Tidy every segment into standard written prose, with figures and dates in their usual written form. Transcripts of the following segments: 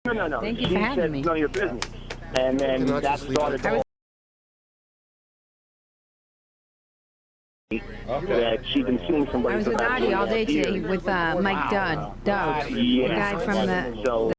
No. Thank you She for said having me. it's none of your business. And then Cannot that just leave started it the there. Okay. that she'd been suing somebody I was for with about Artie all day 2.5 today years. with Mike Dowd, the Yeah. guy from the So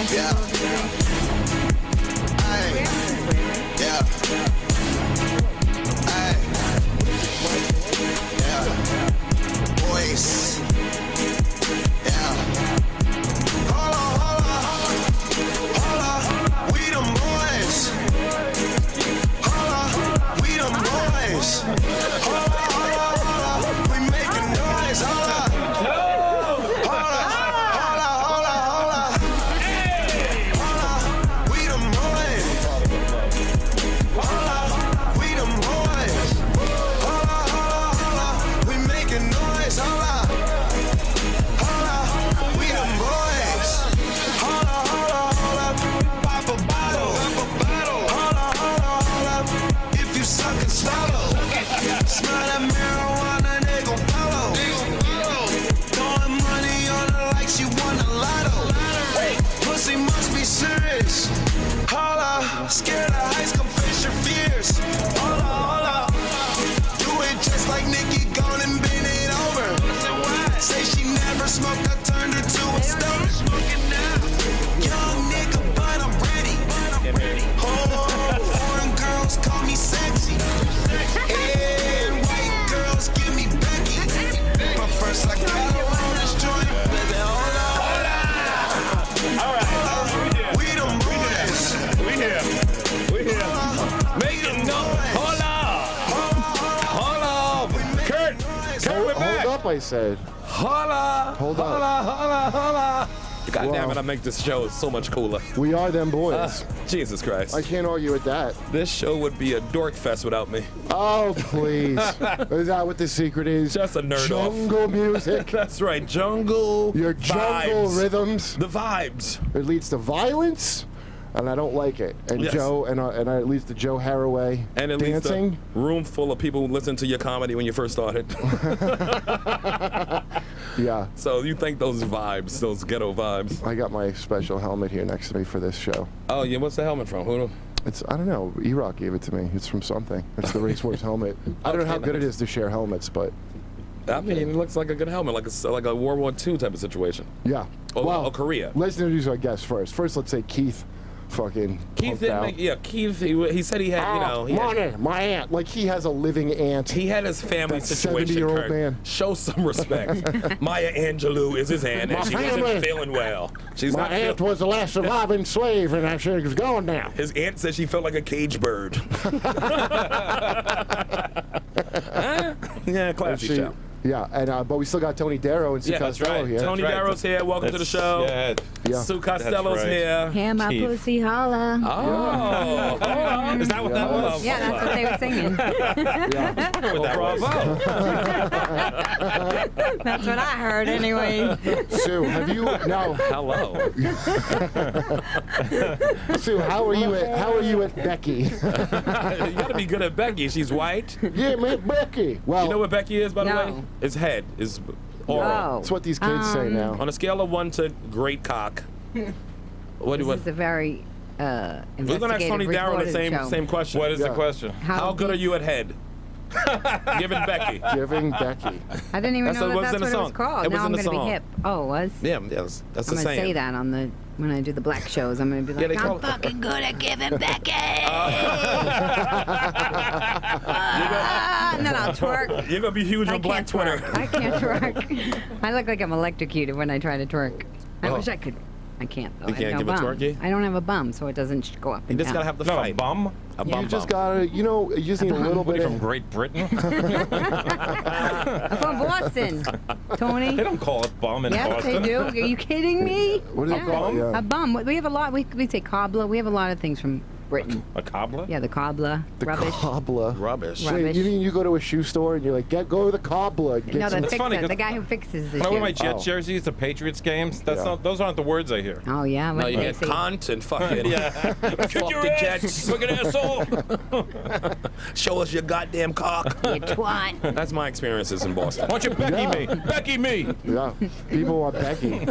Yeah. Hey. Yeah. Hey. Yeah. Boys. Yeah. Hold on. We them boys. We them boys. We making noise. Hold on. We them boys. We them boys. We making noise. We them boys. Pop a bottle. If you suck and swallow. Smell that marijuana, they gon' follow. Throwing money on her like she won a lotto. Pussy must be serious. Holla, scared of heights, come face your fears. Holla. Do it just like Nikki, gone and bend it over. Say she never smoked, I turned her to a stoner. Young nigga, but I'm ready. Oh, foreign girls call me sexy. And white girls give me Becky. But first I gotta roll this joint. Baby, hold on. All right. We them boys. We here. Making noise. Hold on. Kurt, we're back. Hold up, I said. Hold up. God damn it, Wow. I make this show so much cooler. We are them boys. Jesus Christ. I can't argue with that. This show would be a dork fest without me. Oh, please. Is that what the secret is? Just a nerd off. Jungle music. That's right, jungle Your jungle vibes. rhythms. The vibes. It leads to violence, and I don't like it. And Yes. Joe, and it leads to Joe Haraway And it leads dancing. to a room full of people who listened to your comedy when you first started. Yeah. So you think those vibes, those ghetto vibes. I got my special helmet here next to me for this show. Oh, yeah, what's the helmet from? Who? It's, I don't know, E-Rock gave it to me. It's from something. It's the Racehorse helmet. I don't know how Okay, good it nice. is to share helmets, but I mean, it looks like a good helmet, like a World War II type of situation. yeah. Or Korea. Let's introduce our guest first. First, let's say Keith fucking Keith punked didn't out. make, yeah, Keith, he said he had, he had, money, my aunt. Like he has a living aunt. he had his family That situation. 70-year-old Kurt. man. Show some respect. Maya Angelou is his aunt, and My she family. wasn't feeling well. She's My not aunt feel- was the last surviving slave, and I said it was going down. His aunt said she felt like a cage bird. Huh? Yeah, classy show. Yeah, and but we still got Tony Daro and Sue Yeah, that's Costello right. here. Tony Daro's here. Welcome to the show. Yeah. Sue Costello's right. here. Hear my Keith. pussy holla. Oh, is that what that was? Yeah, that's what they were singing. Bravo. That's what I heard anyway. Sue, have you now? Hello. Sue, how are you at Becky? You gotta be good at Becky. She's white. Yeah, man, Becky. Well, You know what Becky is, by the No. way? It's head. Is oral. Oh. that's what these kids say now. On a scale of 1 to great cock. What? This is a very We're gonna ask Tony investigative Daro the reported show. same question. What is Yeah. the question? How good are you at head? Giving Becky. Giving Becky. I didn't even That's know what that's was in what the it was song. called. It was Now in I'm the gonna song. be hip. Oh, it was? Yeah, yes, that's I'm the gonna saying. say that on the when I do the black shows. I'm gonna be Yeah, like, they call I'm it- fucking good at giving Becky. And then I'll twerk. You're gonna be huge I on Black can't Twitter. twerk. I can't twerk. I look like I'm electrocuted when I try to twerk. I wish I could. I can't though. You I can't have give no a bum. twerky? I don't have a bum, so it doesn't go up You and just down. gotta have the No, fight. bum? A bum. You just gotta, you just need a little What, bit are you from of. Great Britain? I'm from Boston, Tony. They don't call it bum in Yes, Boston. they do. Are you kidding me? What do they call it? Yeah. A bum. We have a lot. We say cobbler. We have a lot of things from Britain. A cobbler? Yeah, the cobbler. The rubbish. cobbler. Rubbish. Right. Wait, you mean you go to a shoe store and you're like, go to the cobbler. Get No, some. the It's funny, fixer. 'cause The guy who fixes the When I wear my shoes. Jet Oh. jerseys, the Patriots games, that's Yeah. not. Those aren't the words I hear. Oh yeah. No, What you do they had say? cunt and fucking Yeah. fuck the Jets. Fucking asshole. Show us your goddamn cock. You twat. That's my experiences in Boston. Why don't you Becky me? Becky me. Yeah, people want Becky.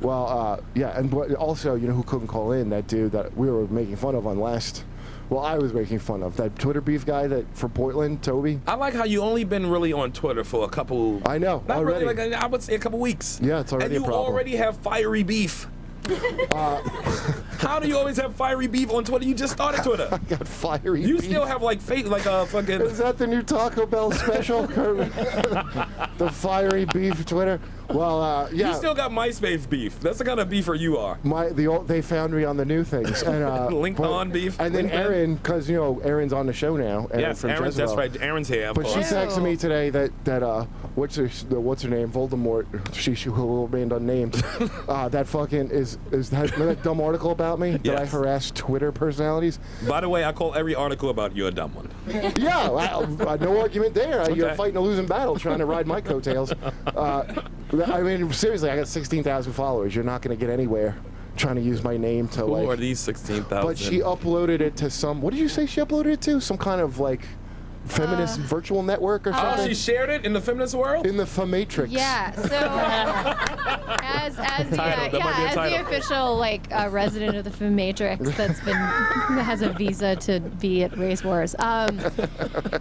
Well, yeah, and but also, who couldn't call in? That dude that we were making fun of on last Well, I was making fun of that Twitter beef guy that from Portland, Toby. I like how you only been really on Twitter for a couple. I know, Not already. really, like I would say a couple weeks. Yeah, it's already and a you problem. already have fiery beef. How do you always have fiery beef on Twitter? You just started Twitter. I got fiery You beef. still have like fate, like a fucking. Is that the new Taco Bell special? The fiery beef Twitter. Well, yeah. You still got MySpace beef. That's the kind of beefer you are. They found me on the new things and LinkedIn beef. And then LinkedIn. Erin, because Erin's on the show now. Erin Yes, from Aaron's. That's Jezebel. right. Aaron's here. Of But she course. texted me today that what's her name? Voldemort. She will remain unnamed. That fucking is that dumb article about me that I Yes. harass Twitter personalities. By the way, I call every article about you a dumb one. Yeah, no argument there. You're Okay. fighting a losing battle trying to ride my coattails. I mean, seriously, I got 16,000 followers. You're not going to get anywhere trying to use my name to Who are like. these 16,000? But she uploaded it to some. What did you say she uploaded it to? Some kind of like feminist virtual network or Oh, something. she shared it in the feminist world? In the Fematrix. Yeah. So as the Title, that might be a as the title. official resident of the Matrix that has a visa to be at Race Wars.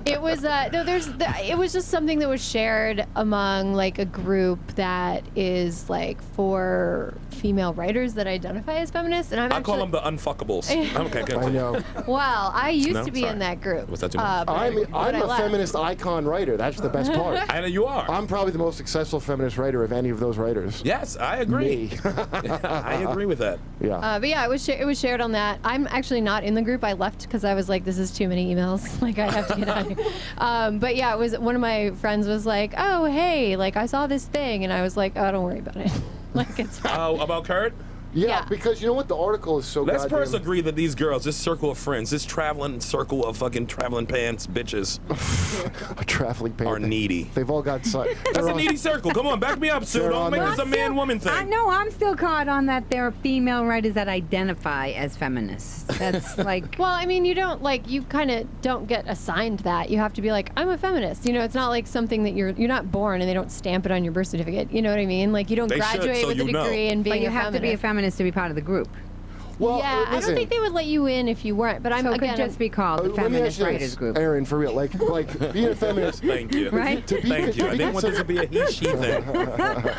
It was it was just something that was shared among like a group that is like for female writers that identify as feminists, and I call them the unfuckables. Okay, good. I know. Well, I used No? to be Sorry. in that group. Was that too much? but I'm I a left. feminist icon writer. That's the best part. I know you are. I'm probably the most successful feminist writer of any of those writers. Yes, I agree. Me. I agree with that. Yeah. But yeah, it was shared on that. I'm actually not in the group. I left because I was like, this is too many emails. Like I have to get out of here. But yeah, it was one of my friends was like, oh hey, like I saw this thing, and I was like, oh don't worry about it. Like it's fine. Oh, about Kurt? Yeah, Yeah. because you know what? The article is so Let's goddamn... first agree that these girls, this circle of friends, this traveling circle of fucking traveling pants bitches A traveling are panther. needy. They've all got... That's a needy circle. Come on, back me up, Sue. They're Don't on make there. this a man-woman thing. I know I'm still caught on that there are female writers that identify as feminists. That's like Well, I mean, you don't you kind of don't get assigned that. You have to be like, I'm a feminist. You know, it's not like something that you're not born and they don't stamp it on your birth certificate. You know what I mean? Like you don't They should, graduate so with a you know. degree and being but you a have feminist. to be a feminist to be part of the group. Well, Yeah, I listen, don't think they would let you in if you weren't. But I'm So it again, could just be called the let me ask feminist you writers this, group. Aaron, for real. Like being a feminist... Thank you. Right? To be, Thank you. to I be didn't want this to be a he-she thing.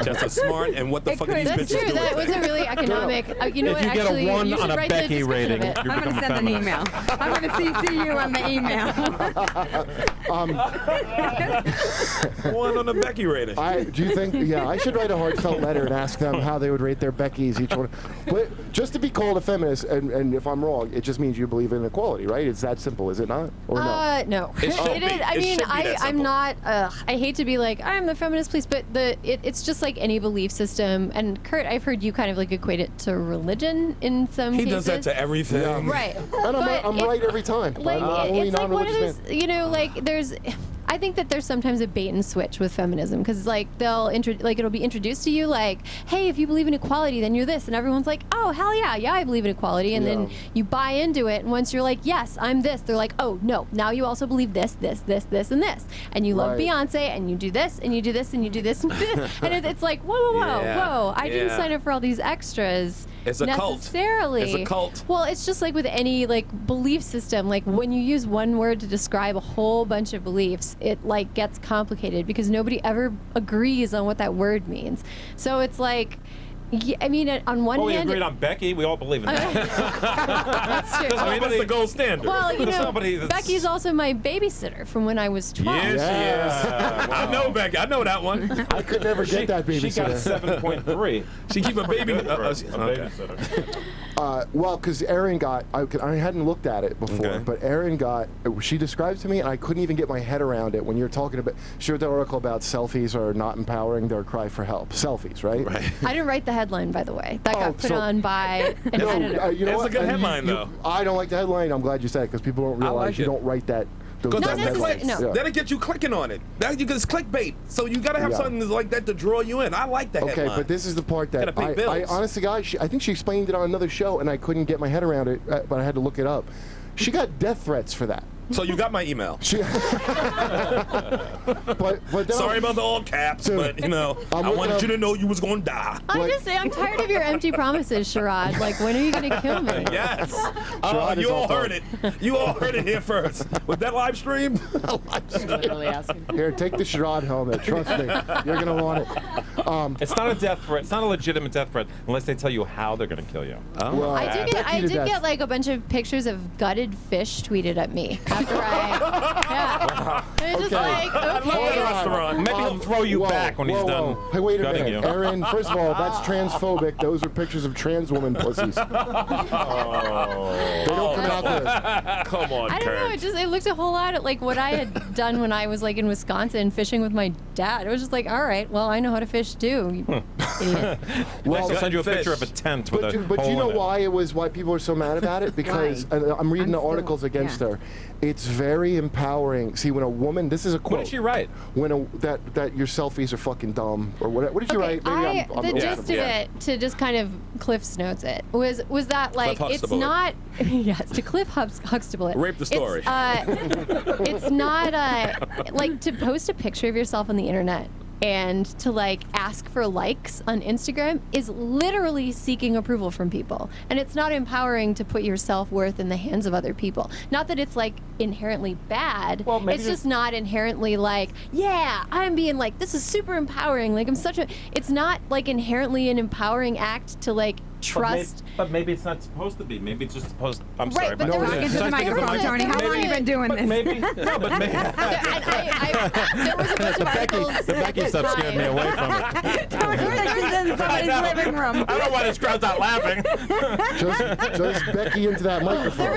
Just a smart and what the It fuck are could. these That's bitches true. doing That was a thing. really economic. You know If what? you get Actually, a 1 you should on a write the Becky description of rating, it. you're I'm going becoming to send an feminist. email. I'm going to CC you on the email. One on the Becky rating. Do you think? Yeah, I should write a heartfelt letter and ask them how they would rate their Beckys each one. But just to be called a feminist, and if I'm wrong, it just means you believe in equality, right? It's that simple, is it not? Or no? No. It should It be. is. I It mean, should be that I'm simple. not. I hate to be like I'm the feminist, please, but it's just like any belief system. And Kurt, I've heard you kind of like equate it to religion in some He cases. does that to everything. Yeah. Right. And But I'm it- right every time. Like I'm only it's like one of non-religious those, man. you know, like there's. I think that there's sometimes a bait and switch with feminism because like it'll be introduced to you like, hey, if you believe in equality, then you're this, and everyone's like, oh hell yeah, I believe in equality, and then Yeah. you buy into it, and once you're like, yes, I'm this, they're like, oh no, now you also believe this, and this, and you love Right. Beyonce, and you do this, and you do this, and you do this, and this, and it's like, whoa, Yeah. I didn't Yeah. sign up for all these extras. It's a cult. Necessarily. It's a cult. Well, it's just like with any like belief system. Like when you use one word to describe a whole bunch of beliefs, it like gets complicated because nobody ever agrees on what that word means. So it's like, I mean, on one Well, we hand, agreed on Becky. We all believe in that. that's true. I mean, that's the gold standard. Well, you There's know, somebody that's- Becky's also my babysitter from when I was 12. Yes, she is. Yeah, I know Becky. I know that one. I could never get that She got babysitter. 7.3. She keep a baby. For a Okay. babysitter. Well, because Erin got, I hadn't looked at it before, Okay. but Erin got, she described to me, and I couldn't even get my head around it when you're talking about, she wrote the article about selfies are not empowering, they're a cry for help. Selfies, right? Right. I didn't write the headline, by the way. That Oh, got put so- on by an No, editor. you know It's what? a good And headline, though. I don't like the headline. I'm glad you said it because people don't realize like you it. don't write that. Those Because Not that's the necessarily- clicks. no. Yeah. That'll get you clicking on it. That it's clickbait. So you gotta have Yeah. something like that to draw you in. I like the Okay, headline. but this is the part that Gotta pay I bills. honestly, guys, I think she explained it on another show, and I couldn't get my head around it, but I had to look it up. She got death threats for that. So you got my email. but then Sorry about the all caps, but I wanted you to know you was gonna die. I'm just saying, I'm tired of your empty promises, Sherrod. Like, when are you going to kill me? Yes. Sherrod is You all all heard it. You all heard it here first. With that live stream? Literally asking. Here, take the Sherrod helmet. Trust me, you're gonna want it. It's not a death threat. It's not a legitimate death threat unless they tell you how they're going to kill you. Well, I did Becky to get death. like a bunch of pictures of gutted fish tweeted at me after yeah. It's just Okay. like, I love that okay. restaurant. Maybe he'll throw you Whoa, back when he's whoa, done. whoa. Hey, wait a gutting minute, you. Aaron. First of all, that's transphobic. Those are pictures of trans woman pussies. They don't come out good. Come on, I don't know. It looked a whole lot like what I had done when I was like in Wisconsin fishing with my dad. It was just like, all right, well, I know how to fish too. You idiot. Well, they'll send you a fish. picture of a tent with But a you hole know in it. why people are so mad about it? Because Why? I'm reading I'm the still- articles against yeah. her. It's very empowering. See, when a woman, this is a quote. What did she write? When that your selfies are fucking dumb or whatever. What did you write? Maybe I'm the looking gist at of them. it, to just kind of Cliff's notes it, was that like Cliff it's Huxtable it. not yes to Cliff Huxtable it. Rape the story. It's not like to post a picture of yourself on the internet and to like ask for likes on Instagram is literally seeking approval from people, and it's not empowering to put your self-worth in the hands of other people. Not that it's like inherently bad. Well, maybe it's just not inherently like, yeah, I'm being like, this is super empowering, like I'm such a, it's not like inherently an empowering act to like trust. But maybe it's not supposed to be. Maybe it's just supposed. I'm Right, sorry, but but there was- Talk into Should I the speak into the microphone, mic? Tony. How long have you been doing But this? maybe no, but maybe. There was a bunch of articles. The Becky stuff scared me away from it. Tony was in somebody's living room. I don't know why this crowd's not laughing. Just Becky into that microphone. There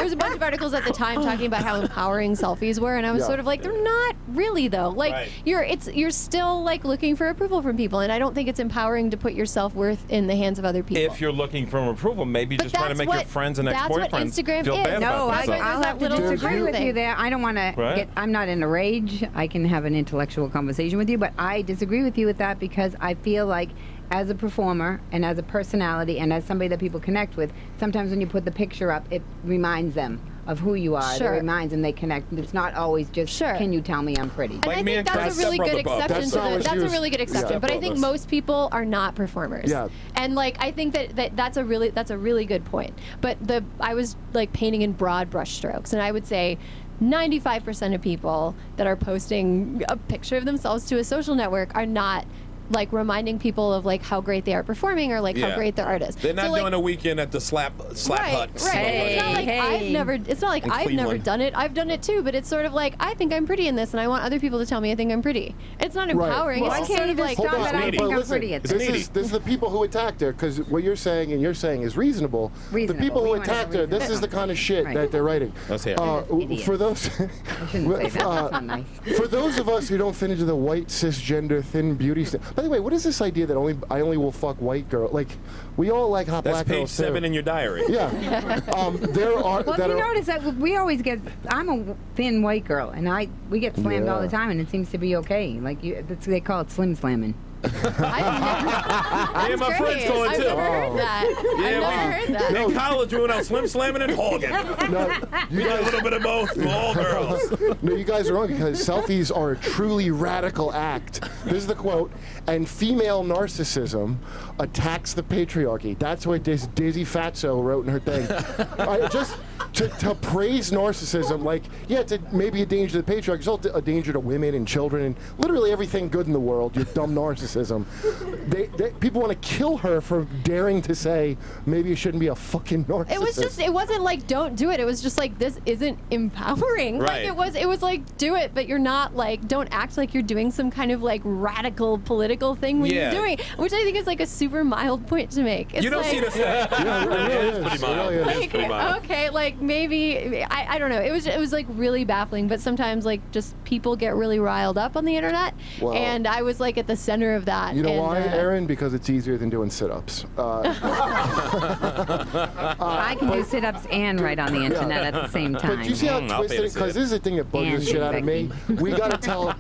was a bunch of articles at the time talking about how empowering selfies were, and I was Yeah. sort of like, they're not really though. Like Right. you're still like looking for approval from people, and I don't think it's empowering to put your self-worth in the hands of other people. If you're looking for approval, maybe But just try to that's make your what- friends and that's what ex-boyfriends Instagram feel is. bad No, about That's why themselves. I'll there's have that to little disagree with thing. you there. I don't want to Right. get. I'm not in a rage. I can have an intellectual conversation with you, but I disagree with you with that because I feel like, as a performer and as a personality and as somebody that people connect with, sometimes when you put the picture up, it reminds them of who you are. Sure. It reminds them they connect. It's not always just, Sure. can you tell me I'm pretty? And Like I me think and that's Crass. a really good Stepbrother Bob. exception That's to not the, what she that's a was- really good exception. yeah. But I think Stepbrothers. most people are not performers. Yeah. And like I think that's a really good point. But I was like painting in broad brushstrokes, and I would say 95% of people that are posting a picture of themselves to a social network are not like reminding people of like how great they are performing or like how Yeah. great their art is. They're not So, like, doing a weekend at the slap right, hut. right. It's not like Hey. it's not like In I've never Cleveland. done it. I've done it too, but it's sort of like I think I'm pretty in this, and I want other people to tell me I think I'm pretty. It's not Right. empowering. Why It's just can't sort you of just like stop that I needy. think I'm listen, pretty at It's this? needy. this is the people who attacked her, because what you're saying and you're saying is reasonable. Reasonable. The people We who wanna know attacked her, this is the kind of shit Right. that they're writing. Let's hear it. Idiot. For those, I shouldn't say that. That's not nice. for those of us who don't fit into the white cisgender thin beauty standard. By the way, what is this idea that I only will fuck white girl? Like, we all like hot That's black page girls 7 too. in your diary. Yeah. There are. Well, if that you are, notice that we always get, I'm a thin white girl, and we get slammed all the Yeah. time, and it seems to be okay. Like they call it slim slamming. Yeah, my friends call it I've too. never heard that. I've never heard that. In college, we went out slim slamming and hogging. no, you We did a guys, little bit of both for all girls. no, you guys are wrong, because selfies are a truly radical act. This is the quote. And female narcissism attacks the patriarchy. That's what this Daisy Fatso wrote in her thing. Just to praise narcissism, like, yeah, it's maybe a danger to the patriarchy. It's also a danger to women and children and literally everything good in the world, you dumb narcissism. People want to kill her for daring to say maybe you shouldn't be a fucking narcissist. It wasn't like don't do it. It was just like this isn't empowering. Right. Like it was like do it, but you're not like don't act like you're doing some kind of like radical political thing when Yeah. you're doing it, which I think is like a super mild point to make. It's You don't like, see the stat. Yeah, it really It is is. pretty It mild. really is. It is like, pretty mild. okay, like maybe I don't know. It was like really baffling, but sometimes like just people get really riled up on the internet, Well, and I was like at the center of that. You know and, why, Aaron? Because it's easier than doing sit-ups. I can do sit-ups and write on the internet at the same time. But you see how I'll pay twisted to it? see Because it. this is the thing that bugs the And shit out of me. We got to tell...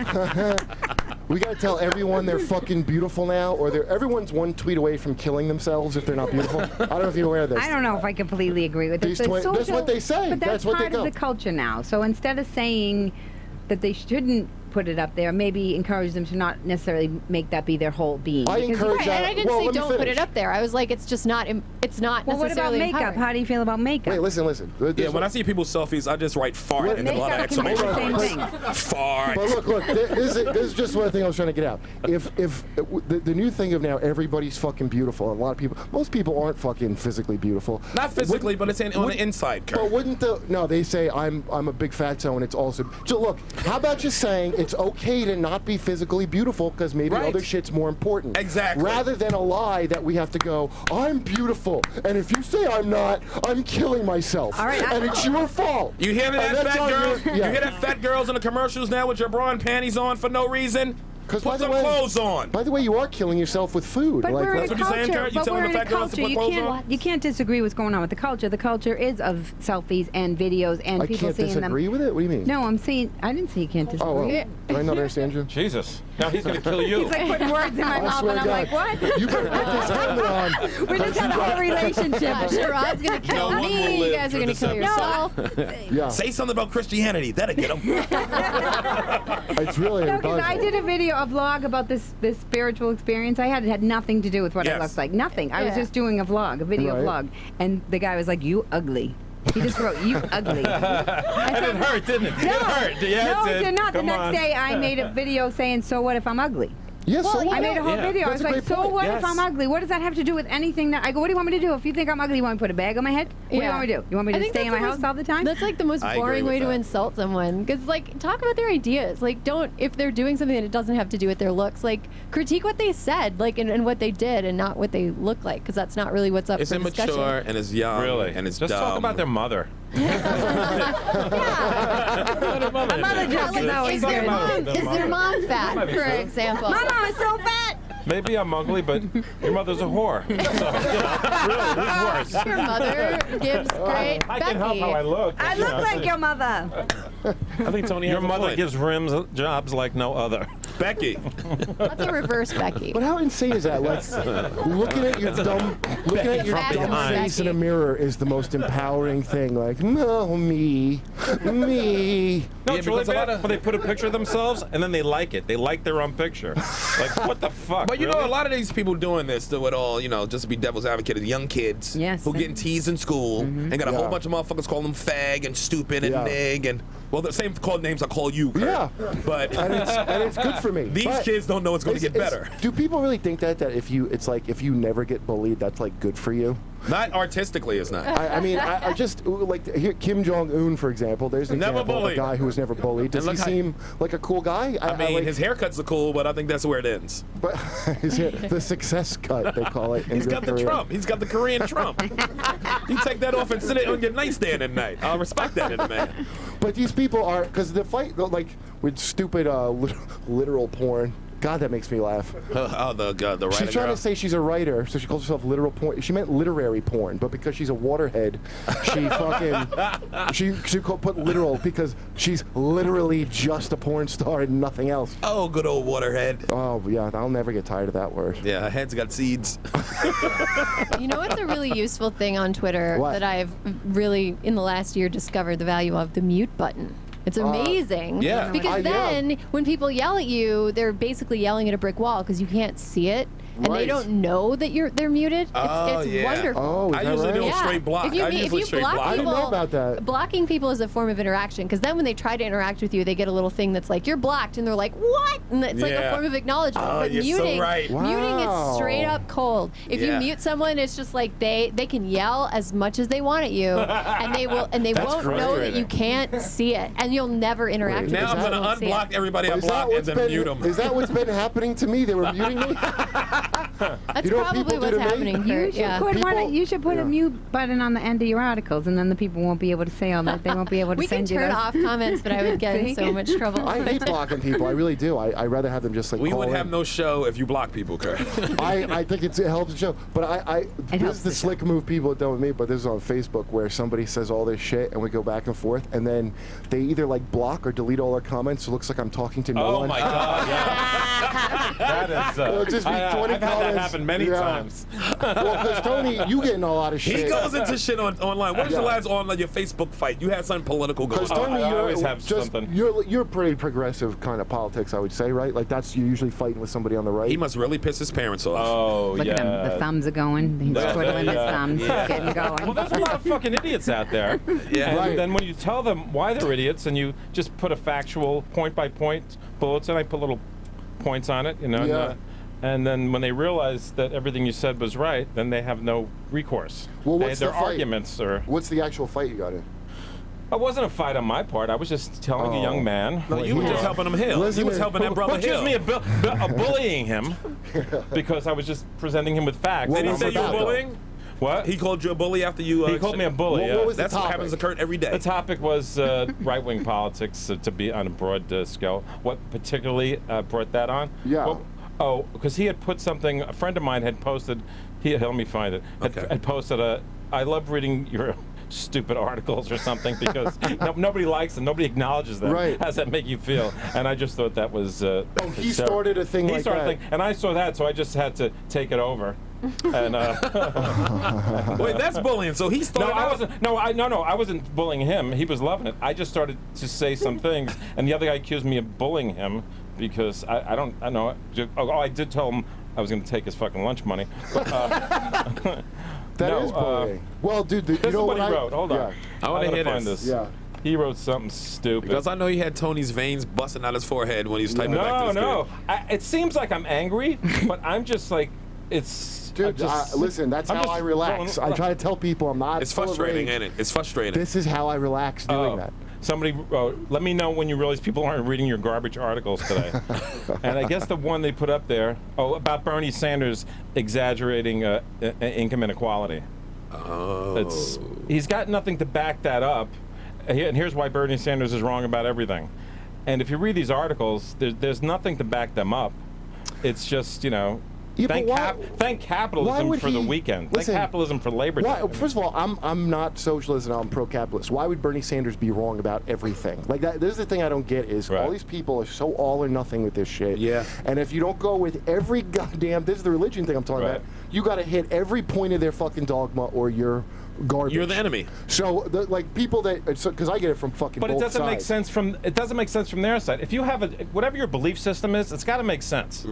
We gotta tell everyone they're fucking beautiful now, or everyone's one tweet away from killing themselves if they're not beautiful. I don't know if you're aware of this. I don't know if I completely agree with this. That's what they say. But that's what they part go. of the culture now. So instead of saying that they shouldn't put it up there, maybe encourage them to not necessarily make that be their whole being. I Because- encourage Right, that. and I didn't Well, say let me don't put finish. it up there. I was like, it's just not. It's not Well, what about necessarily makeup? empowering. How do you feel about makeup? Wait, listen. Yeah, when I see people's selfies, I just write fart What- and then a lot of Makeup can be the exclamation same points. thing. Fart. But look, this is just one thing I was trying to get out. If the new thing of now, everybody's fucking beautiful. A lot of people, most people aren't fucking physically beautiful. Not physically, but it's on the inside, Kurt. But wouldn't they say I'm a big fatso and it's also. So look, how about just saying it's okay to not be physically beautiful because maybe Right. other shit's more important. Exactly. Rather than a lie that we have to go, I'm beautiful, and if you say I'm not, I'm killing myself. All right, and it's your fault. You hear And that, that's fat on girls? your- You hear that, fat girls in the commercials now with your bra and panties on for no reason? 'Cause by Put the some way- clothes on. By the way, you are killing yourself with food. But Like, we're in That's a what you're saying, culture. Kurt? You But telling we're the in a fat girls to culture. put You clothes can't. on? You can't disagree what's going on with the culture. The culture is of selfies and videos and I people can't seeing them. disagree with it. What do you mean? No, I'm saying. I didn't say you can't disagree. Oh, well, did I not understand you? Jesus. Now he's gonna kill you. He's like putting words in my I mouth, swear and to I'm God. like, what? You better put this helmet on. We just had a whole relationship. Yeah, Sherrod's gonna kill one will me. You live guys are through gonna this kill yourself. Yeah, Say something about Christianity. That'll get them. it's really. No, it because does. I did a vlog about this spiritual experience I had. It had nothing to do with what I Yes. looked like. Nothing. I was Yeah. just doing a video Right. vlog, and the guy was like, "You ugly." He just wrote, "You ugly." And it hurt, didn't it? No, It hurt. Yeah, no, it it did not. The Come next on. day, I made a video saying, "So what if I'm ugly?" Yeah, so Well, what? I made a whole Yeah. video. I That's was a like, great "So point. what Yes. if I'm ugly? What does that have to do with anything?" That I go, "What do you want me to do? If you think I'm ugly, you want me to put a bag on my head? What do you want me to do? You want me I to think stay in that's my the house most- all the time?" That's like the most I agree boring with way to that. insult someone. Because like, talk about their ideas. Like, don't if they're doing something that it doesn't have to do with their looks. Like, critique what they said, like, and what they did, and not what they look like. Because that's not really what's up It's for discussion. immature and it's young Really? and it's Just dumb. talk about their mother. My mother joke is always Is their good. mom? The Is their mother. mom fat? might be For true. example. My mom is so fat. Maybe I'm ugly, but your mother's a whore. So, really, who's worse? Your mother gives great I Becky. can help how I look. I look like your mother. I think Tony Your has a mother point. gives rims jobs like no other. Becky. That's a reverse Becky. But how insane is that? Like, looking at your dumb Becky. face in a mirror is the most empowering thing. Like, no, me. No, Yeah, it's really because a lot bad. of- But they put a picture of themselves and then they like it. They like their own picture. Like, what the fuck? But you really? know, a lot of these people doing this, do it all, just to be devil's advocate, is young kids Yes. who getting teased in school and got a whole Yeah. bunch of motherfuckers calling them fag and stupid and Yeah. nig and, well, the same called names I call you, Kurt. Yeah. But And it's good for me. these But kids don't know it's going to get better. Do people really think that if you never get bullied, that's like good for you? Not artistically, it's not. I mean, I just like here, Kim Jong Un, for example. There's an Never example of a bullied. guy who was never bullied. Does And he look how- seem like a cool guy? I mean, like, his haircuts are cool, but I think that's where it ends. but the success cut they call it. In He's got the Korea. Trump. He's got the Korean Trump. You take that off and sit it on your nightstand at night. I'll respect that in a man. But these people are because the fight like with stupid literal porn. God, that makes me laugh. Oh, the writer She's trying girl. to say she's a writer, so she calls herself literal porn. She meant literary porn, but because she's a waterhead, she fucking she put literal because she's literally just a porn star and nothing else. Oh, good old waterhead. Oh yeah, I'll never get tired of that word. Yeah, her head's got seeds. You know what's a really useful thing on Twitter What? that I've really in the last year discovered the value of? The mute button. It's amazing. yeah. Because yeah. then when people yell at you, they're basically yelling at a brick wall because you can't see it. And they Right. don't know that they're muted. Oh, It's yeah. wonderful. Oh, is I that usually right? do a straight block. If you, I if usually you straight block block. I people, didn't know about that. blocking people is a form of interaction because then when they try to interact with you, they get a little thing that's like you're blocked, and they're like, "What?" And it's like a Yeah. form of acknowledgement. Oh, but you're so muting, right. muting Wow. is straight up cold. If Yeah. you mute someone, it's just like they can yell as much as they want at you, and they won't know that frustrating. you can't see it, and you'll never interact with Wait, them. Now I'm Is going to You'll see it. unblock everybody I Is that block and what's then been? mute them. Is that what's been happening to me? They were muting me. That's You know what probably people do what's to me? happening. You Kurt. should Yeah. put People- you should put yeah. a mute button on the end of your articles, and then the people won't be able to say all that. They won't be able to We can send you turn those. off comments, but I would get in See? so much trouble. I hate blocking people. I really do. I rather have them just like. We call would in. have no show if you block people, Kurt. I think it helps the show. But this helps is the the slick move people have done with me, but this is on Facebook where somebody says all this shit and we go back and forth and then they either like block or delete all our comments so it looks like I'm talking to no Oh one. my God! Yeah. That is. It'll just be 20 I've had that comments. happen many Yeah. times. Well, because Tony, you getting a lot of shit. He goes into shit online. What was your Yeah. last online your Facebook fight? You had something political going Because on. Tony, I you're always have just something. you're pretty progressive kind of politics, I would say, right? Like that's you're usually fighting with somebody on the right. He must really piss his parents off. Oh, Look yeah. at him. The thumbs are going. He's Yeah, twiddling his yeah. thumbs. Yeah. Getting going. Well, there's a lot of fucking idiots out there. Yeah. And Right. then when you tell them why they're idiots and you just put a factual point-by-point bullets, and I put little points on it, you know. Yeah. And then when they realize that everything you said was right, then they have no recourse. Well, what's their the fight? arguments are. What's the actual fight you got in? It wasn't a fight on my part. I was just telling a young man. No, you were just helping him heal. Listen You was to- helping that brother Well, excuse heal. me, bullying him because I was just presenting him with facts. Did he Well, say you were about that, bullying? What? He called you a bully after you. He called me a bully. Well, yeah. what was the That's what topic? happens to Kurt every day. The topic was right-wing politics to be on a broad scale. What particularly brought that on? Yeah. Well, because he had put something. A friend of mine had posted. Let me find it. Okay. Had posted I love reading your stupid articles or something because nobody likes them. Nobody acknowledges them. Right. How does that make you feel? And I just thought that was. He hysterical. started a thing He like started that. a thing, and I saw that, so I just had to take it over. And Wait, that's bullying. So he started. I out- wasn't. No, I wasn't bullying him. He was loving it. I just started to say some things, and the other guy accused me of bullying him because I know. I did tell him I was going to take his fucking lunch money. But, That is no, bullying. Well, dude, you this know is what he I- wrote. Hold on. Yeah. I wanna gotta hear find this. Yeah. He wrote something stupid. Because I know he had Tony's veins busting out his forehead when he was typing back to no, his no. kid. It seems like I'm angry, but I'm just like it's. I'm Dude, just- listen, that's I'm how just I relax. rolling- I try to tell people I'm not. It's full of frustrating, rage. ain't it? It's frustrating. This is how I relax doing that. Somebody wrote, let me know when you realize people aren't reading your garbage articles today. And I guess the one they put up there, about Bernie Sanders exaggerating income inequality. Oh. He's got nothing to back that up. And here's why Bernie Sanders is wrong about everything. And if you read these articles, there's nothing to back them up. It's just, Yeah, but why- thank why capitalism would for the he- weekend. listen, Thank capitalism for Labor Why, Day. first of all, I'm not socialist and I'm pro-capitalist. Why would Bernie Sanders be wrong about everything? Like that. This is the thing I don't get is Right. all these people are so all or nothing with this shit. Yeah. And if you don't go with every goddamn, this is the religion thing I'm talking Right. about. You got to hit every point of their fucking dogma or you're garbage. You're the enemy. So people that because I get it from fucking. But it both doesn't make sides. sense from their side. If you have whatever your belief system is, it's got to make sense.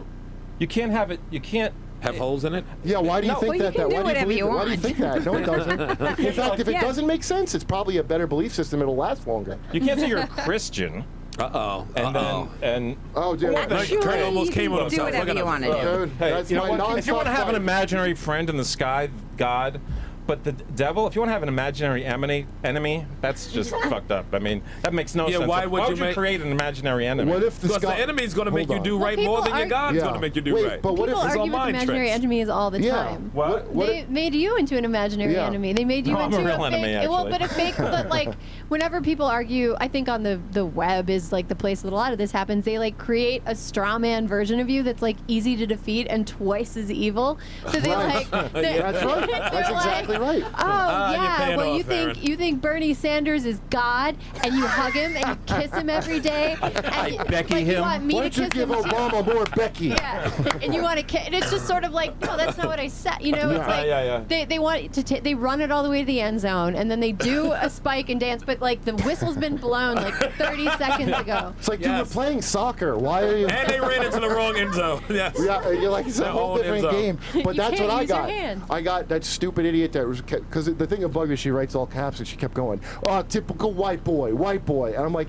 You can't have it. You can't Have holes in it? Yeah, why do you No, think well, you that? can do Why do you whatever believe you it? Why do you want. think that? No, it doesn't. In fact, if it Yeah. doesn't make sense, it's probably a better belief system. It'll last longer. You can't say you're a Christian Uh-oh. and Uh-oh. then Oh, dude. Well, Like, Sure, Kurt almost you came can on do himself. whatever Look at you him. want to do. Dude, hey, that's you know my what? If you want to nonstop have an fight. imaginary friend in the sky, God. But the devil, if you want to have an imaginary enemy, that's just fucked up. I mean, that makes no Yeah, sense. why would you make- create an imaginary enemy? What if the Because sky? the enemy's going to make Hold you on. do Well, right more people than your are- God's Yeah. going to make you do Wait, right. but what People if? it's all argue with mind imaginary tricks. enemies all the Yeah. time. What? They made you into an imaginary Yeah. enemy. They made you No, I'm into a real fake. enemy, Well, actually. but a fake. But like, whenever people argue, I think on the web is like the place that a lot of this happens. They like create a straw man version of you that's like easy to defeat and twice as evil. So they Right. like. They're, That's right. they're That's like, exactly right. Oh you're yeah. paying Well, off, Aaron. you think Bernie Sanders is God, and you hug him and you kiss him every day. And you, Becky like, him. You want me Why to don't you kiss give him too. Obama more Becky? Yeah, and you want to, and it's just sort of like, no, that's not what I said. You know, it's Yeah. like Yeah. they want to they run it all the way to the end zone, and then they do a spike and dance, but like the whistle's been blown like 30 seconds ago. It's like, dude, Yes. we're playing soccer. Why are you? And they ran into the wrong end zone. Yes. Yeah, you're like, it's a Their whole own different end zone. game. But You that's can't what I use your got. hands. I got that stupid idiot that was, because the thing that bugged me, she writes all caps and she kept going, oh, typical white boy. And I'm like,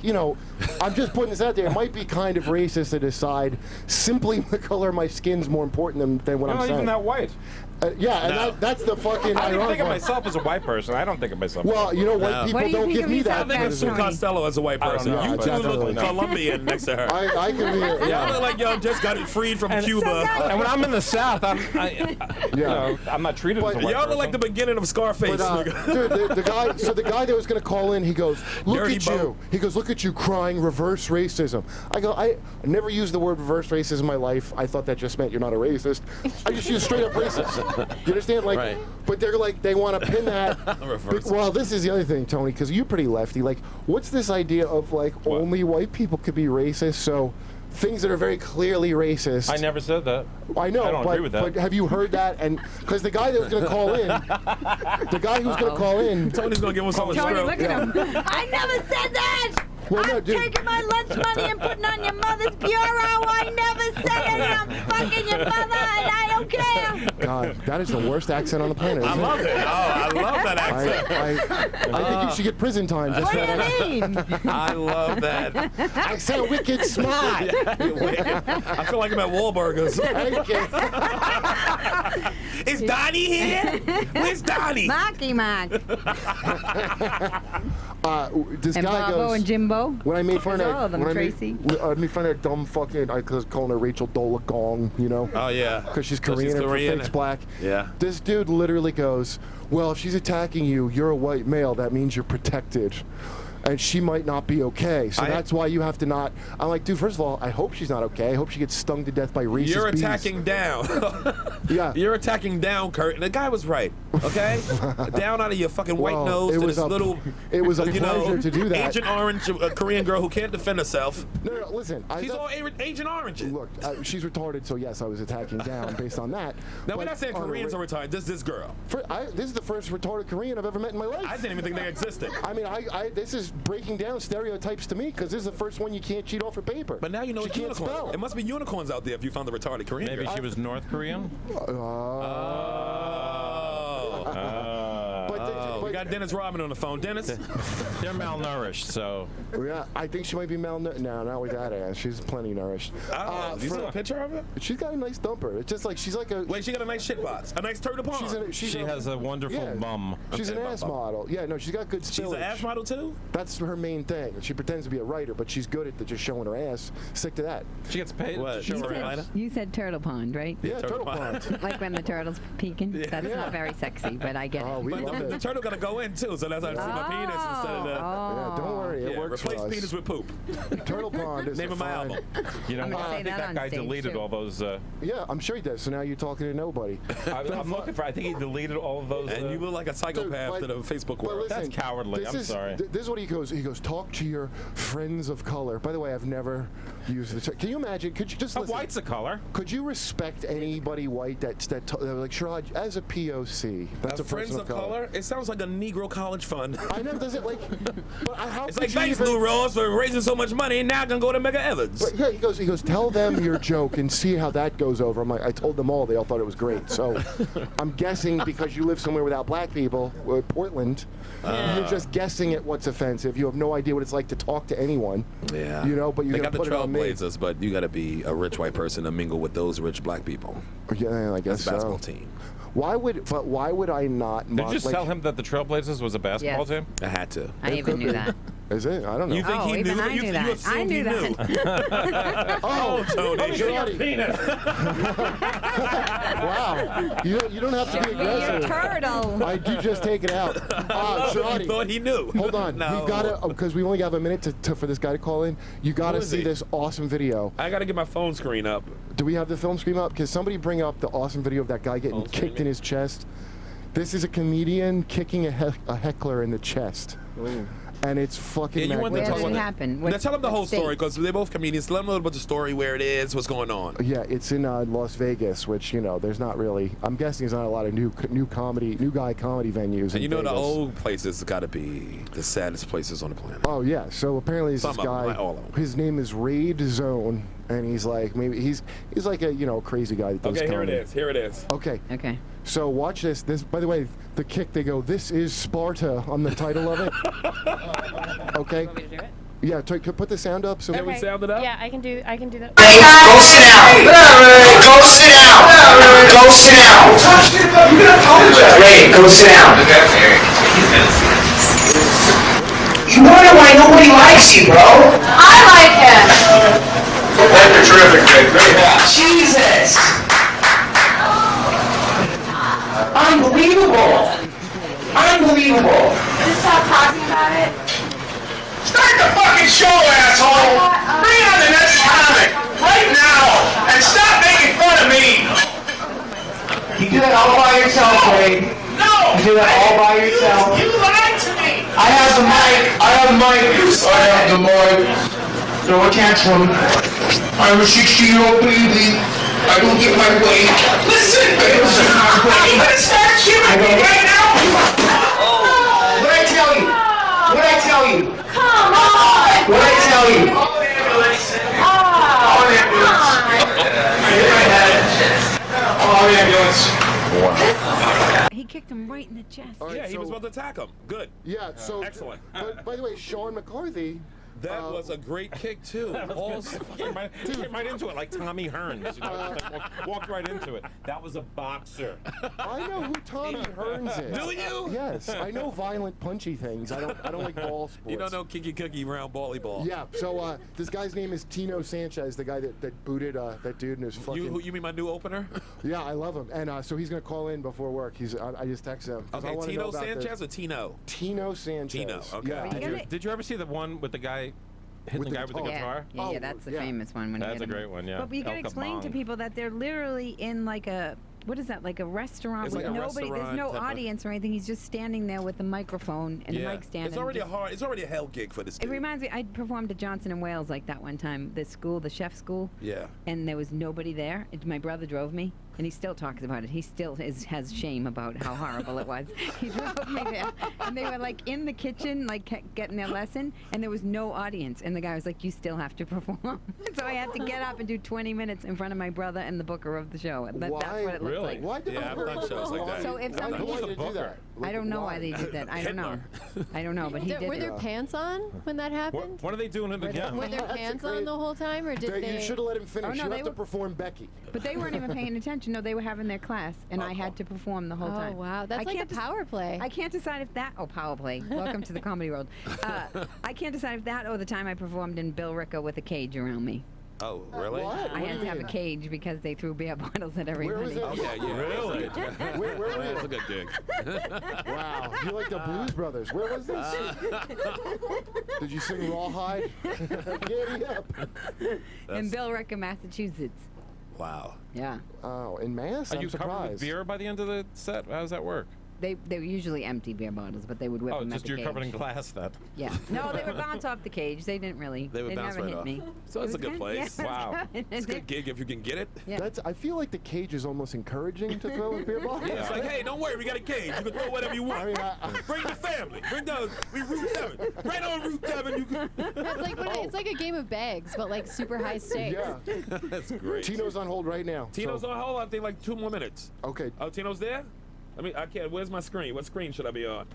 I'm just putting this out there. It might be kind of racist to decide simply the color of my skin's more important than what I'm I'm not saying. even that white. Yeah, and No. that's the fucking I don't even ironic think of part. myself as a white person. I don't think of myself. Well, white No. people What do you don't think give of me yourself that. I think of as Sue Tony? Costello as a white I don't person. know, You but two definitely look not. Colombian next to her. I can be. Y'all look like y'all just got freed from Cuba. And when I'm in the South, I'm not treated as a But white Y'all person. look like the beginning of Scarface. But, dude, the guy. So the guy that was going to call in, he goes, "Look Dirty at boat. you." He goes, "Look at you crying reverse racism." I go, I never used the word reverse racism in my life. I thought that just meant you're not a racist. I just use straight up racist. You understand? Like, Right. but they're like, they want to pin that. Reverse. Well, this is the other thing, Tony, because you're pretty lefty. Like, what's this idea of like only white people could be racist? So things that are very clearly racist. I never said that. I know, I don't but, agree with that. but have you heard that? And because the guy that was going to call in, the guy who's going to call in, Tony's gonna give him some Tony, stroke. look at him. I never said that. Well, no, I'm dude. taking my lunch money and putting on your mother's bureau. I never said it. I'm fucking your mother, and I don't care. God, that is the worst accent on the planet. I Isn't love it. Oh, I love that accent. I think you should get prison time just What for do that. you mean? I love that. I sound wicked smart. I feel like I'm at Wahlburgers. Thank you. Is Donnie here? Where's Donnie? Marky Mark. This And guy Bobo goes. and Jimbo. When I made fun There's of all of them, when Tracy. I made fun of that dumb fucking, I was calling her Rachel Dolagong, you know, Oh yeah. because she's Korean and her fake's black. Yeah. This dude literally goes, well, if she's attacking you, you're a white male. That means you're protected. And she might not be okay. So that's why you have to not. I'm like, dude, first of all, I hope she's not okay. I hope she gets stung to death by Reese's You're bees. attacking down. Yeah. You're attacking down, Kurt. And the guy was right. Okay? Down out of your fucking white Well, nose it to was this a- little. it was a you know, pleasure to do that. Agent Orange, a Korean girl who can't defend herself. No, listen. She's all Agent Orange. Look, she's retarded, so yes, I was attacking down based on that. Now, we're But not saying on a Koreans ra- are retarded. This girl. This is the first retarded Korean I've ever met in my life. I didn't even think they existed. I mean, this is breaking down stereotypes to me because this is the first one you can't cheat off for paper. But now you know she it's can't unicorns. spell. It must be unicorns out there if you found the retarded Korean Maybe girl. she was North Korean. We got Dennis Rodman on the phone. Dennis? They're malnourished, so. Yeah, I think she might be malnourished. No, not with that ass. She's plenty nourished. You saw a picture of her? She's got a nice dumper. It's just like she's like a. Wait, she got a nice shit box. A nice turtle pond. She has a wonderful bum. She's Okay, an ass bum. model. Yeah, no, she's got good She's spillage. an ass model too? That's her main thing. She pretends to be a writer, but she's good at just showing her ass. Stick to that. She gets paid What? to show You her said- ass. You said turtle pond, right? Yeah, turtle turtle pond. Like when the turtle's peeking. That's not very sexy, but I get Oh, it. we But love the it. turtle gotta go in too, so that's how I see my penis instead of the. Yeah, don't worry, it Yeah, works replace for us. penis with poop. Turtle pond is Name a of my fine- album. You know, I'm gonna I say think that that on guy stage, deleted too. all those. Yeah, I'm sure he does. So now you're talking to nobody. I'm looking for. I think he deleted all of those. And you look like a psychopath but- to the Facebook but world. listen, That's cowardly. this I'm is- sorry. This is what he goes. He goes, talk to your friends of color. By the way, I've never used the term. Can you imagine? Could you just A listen? white's a color. Could you respect anybody white like Sherrod as a POC? That's a Friends person of color? It sounds like a Negro college fund. I know. Does it like? But how It's could like, you thanks, even- Lou Rawls, for raising so much money. Now I can go to Mega Evans. But yeah, he goes, tell them your joke and see how that goes over. I'm like, I told them all, they all thought it was great. So I'm guessing because you live somewhere without black people, Portland, you're just guessing at what's offensive. You have no idea what it's like to talk to anyone. Yeah. You know, but you're they gonna got the put it on me. Trailblazers, but you got to be a rich white person to mingle with those rich black people. Yeah, I guess That's a basketball so. team. Why would I not? Did you just tell him that the Trailblazers was a basketball Yes. team? I had to. I even knew that. Is it? I don't know. You think Oh, he even knew? I You, knew you that. assumed I knew he knew. that. Oh, Tony. Wow. You don't have to be Be your aggressive. turtle. I do just take it out. You Sherrod, thought he knew. hold on. No. We've got to, because we only have a minute for this guy to call in. You got to Who is see he? this awesome video. I gotta get my phone screen up. Do we have the film screen up? Can somebody bring up the awesome video of that guy getting kicked in his chest? This is a comedian kicking a heckler in the chest. And it's fucking Yeah, you want to Where talk did about it that. happen? Now tell them the whole state? story because they're both comedians. Let them know about the story, where it is, what's going on. Yeah, it's in Las Vegas, which there's not really. I'm guessing there's not a lot of new guy comedy venues. And in you know the Vegas. old places got to be the saddest places on the planet. Oh yeah, so apparently this Some of them, guy. not all of them. His name is Raid Zone, and he's like he's like a crazy guy that does Okay, here it comedy. is. Here it is. Okay. Okay. So watch this. This, by the way, the kick. They go, "This is Sparta" on the title of it. Okay. You want me to do it? Yeah. Put the sound up. So Can we sound it up? Yeah, I can do that. Go sit down. Go sit down. Go sit down. Ray, go sit down. You wonder why nobody likes you, bro. I like him. You're terrific, Ray. Jesus. Unbelievable. Unbelievable. Just stop talking about it. Start the fucking show, asshole! Bring on the next comic right now, and stop making fun of me. You do that all by yourself, Wade. No. You do that all by yourself. You lied to me. I have the mic. I have the mic. I have the mic. So attention. I'm a 60-year-old baby. I don't get my way. Listen, I'm gonna start shooting you right now. What'd I tell you? What'd I tell you? Come on! What'd I tell you? Call an ambulance. Call an ambulance. I hit my head. Call an ambulance. He kicked him right in the chest. All right, Yeah, he so- was about to attack him. Good. Yeah, so Excellent. But by the way, Sean McCarthy. That was a great kick too. Came right into it like Tommy Hearns. You know, just like walked right into it. That was a boxer. I know who Tommy Hearns is. Do you? Yes, I know violent, punchy things. I don't like ball sports. You don't know kicky cookie round bally ball. Yeah. So this guy's name is Tino Sanchez, the guy that booted that dude in his fucking. You mean my new opener? Yeah, I love him, and so he's gonna call in before work. I just texted him. 'cause I Okay, wanna know Tino about Sanchez this. or Tino? Tino Sanchez. Tino, okay. Yeah. You gotta- Did you ever see the one with the guy hitting With the the guy with the guitar. guitar? Yeah, that's the yeah. famous one. When he That's hit a him. great one, yeah. But you gotta El explain to Capone. people that they're literally in like a, what is that, like a restaurant It's with like a nobody, there's restaurant no type of- audience or anything. He's just standing there with the microphone and the mic stand. It's and already just- It's already a hell gig for this It dude. reminds me, I performed at Johnson and Wales like that one time, the school, the chef school. Yeah. And there was nobody there. My brother drove me, and he still talks about it. He still has shame about how horrible it was. He drove me there, and they were like in the kitchen, like getting their lesson, and there was no audience. And the guy was like, "You still have to perform." So I had to get up and do 20 minutes in front of my brother and the booker of the show. That's what it looked Really? like. Why did Yeah, I've done shows like that. So if Why somebody- did Who's the they do booker? that? I don't know why they did that. I don't know. I don't know, but he did Were it. there pants on when that happened? When are they doing it again? Were there That's a pants great- on the whole time, or did You they? should have let him finish. Oh, no, you they have to were- perform Becky. But they weren't even paying attention. No, they were having their class, and I had to perform the whole Oh time. wow, that's I like a can't power play. I can't decide if that. Oh, power play. Welcome to the comedy world. I can't decide if that or the time I performed in Bill Ricca with a cage around me. Oh, really? What? I What had do to you have a mean? cage because they threw beer bottles at everybody. was it? Oh, yeah, yeah. Really? Where were That's a you? good gig. Wow, you like the Blues Brothers. Where was this? Did you sing Rawhide? Giddy up. In Bill Ricca, Massachusetts. Wow. Yeah. Oh, in Mass? Are I'm you covered with surprised. beer by the end of the set? How does that work? They were usually empty beer bottles, but they would whip Oh, them at just the you're cage. covered in glass then. Yeah. No, they would bounce off the cage. They didn't really. They would bounce never right hit off. me. So It that's a was good place. Yeah, Wow. It's a good gig if you can get it. Yeah. I feel like the cage is almost encouraging to throw a beer bottle. Yeah, it's like, hey, don't worry, we got a cage. You can throw whatever you want. I mean, Bring the family. Bring those. We Route 7. Right on Route 7. You can. It's like it's like a game of bags, but like super high stakes. yeah. That's great. Tino's on hold right now. Tino's so- on hold. I think like 2 more minutes. Okay. Oh, Tino's there? I can't. Where's my screen? What screen should I be on?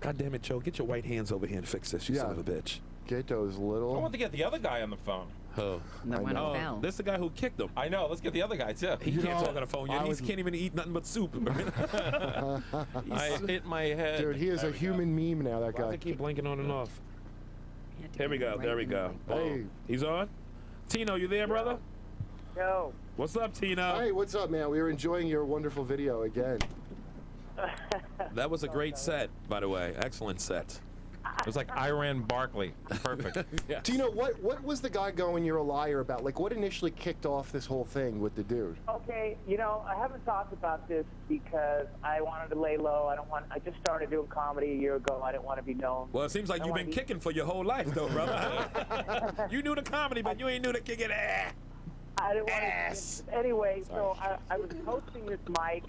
God damn it, Joe. Get your white hands over here and fix this, you Yeah. son of a bitch. Get those I little. want to get the other guy on the phone. Oh. The one who Oh, fell. this is the guy who kicked him. I know. Let's get the other guy too. He You can't know, talk on the phone yet. I He was- can't even eat nothing but soup. I hit my head. Dude, he is There a we human meme now, that Why does guy. it keep blinking on and off? You had to Here we go. right There we in the go. mic. Hey. Boom. He's on? Tino, you there, brother? Yo. What's up, Tino? Hey, what's up, man? We were enjoying your wonderful video again. That was a great set, by the way. Excellent set. It was like Iran Barkley. Perfect. Yes. Tino, what was the guy going "you're a liar" about? Like, what initially kicked off this whole thing with the dude? Okay, I haven't talked about this because I wanted to lay low. I just started doing comedy a year ago. I didn't want to be known. Well, it seems like I you've wanna been be- kicking for your whole life, though, brother. You knew the comedy, but you ain't knew the kicking. I didn't want Ass. to. Anyway, so I was hosting this mic.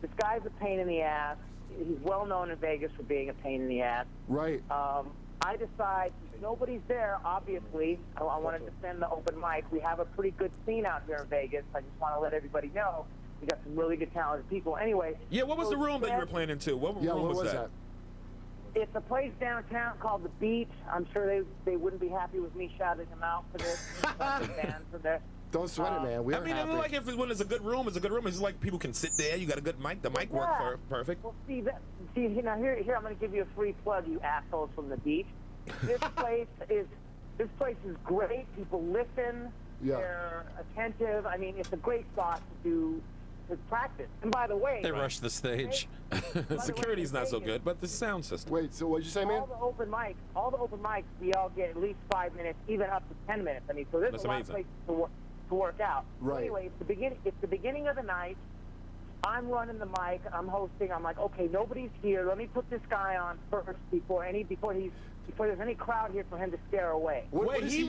This guy's a pain in the ass. He's well known in Vegas for being a pain in the ass. Right. I decide nobody's there. Obviously, I want to defend the open mic. We have a pretty good scene out here in Vegas. I just want to let everybody know we got some really good, talented people. Anyway. Yeah, what was so the room that you were Jeff- playing into? What Yeah, room what was that? that? It's a place downtown called The Beach. I'm sure they wouldn't be happy with me shouting them out for this. Fans for this. Don't sweat it, man. We I are mean, happy. like if when it's a good room, it's a good room. It's like people can sit there. You got a good mic. The mic worked Yeah. perfect. Well, see, now here I'm going to give you a free plug, you assholes from The Beach. This place is great. People listen. Yeah. They're attentive. I mean, it's a great spot to practice. And by the way, They rushed the stage. Security's not so good, but the sound system. Wait, so what'd you say, man? all the open mics, we all get at least 5 minutes, even up to 10 minutes. I mean, so there's That's a lot amazing. of places to work out. Right. So anyway, it's the beginning of the night. I'm running the mic. I'm hosting. I'm like, okay, nobody's here. Let me put this guy on first before he's before there's any crowd here for him to stare away. What is he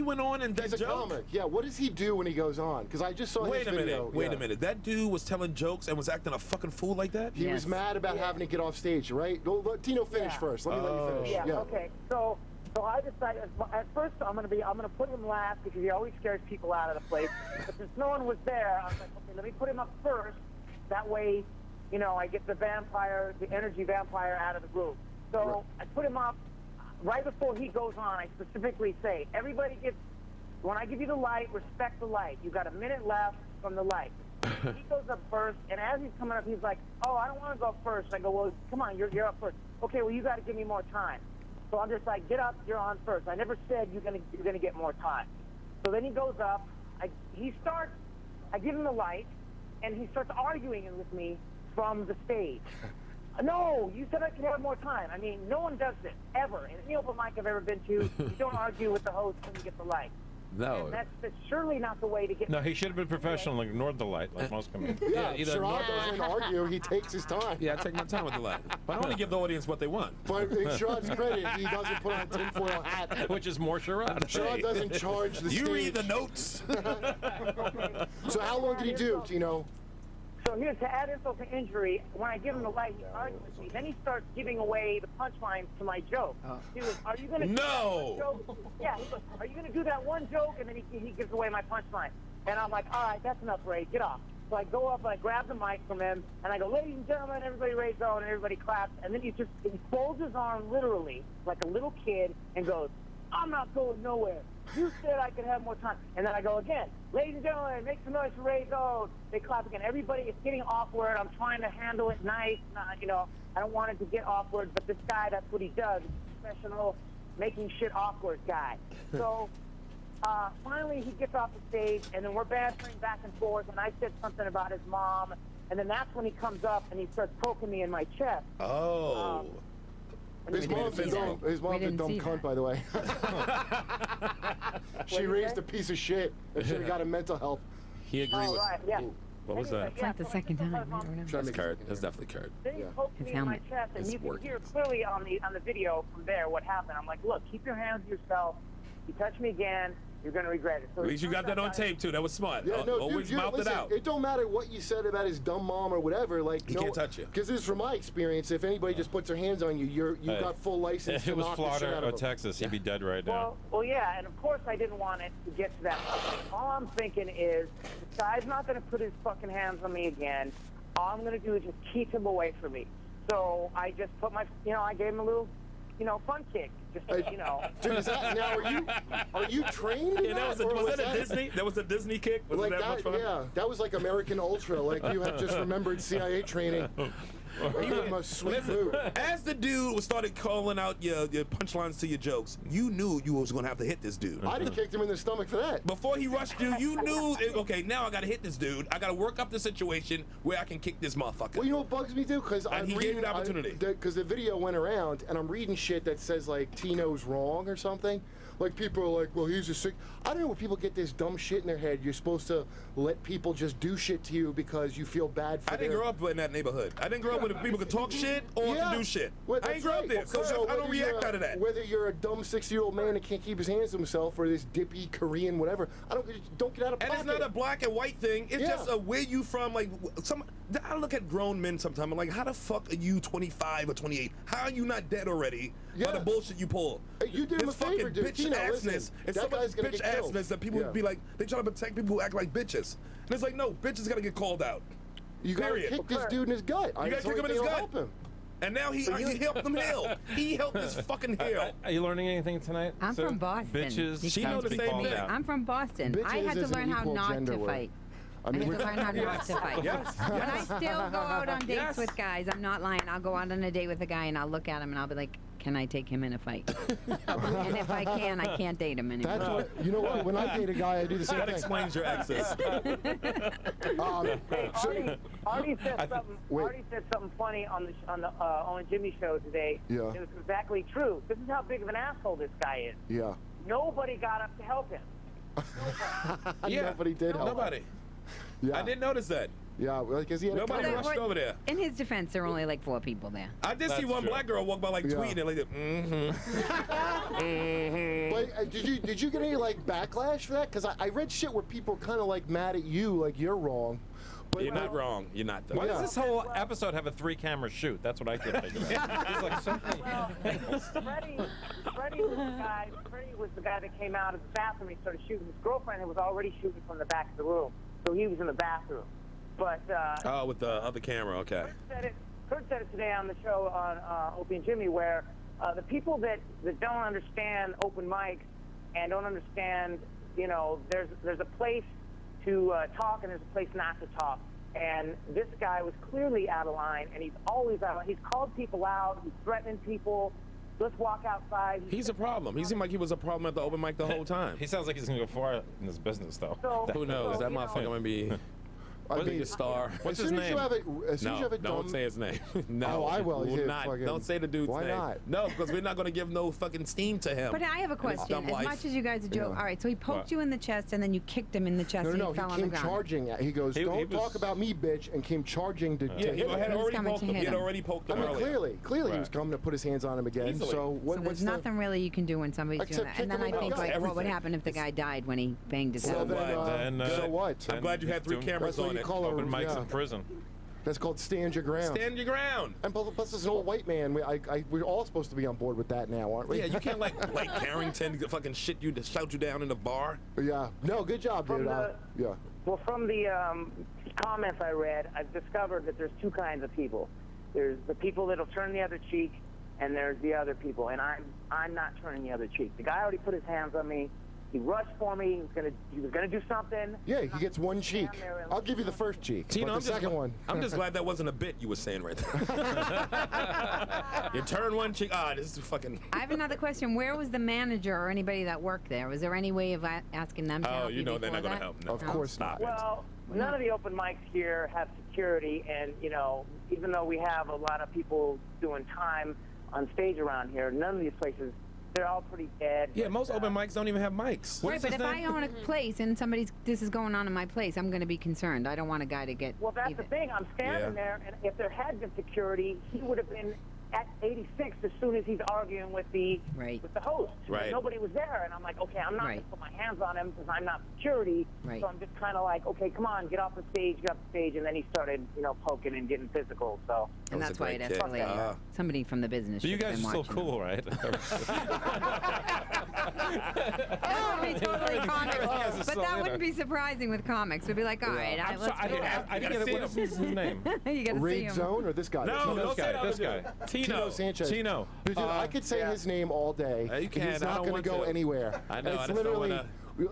went on and He's that a joke. comic. Yeah, what does he do when he goes on? Because I just saw Wait his a video. minute. Wait a minute. That dude was telling jokes and was acting a fucking fool like that? He was mad about having to get off stage, right? Go, let Tino finish first. Let you finish. Yeah. Okay. So I decided at first I'm gonna put him last because he always scares people out of the place. But since no one was there, I was like, okay, let me put him up first. That way, I get the energy vampire out of the room. So I put him up right before he goes on. I specifically say, everybody when I give you the light, respect the light. You got a minute left from the light. He goes up first, and as he's coming up, he's like, oh, I don't want to go first. I go, well, come on, you're up first. Okay, well, you got to give me more time. So I'm just like, get up, you're on first. I never said you're gonna get more time. So then he goes up. I give him the light, and he starts arguing with me from the stage. No, you said I could have more time. I mean, no one does this, ever. In any open mic I've ever been to, you don't argue with the host when you get the light. No. And that's surely not the way to get... No, he should have been professional and ignored the light, like most comedians. Yeah, Sherrod doesn't argue. He takes his time. Yeah, I take my time with the light. But I want to give the audience what they want. But in Sherrod's credit, he doesn't put on a tinfoil hat. Which is more Sherrod. Sherrod doesn't charge the stage. You read the notes. So how long did he do, Tino? So here's to add insult to injury. When I give him the light, he argues with me. Then he starts giving away the punchlines to my joke. He goes, "Are you going to do that one joke?" Yeah, he goes, "Are you going to do that one joke?" And then he gives away my punchline. And I'm like, "All right, that's enough, Ray. Get off." So I go up and I grab the mic from him and I go, "Ladies and gentlemen, everybody raise on," and everybody claps. And then he folds his arm literally like a little kid and goes, "I'm not going nowhere. You said I could have more time." And then I go again, "Ladies and gentlemen, make some noise for Ray Zone." They clap again. Everybody is getting awkward. I'm trying to handle it nice. I don't want it to get awkward, but this guy, that's what he does. He's a professional, making shit awkward guy. So finally he gets off the stage, and then we're bantering back and forth, and I said something about his mom, and then that's when he comes up and he starts poking me in my chest. Oh. His mom's a dumb cunt, by the way. She raised a piece of shit and should have got a mental health. He agreed with. Right, yeah. What was that? It's like the second time. That's Kurt. That's definitely Kurt. Then he poked me in my chest, and It's you can working. hear clearly on the video from there what happened. I'm like, look, keep your hands to yourself. You touch me again, you're going to regret it. So At least you got that on tape, too. That was smart. Yeah, no, Always dude, mouth listen, it out. It don't matter what you said about his dumb mom or whatever. Like, He can't touch you. Because this is from my experience. If anybody just puts their hands on you, you got full license If to it was knock the shit out Florida of or him. Texas, he'd be dead right now. Well, yeah, and of course I didn't want it to get to that point. All I'm thinking is, this guy's not going to put his fucking hands on me again. All I'm going to do is just keep him away from me. So I just put I gave him a little, fun kick. Just, Dude, is that, now are you trained in Yeah, that? was that a Disney? That was a Disney kick? Was Like that much fun? yeah, that was like American Ultra. Like you had just remembered CIA training. You gave him a sweet move. As the dude started calling out your punchlines to your jokes, you knew you was going to have to hit this dude. I'd have kicked him in the stomach for that. Before he rushed you, you knew, okay, now I got to hit this dude. I got to work up the situation where I can kick this motherfucker. Well, you know what bugs me, dude? Because And he gave you the opportunity. Because the video went around, and I'm reading shit that says, like, Tino's wrong or something. Like, people are like, well, he's a sick... I don't know where people get this dumb shit in their head. You're supposed to let people just do shit to you because you feel bad for I didn't grow up in that neighborhood. I didn't grow up where people could talk shit or can do shit. Well, I ain't grow up there, so I don't whether react out of that. Whether you're a dumb 60-year-old man that can't keep his hands to himself or this dippy Korean whatever, don't get out of pocket. And it's not a black and white thing. It's just a where you from. Like I look at grown men sometimes. I'm like, how the fuck are you 25 or 28? How are you not dead already by the bullshit you pull? You did him a favor, dude. Bitch Tino, assness. listen, It's that so much guy's gonna bitch get killed. assness that people would be like, they try to protect people who act like bitches. And it's like, no, bitches gotta get called out. You gotta kick this dude in his gut. You gotta kick him in his gut. Help him. And now he helped him heal. He helped his fucking heal. Are you learning anything tonight? I'm from Boston. Bitches. She knows the same thing. I'm from Boston. Bitches I had to is an learn how equal not gender to word. fight. I I mean, had to learn how not to fight. Yes. But I still go out on dates Yes. with guys. I'm not lying. I'll go out on a date with a guy and I'll look at him and I'll be like, can I take him in a fight? And if I can, I can't date him anymore. That's what, you know what? When I date a guy, I do the same That thing. explains your access. Artie said something funny on the Jimmy show today. Yeah. It was exactly true. This is how big of an asshole this guy is. Yeah. Nobody got up to help him. Nobody did help. Nobody. Yeah. I didn't notice that. Yeah, because he had Nobody a rushed over there. In his defense, there were only like 4 people there. I did see one black girl walk by like tweeting like, But did you get any like backlash for that? Because I read shit where people kind of like mad at you, like you're wrong. But you're not wrong. You're not. Why does this whole episode have a 3-camera shoot? That's what I can't figure out. There's like so many. Freddie was the guy. Freddie was the guy that came out of the bathroom. He started shooting. His girlfriend was already shooting from the back of the room, so he was in the bathroom. But with the other camera, okay. Kurt said it today on the show on Opie and Jimmy, where the people that don't understand open mics and don't understand, there's a place to talk and there's a place not to talk. And this guy was clearly out of line, and he's always out of line. He's called people out. He's threatening people. Let's walk outside. He's a problem. He seemed like he was a problem at the open mic the whole time. He sounds like he's going to go far in this business, though. Who knows? That motherfucker going to be... I mean, a star. What's his name? Don't say his name. No, oh, I will. Don't say the dude's name. Why not? No, because we're not going to give no fucking steam to him. But I have a question. As much as you guys are joking, all right. So he poked you in the chest, and then you kicked him in the chest, and he fell on the ground. He came charging. He goes, "Don't talk about me, bitch," and came charging to. Yeah, he had already poked him. Clearly, he was coming to put his hands on him again. So there's nothing really you can do when somebody's doing that. And then I think, like, what would happen if the guy died when he banged his head? So what? I'm glad you had 3 cameras on it. Open mics in prison. That's called stand your ground. Stand your ground. And plus, this is an old white man. We're all supposed to be on board with that now, aren't we? Yeah, you can't like Carrington fucking shout you down in the bar. Yeah. No, good job, dude. Yeah. Well, from the comments I read, I've discovered that there's 2 kinds of people. There's the people that'll turn the other cheek, and there's the other people. And I'm not turning the other cheek. The guy already put his hands on me. He rushed for me. He was gonna do something. Yeah, he gets 1 cheek. I'll give you the first cheek. Tino, the second one. I'm just glad that wasn't a bit you were saying right there. You turn 1 cheek. This is fucking. I have another question. Where was the manager or anybody that worked there? Was there any way of asking them to help you they're not gonna help. No. Of course not. Well, none of the open mics here have security, and even though we have a lot of people doing time on stage around here, none of these places. They're all pretty dead. Yeah, most open mics don't even have mics. Right, but if I own a place and this is going on in my place, I'm going to be concerned. I don't want a guy to get. Well, that's the thing. I'm standing there, and if there had been security, he would have been at 86 as soon as he's arguing with the host. Right. Nobody was there, and I'm like, okay, I'm not going to put my hands on him because I'm not security. Right. So I'm just kind of like, okay, come on, get off the stage, and then he started, poking and getting physical. So. And that's why it escalated. Somebody from the business. But you guys are still cool, right? That would be totally comics, but that wouldn't be surprising with comics. We'd be like, all right, let's go. I didn't get what's his name? You got to see him. Zone or this guy? No, this guy. Tino Sanchez. Tino. Dude, I could say his name all day. You can. He's not going to go anywhere. I know. It's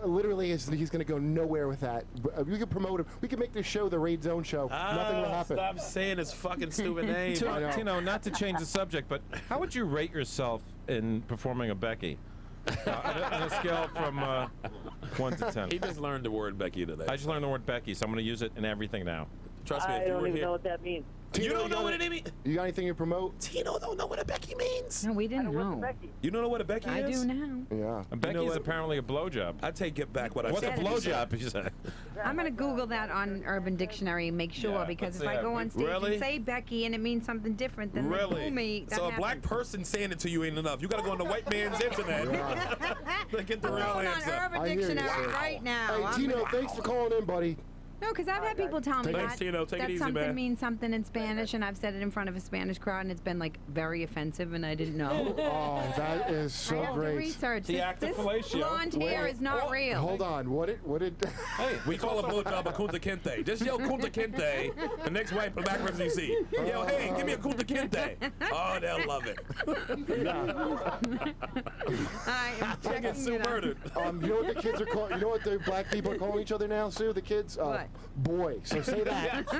literally, he's going to go nowhere with that. We could promote him. We could make this show the Raid Zone show. Nothing will happen. Stop saying his fucking stupid name. Tino, not to change the subject, but how would you rate yourself in performing a Becky? On a scale from 1 to 10. He just learned the word Becky today. I just learned the word Becky, so I'm going to use it in everything now. Trust me, I don't even know what that means. You don't know what it means? You got anything to promote? Tino don't know what a Becky means. No, we didn't know. You don't know what a Becky I is? do now. Yeah. A Becky is apparently a blowjob. I take it back what I What's said. a blowjob? You said. I'm going to Google that on Urban Dictionary and make sure, because if I go on stage and say Becky and it means something different, then they fool me. So a black person saying it to you ain't enough. You got to go on the white man's internet to get the real answer. On Urban Dictionary right now. Hey, Tino, thanks for calling in, buddy. No, because I've had people tell me Thanks, Tino. Take it easy, something man. means something in Spanish, and I've said it in front of a Spanish crowd, and it's been like very offensive, and I didn't know. Oh, that is so I have great. to research. The act of This fellatio. blonde hair is not real. Hold on. What did? Hey, we call a blowjob a kunta kinte. Just yell kunta kinte. The next white black person you see. Yo, hey, give me a kunta kinte. Oh, they'll love it. I am They get checking Sue it out. murdered. You know what the kids are calling? You know what the black people are calling each other now, Sue? The kids? What? Boy. So say that.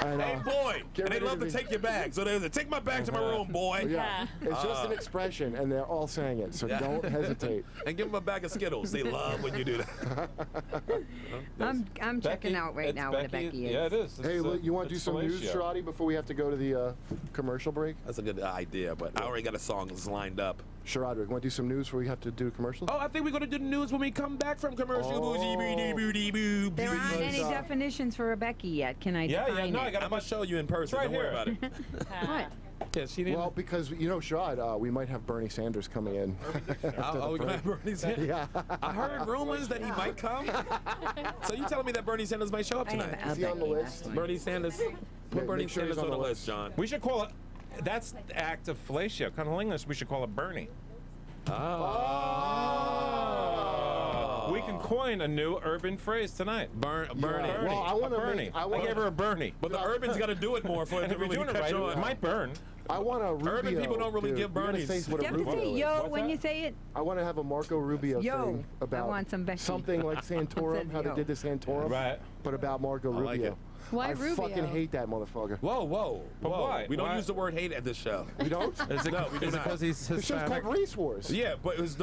And, Hey, boy. get And they ready love to to be- take your bag. So they take my bag to my room, boy. Yeah. It's just an expression, and they're all saying it. So don't hesitate. And give them a bag of Skittles. They love when you do that. I'm checking out right now what a Becky is. Yeah, it is. Hey, you want to do some news, Sherrod, before we have to go to the commercial break? That's a good idea, but I already got a song that's lined up. Sherrod, want to do some news before we have to do commercial? Oh, I think we're going to do the news when we come back from commercial. There aren't any definitions definitions for a Becky yet. Can I Yeah, define no, it? I got I'm gonna show you in person. It's right Don't worry here. about it. What? Yeah, she didn't. Well, because Sherrod, we might have Bernie Sanders coming in. Oh, we're gonna have Bernie Sanders. Yeah. I heard rumors that he might come. So you telling me that Bernie Sanders might show up I have tonight? a Is he on the Becky, list? that's why. Bernie Sanders. Put Bernie make sure he's Sanders on the list, John. We should call it. That's the act of fellatio. Cunnilingus. We should call it Bernie. Oh. We can coin a new urban phrase tonight. Bernie. Well, I want to Bernie. make. I gave her a Bernie. But the urban's got to do it more for it And to if you're really doing it catch right, on. it might burn. I want a Rubio. Urban people don't really dude. give You gotta Bernies. say what a You have to Rubio say is. yo What's when that? you say it. I want to have a Marco Rubio Yo, thing about I want some Becky. something like Santorum, Says how they yo. did the Santorum, Right. but about Marco I like Rubio. it. Why I Rubio? fucking hate that motherfucker. Whoa. But why? We don't Why? use the word hate at this show. We don't? Is it, No, we do is it not. because he's The show's Hispanic? called Race Wars. Yeah, but it's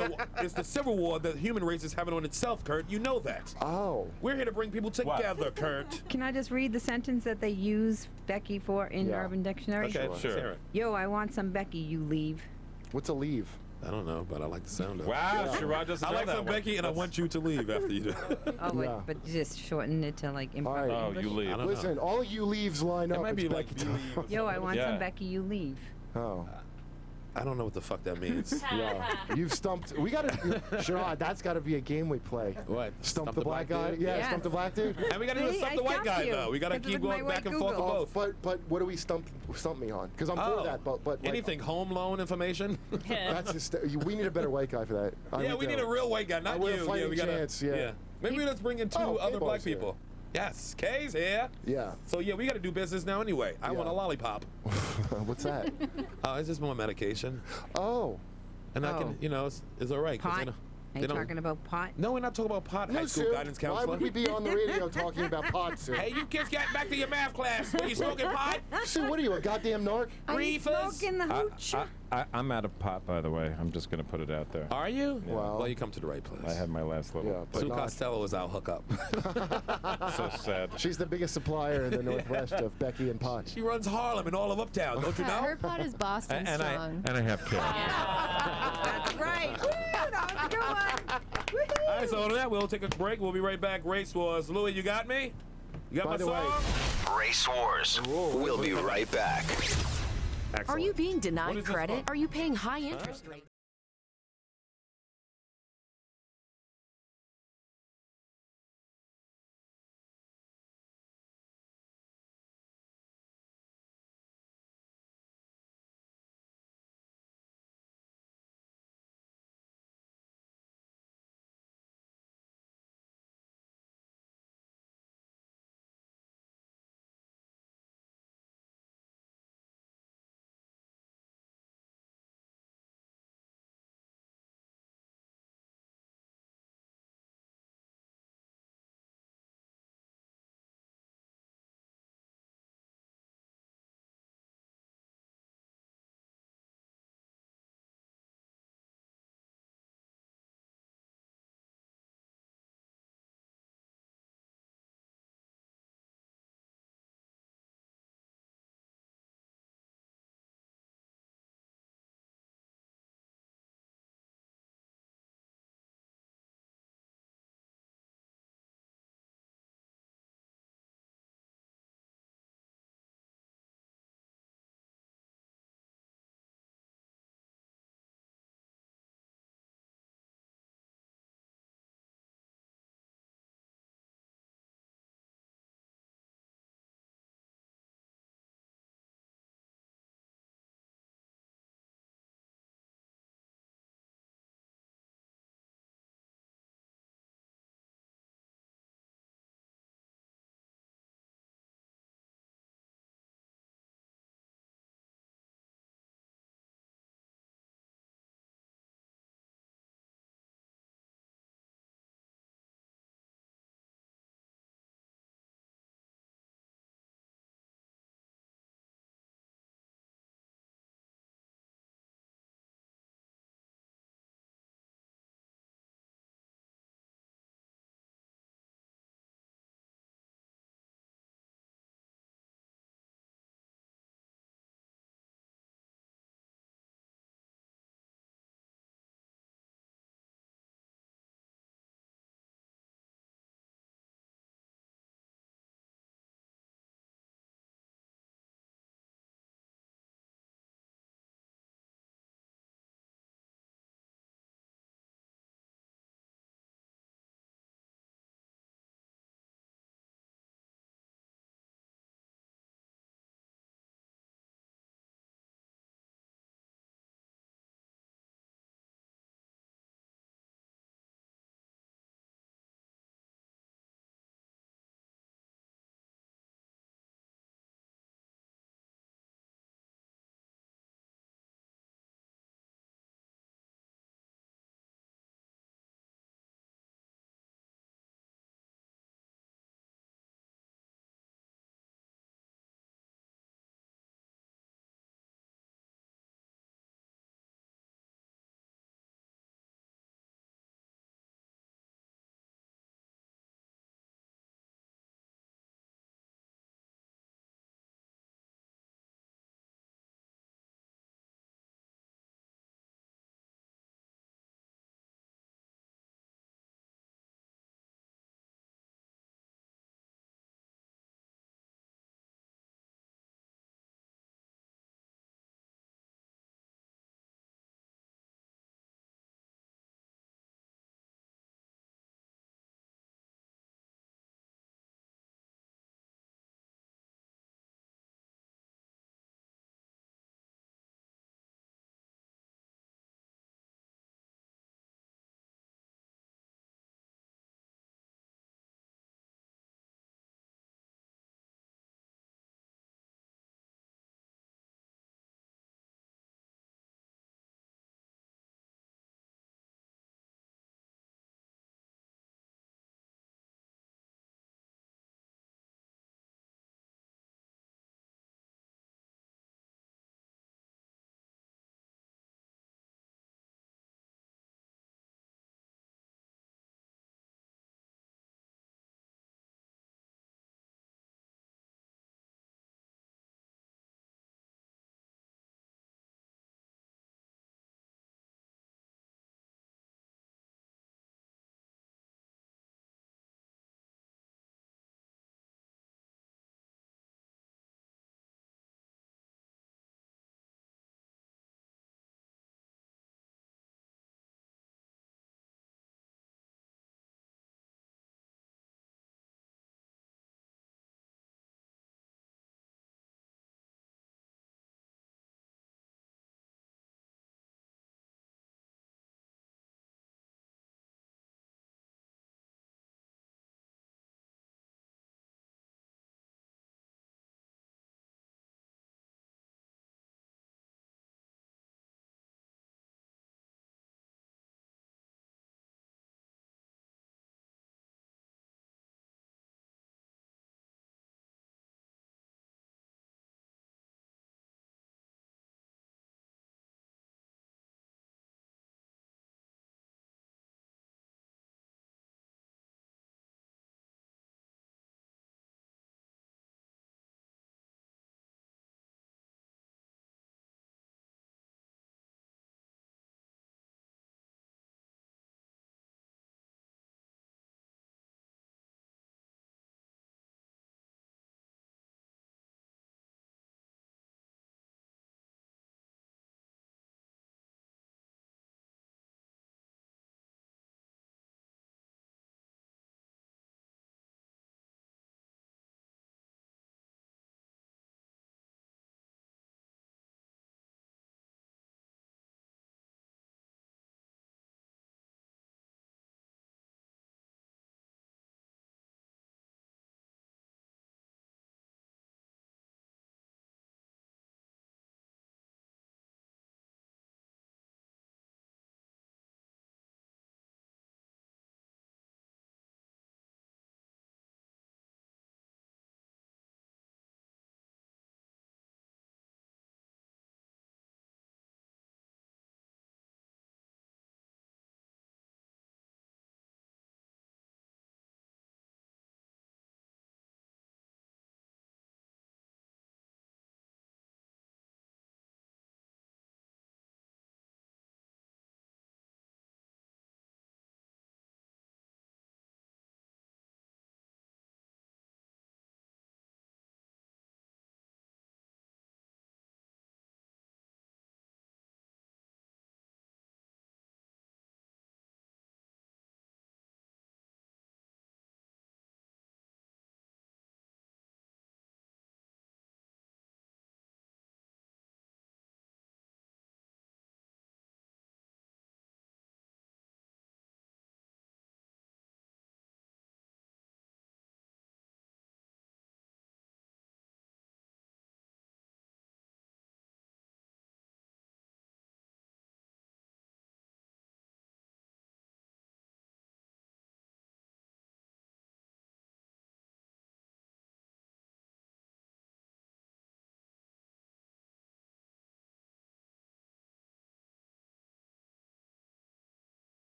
the civil war that the human race is having on itself, Kurt. You know that. Oh. We're here to bring people together, Kurt. Can I just read the sentence that they use Becky for in Yeah. Urban Dictionary? Okay, Sure. let's hear it. Yo, I want some Becky. You leave. What's a leave? I don't know, but I like the sound of it. Wow, Sherrod doesn't I know like that some one. Becky, and I want you to leave after you do it. Oh, Yeah. but just shorten it to like improv All right. Oh, English. you leave. I don't Listen, all of you leaves line It up. might It's be like Becky time. Yo, I want Yeah. some Becky. You leave. Oh. I don't know what the fuck that means. Yeah. You've stumped. We got to. Sherrod, that's got to be a game we play. What? Stump the black guy? dude? Yeah, Yes. stump the black dude? And we gotta do See, stump I the white stumped guy you. though. We gotta Because keep with my going back white and forth Google. with both. But what do we stump me on? Because I'm for that. But like, anything home loan information? That's just, we need a better white guy for that. Yeah, we need a real white guy, not I want a you. fighting we gotta, chance, yeah. Maybe let's bring in two Oh, other black K-Ball's here. people. Yes, Kay's here. Yeah. So yeah, we gotta do business now anyway. I want a lollipop. What's that? It's just more medication. Oh. And I can, it's all right. 'cause Pot? they don't- Are you talking about pot? No, we're not talking about pot. No, High school Sue. guidance Why counselor. would we be on the radio talking about pot, Sue? Hey, you kids got back to your math class. Were you smoking pot? Sue, what are you, a goddamn narc? Are you Reefers? smoking the hooch? I'm out of pot, by the way. I'm just going to put it out there. Are you? Well- Well, you come to the right place. I had my last little. Yeah, but Sue not. Costello is our hookup. So sad. She's the biggest supplier in the Northwest of Becky and pot. She runs Harlem and all of Uptown, don't you know? Her pot is Boston And strong. I have kids. That's right. Woo, that was a good one. Woohoo. All right, so on that, we'll take a break. We'll be right back. Race Wars. Louis, you got me? You got By my the way- song? Race Wars. We'll be right back. Are you being What denied is this credit? for? Are you paying high interest rates?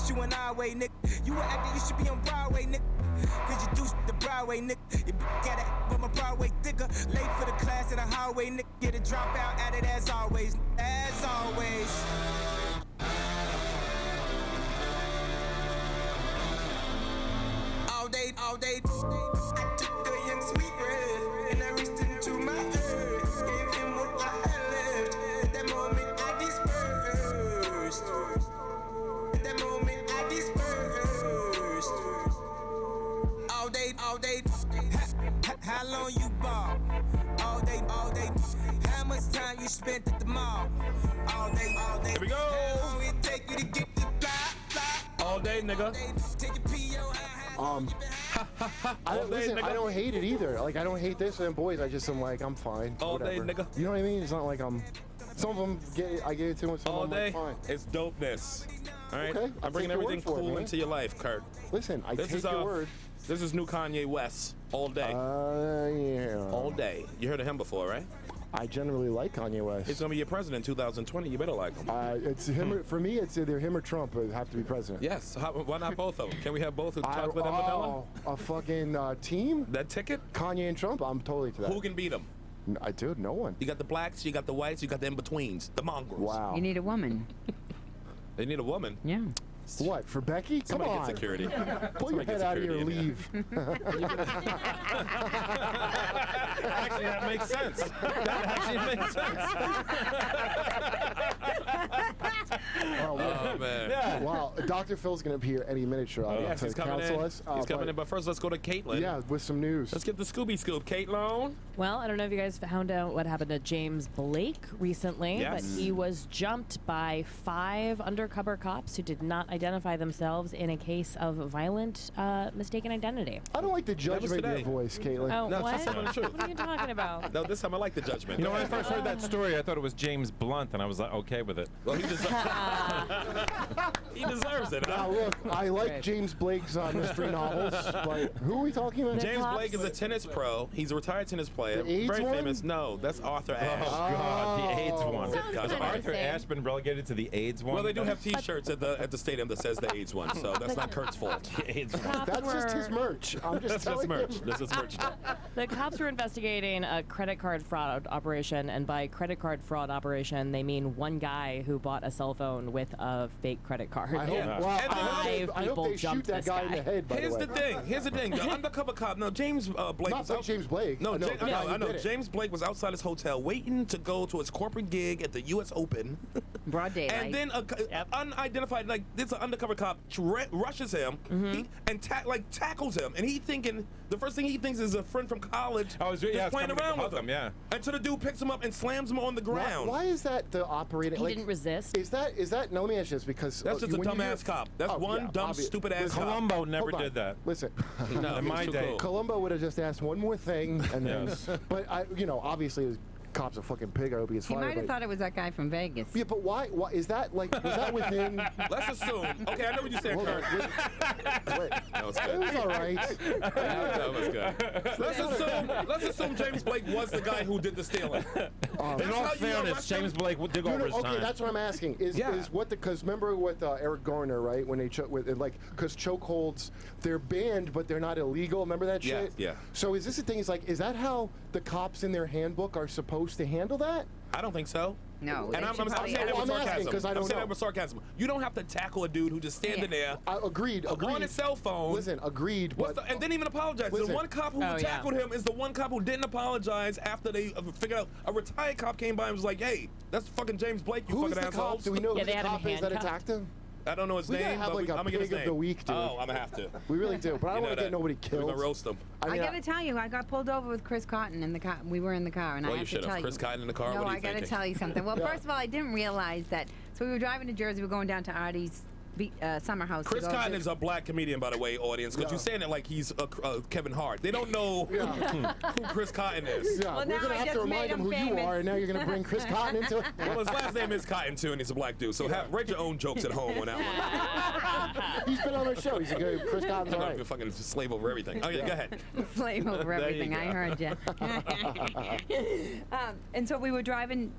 you an highway, nigga. You an actor, you should be on Broadway, nigga. Cause you do the Broadway, nigga. You got it, but my Broadway thicker. Late for the class in the highway, nigga. Get a dropout at it as always. As always. All day, all day. I took a young sweet breath and I reached into my earth. Gave him what I had left. At that moment I dispersed. At that moment I dispersed. All day, all day. How long you ball? All day, all day. How much time you spent at the mall? All day, all day. Here we go. How long it take you to get the fly? All day, nigga. Take your PO. I don't hate it either. Like, I don't hate this and boys. I just am like, I'm fine. All whatever. day, nigga. You know what I mean? It's not like I'm. Some of them I gave it to them. Some All of them day. I'm like, fine. It's dopeness. All right. Okay, I'm bringing take your everything word for it, cool man. into your life, Kurt. Listen, I take your word. This is new Kanye West. All day. Yeah. All day. You heard of him before, right? I generally like Kanye West. He's gonna be your president in 2020. You better like him. It's him. For me, it's either him or Trump would have to be president. Yes. Why not both of them? Can we have both with chocolate and vanilla? A fucking team? That ticket? Kanye and Trump? I'm totally to that. Who can beat them? I do. No one. You got the blacks, you got the whites, you got the in-betweens, the mongrels. Wow. You need a woman. They need a woman. Yeah. What, for Becky? Somebody Come on. get security. Pull your head out of here and leave. Actually, that makes sense. That actually makes sense. Oh, man. Yeah. Wow. Dr. Phil's going to be here any minute, Sherrod. Yes, he's coming in. He's coming in, but first let's go to Caitlin. Yeah, with some news. Let's get the Scooby Scoop. Caitlin. Well, I don't know if you guys found out what happened to James Blake recently, Yes. but he was jumped by 5 undercover cops who did not identify themselves in a case of violent mistaken identity. I don't like the judgment in your today. voice, Caitlin. Oh, No, what? she's telling the truth. What are you talking about? No, this time I like the judgment. You know, when I first heard that story, I thought it was James Blunt, and I was like, okay with it. Well, he deserves it. Now, Huh? look, I like James Blake's mystery novels, but who are we talking about? James Blake is a tennis pro. He's a retired tennis player. The AIDS Very one? famous. No, that's Arthur Ashe. Oh, God, the AIDS one. Sounds Has kinda Arthur insane. Ashe been relegated to the AIDS one? Well, they do have T-shirts at the stadium that says the AIDS one, so that's not Kurt's fault. The AIDS one. That's just his merch. I'm just That's telling merch. you. This is merch. The cops were investigating a credit card fraud operation, and by credit card fraud operation, they mean one guy who bought a cell phone with a fake credit card. I hope, Yeah. well, And then I hope people they shoot jumped that this guy in guy. the head, by Here's the way. the thing. Here's the thing. The undercover cop. No, James Blake. Not was like out- James Blake. No, I know, Ja- the guy I who know. did it. James Blake was outside his hotel waiting to go to his corporate gig at the U.S. Open. Broad daylight. And then unidentified, like this undercover cop rushes him and tackles him, and the first thing he thinks is a friend from college it's just playing coming to around hug with him. Yeah. Until the dude picks him up and slams him on the ground. Why is that the operating? He like, didn't resist. Is that? No, let me ask you this because That's just a when you dumbass hear- cop. That's one dumb, stupid ass cop. Columbo never Hold on. did that. Listen, No, In he my was too day. cool. Columbo would have just asked one more thing, and then. Yes. But obviously, the cop's a fucking pig. I hope he gets He fired. might have but- thought it was that guy from Vegas. Yeah, but why? Is that like? Was that within? Let's assume. Okay, I know what you're saying, Hold on. Kurt. Wait. That was It good. was all right. That was good. Let's assume James Blake was the guy who did the stealing. In all how you fairness, arrest him? James Blake did go over his Okay, time. that's what I'm asking. Is what because remember with Eric Garner, right? When they because chokeholds, they're banned, but they're not illegal. Remember that Yeah, shit? yeah. So is this the thing? Is that how the cops in their handbook are supposed to handle that? I don't think so. No, And they I'm should saying probably that ask- with I'm asking sarcasm. 'cause I don't I'm saying know. that with sarcasm. You don't have to tackle a dude who just standing there Agreed. on his cell phone. Listen, agreed. But And didn't even apologize. Listen. The one cop who tackled him is the one cop who didn't apologize after they figured out a retired cop came by and was like, "Hey, that's fucking James Blake, you who's fucking the cop? assholes." Do we know Yeah, who they the had him cop is that handcuffed. attacked him? I don't know his We gotta name, have but like a I'm gonna get his pig of name. the week, dude. Oh, I'm gonna have to. We really do, but I don't want to get nobody We're killed. gonna roast him. I mean, gotta tell you, I got pulled over with Chris Cotton in the car. We were in the car, and Well, I you have to should tell have. you. Chris Cotton in the car? No, What are you I gotta thinking? tell you something. Well, Yeah. first of all, I didn't realize that. So we were driving to Jersey. We were going down to Artie's summer house. Chris to go Cotton to- is a black comedian, by the way, audience, because Yeah. you're saying it like he's Kevin Hart. They don't know who Chris Cotton is. Yeah, Well, we're now gonna I have to just remind made him him who you famous. are, and now you're gonna bring Chris Cotton into it. Well, his last name is Cotton, too, and he's a black dude. So write your own jokes at home on that He's been on our show. He's a good Chris Cotton's all one. right. Fucking slave over everything. Okay, go ahead. slave over There you everything. I go. heard you. And so we were driving